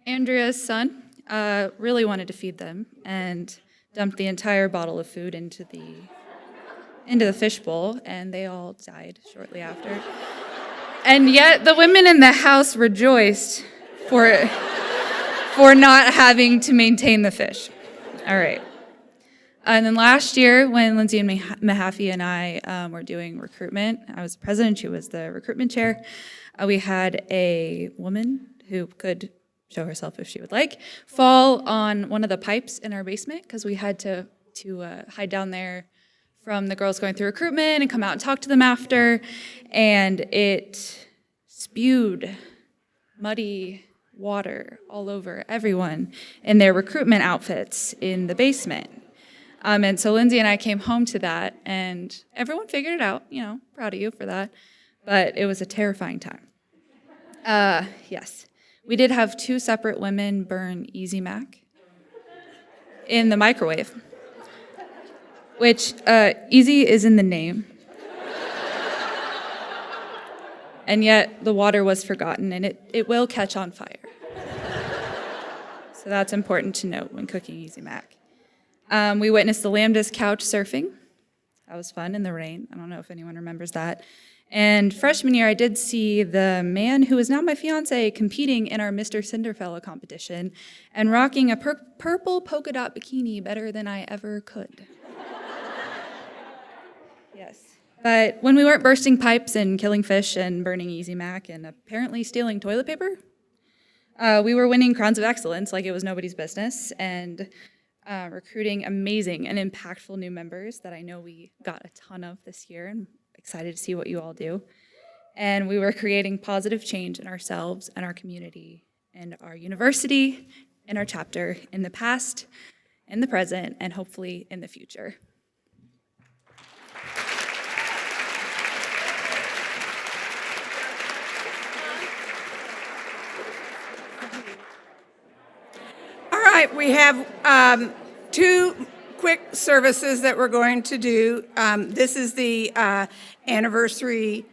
Andrea's son really wanted to feed them and dumped the entire bottle of food into the fishbowl, and they all died shortly after. And yet the women in the house rejoiced for not having to maintain the fish. All right. And then last year, when Lindsay and Mahaffey and I were doing recruitment, I was the president, she was the recruitment chair, we had a woman who could show herself if she would like, fall on one of the pipes in our basement, because we had to hide down there from the girls going through recruitment and come out and talk to them after, and it spewed muddy water all over everyone in their recruitment outfits in the basement. And so Lindsay and I came home to that, and everyone figured it out, proud of you for that, but it was a terrifying time. Yes, we did have 2 separate women burn Easy Mac in the microwave, which easy is in the name. And yet the water was forgotten, and it will catch on fire. So that's important to note when cooking Easy Mac. We witnessed the Lambda's couch surfing. That was fun in the rain. I don't know if anyone remembers that. And freshman year, I did see the man who is now my fiance competing in our Mr. Cinderfella competition and rocking a purple polka dot bikini better than I ever could. Yes. But when we weren't bursting pipes and killing fish and burning Easy Mac and apparently stealing toilet paper, we were winning crowns of excellence like it was nobody's business, and recruiting amazing and impactful new members that I know we got a ton of this year, and excited to see what you all do. And we were creating positive change in ourselves and our community and our university and our chapter in the past, in the present, and hopefully in the future. tonight we have two quick services that we're going to do. This is the anniversary,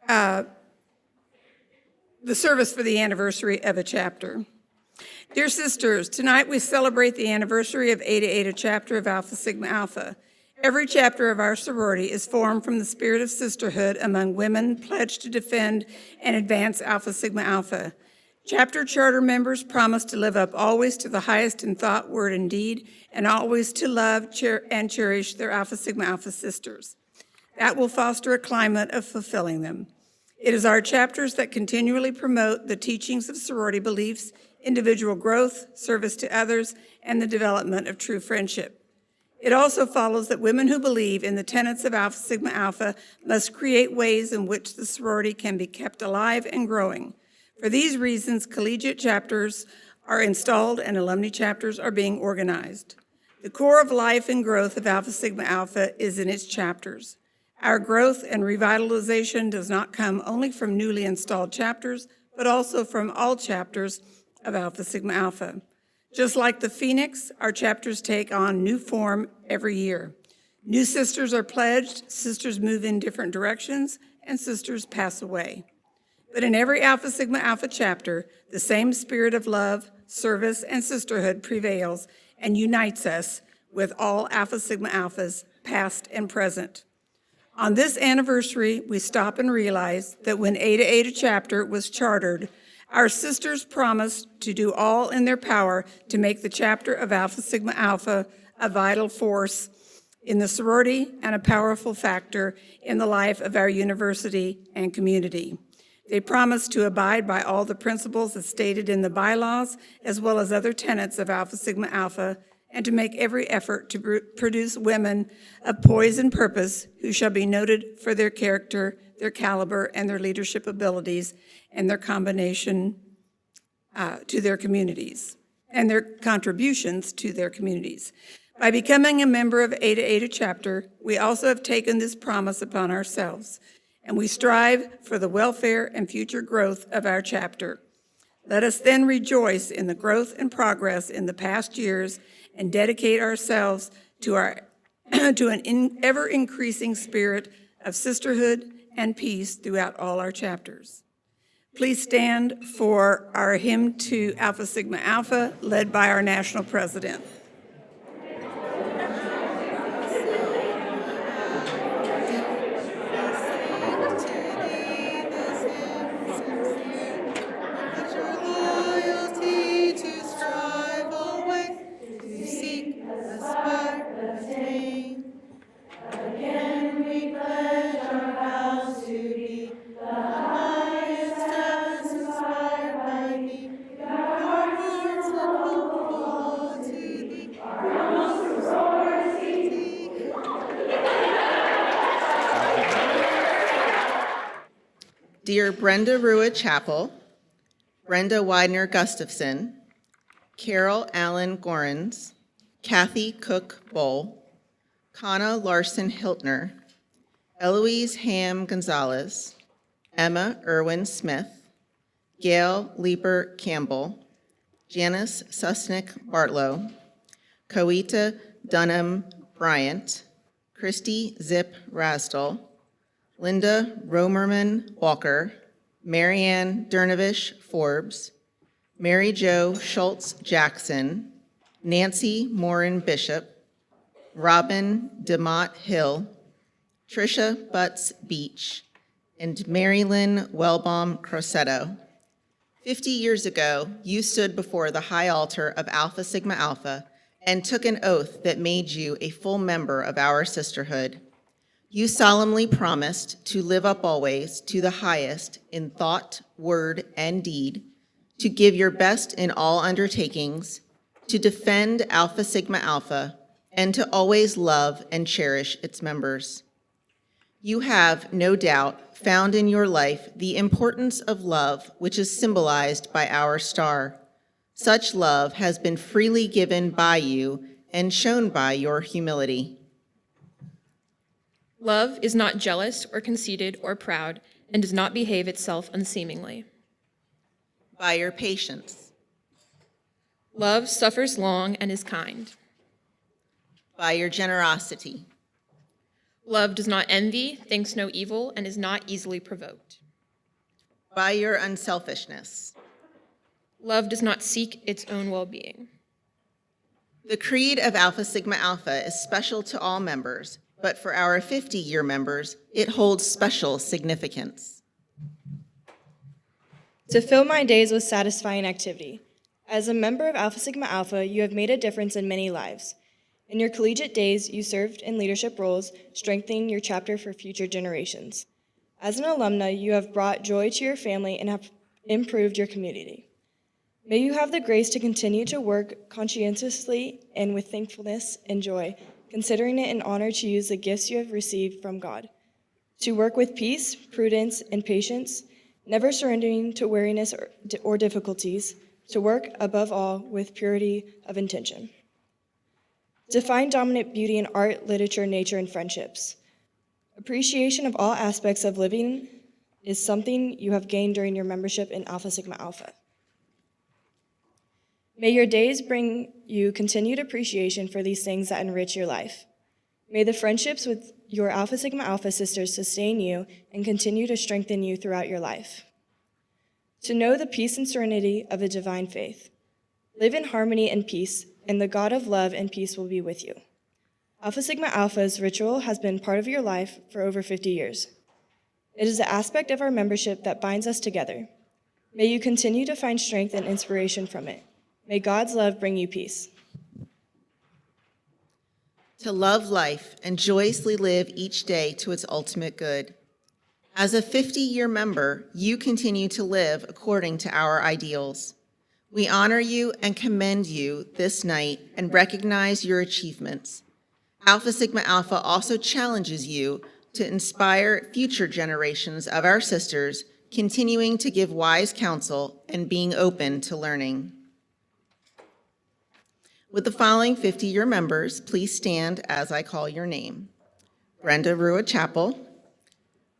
the service for the anniversary of a chapter. Dear sisters, tonight we celebrate the anniversary of Eta Eta chapter of Alpha Sigma Alpha. Every chapter of our sorority is formed from the spirit of sisterhood among women pledged to defend and advance Alpha Sigma Alpha. Chapter charter members promise to live up always to the highest in thought, word, and deed, and always to love and cherish their Alpha Sigma Alpha sisters. That will foster a climate of fulfilling them. It is our chapters that continually promote the teachings of sorority beliefs, individual growth, service to others, and the development of true friendship. It also follows that women who believe in the tenets of Alpha Sigma Alpha must create ways in which the sorority can be kept alive and growing. For these reasons, collegiate chapters are installed and alumni chapters are being organized. The core of life and growth of Alpha Sigma Alpha is in its chapters. Our growth and revitalization does not come only from newly installed chapters, but also from all chapters of Alpha Sigma Alpha. Just like the phoenix, our chapters take on new form every year. New sisters are pledged, sisters move in different directions, and sisters pass away. But in every Alpha Sigma Alpha chapter, the same spirit of love, service, and sisterhood prevails and unites us with all Alpha Sigma Alphas, past and present. On this anniversary, we stop and realize that when Eta Eta chapter was chartered, our sisters promised to do all in their power to make the chapter of Alpha Sigma Alpha a vital force in the sorority and a powerful factor in the life of our university and community. They promised to abide by all the principles as stated in the bylaws, as well as other tenets of Alpha Sigma Alpha, and to make every effort to produce women of poise and purpose who shall be noted for their character, their caliber, and their leadership abilities, and their combination to their communities, and their contributions to their communities. By becoming a member of Eta Eta chapter, we also have taken this promise upon ourselves, and we strive for the welfare and future growth of our chapter. Let us then rejoice in the growth and progress in the past years and dedicate ourselves to an ever-increasing spirit of sisterhood and peace throughout all our chapters. Please stand for our hymn to Alpha Sigma Alpha, led by our national president. Dear Brenda Rua Chappell, Brenda Widener Gustafson, Carroll Allen Gorens, Kathy Cook Bowl, Kana Larson Hiltner, Eloise Ham Gonzalez, Emma Irwin Smith, Gail Leeper Campbell, Janice Susnick Bartlow, Coeta Dunham Bryant, Christy Zip Rasdell, Linda Romerman Walker, Marianne Dernovish Forbes, Mary Jo Schultz Jackson, Nancy Morin Bishop, Robin DeMott Hill, Tricia Butts Beach, and Marilyn Wellbaum Crosetto. 50 years ago, you stood before the high altar of Alpha Sigma Alpha and took an oath that made you a full member of our sisterhood. You solemnly promised to live up always to the highest in thought, word, and deed, to give your best in all undertakings, to defend Alpha Sigma Alpha, and to always love and cherish its members. You have, no doubt, found in your life the importance of love, which is symbolized by our star. Such love has been freely given by you and shown by your humility. Love is not jealous or conceited or proud and does not behave itself unseemingly. By your patience. Love suffers long and is kind. By your generosity. Love does not envy, thinks no evil, and is not easily provoked. By your unselfishness. Love does not seek its own well-being. The creed of Alpha Sigma Alpha is special to all members, but for our 50-year members, it holds special significance. To fill my days with satisfying activity. As a member of Alpha Sigma Alpha, you have made a difference in many lives. In your collegiate days, you served in leadership roles, strengthening your chapter for future generations. As an alumna, you have brought joy to your family and have improved your community. May you have the grace to continue to work conscientiously and with thankfulness and joy, considering it an honor to use the gifts you have received from God. To work with peace, prudence, and patience, never surrendering to weariness or difficulties, to work above all with purity of intention. To find dominant beauty in art, literature, nature, and friendships. Appreciation of all aspects of living is something you have gained during your membership in Alpha Sigma Alpha. May your days bring you continued appreciation for these things that enrich your life. May the friendships with your Alpha Sigma Alpha sisters sustain you and continue to strengthen you throughout your life. To know the peace and serenity of a divine faith. Live in harmony and peace, and the God of love and peace will be with you. Alpha Sigma Alpha's ritual has been part of your life for over 50 years. It is an aspect of our membership that binds us together. May you continue to find strength and inspiration from it. May God's love bring you peace. To love life and joyously live each day to its ultimate good. As a 50-year member, you continue to live according to our ideals. We honor you and commend you this night and recognize your achievements. Alpha Sigma Alpha also challenges you to inspire future generations of our sisters, continuing to give wise counsel and being open to learning. With the following 50-year members, please stand as I call your name. Brenda Rua Chappell,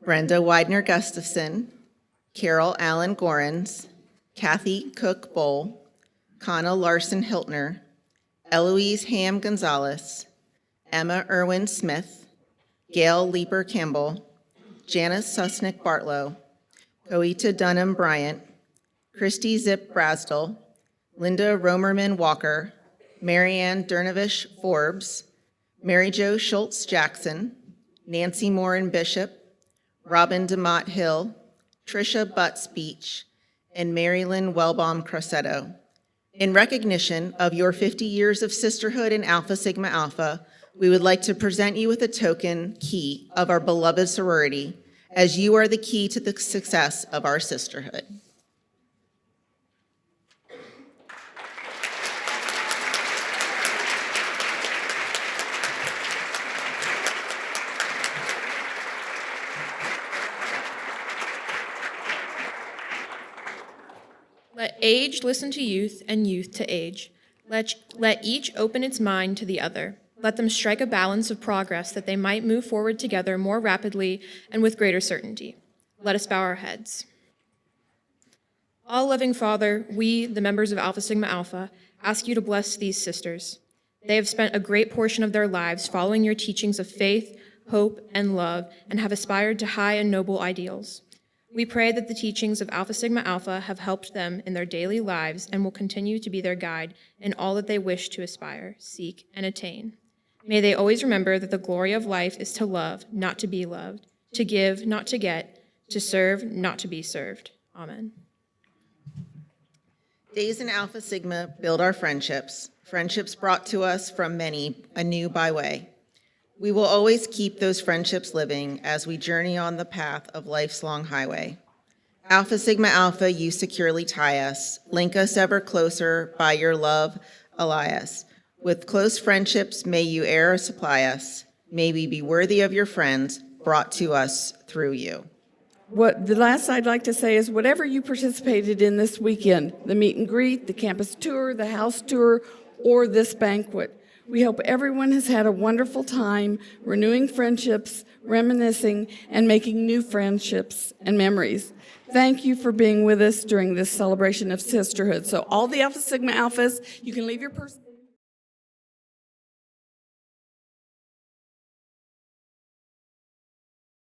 Brenda Widener Gustafson, Carroll Allen Gorens, Kathy Cook Bowl, Kana Larson Hiltner, Eloise Ham Gonzalez, Emma Irwin Smith, Gail Leeper Campbell, Janice Susnick Bartlow, Coeta Dunham Bryant, Christy Zip Brasdell, Linda Romerman Walker, Marianne Dernovish Forbes, Mary Jo Schultz Jackson, Nancy Morin Bishop, Robin DeMott Hill, Tricia Butts Beach, and Marilyn Wellbaum Crossetto. In recognition of your 50 years of sisterhood in Alpha Sigma Alpha, we would like to present you with a token key of our beloved sorority, as you are the key to the success of our sisterhood. Let age listen to youth and youth to age. Let each open its mind to the other. Let them strike a balance of progress that they might move forward together more rapidly and with greater certainty. Let us bow our heads. All-loving Father, we, the members of Alpha Sigma Alpha, ask you to bless these sisters. They have spent a great portion of their lives following your teachings of faith, hope, and love, and have aspired to high and noble ideals. We pray that the teachings of Alpha Sigma Alpha have helped them in their daily lives and will continue to be their guide in all that they wish to aspire, seek, and attain. May they always remember that the glory of life is to love, not to be loved, to give, not to get, to serve, not to be served. Amen. Days in Alpha Sigma build our friendships, friendships brought to us from many, anew by way. We will always keep those friendships living as we journey on the path of life's long highway. Alpha Sigma Alpha, you securely tie us, link us ever closer by your love, Elias. With close friendships, may you e'er supply us. May we be worthy of your friends, brought to us through you. What the last I'd like to say is whatever you participated in this weekend, the meet and greet, the campus tour, the house tour, or this banquet, We hope everyone has had a wonderful time renewing friendships, reminiscing, and making new friendships and memories. Thank you for being with us during this celebration of sisterhood. So all the Alpha Sigma Alphas, you can leave your purse.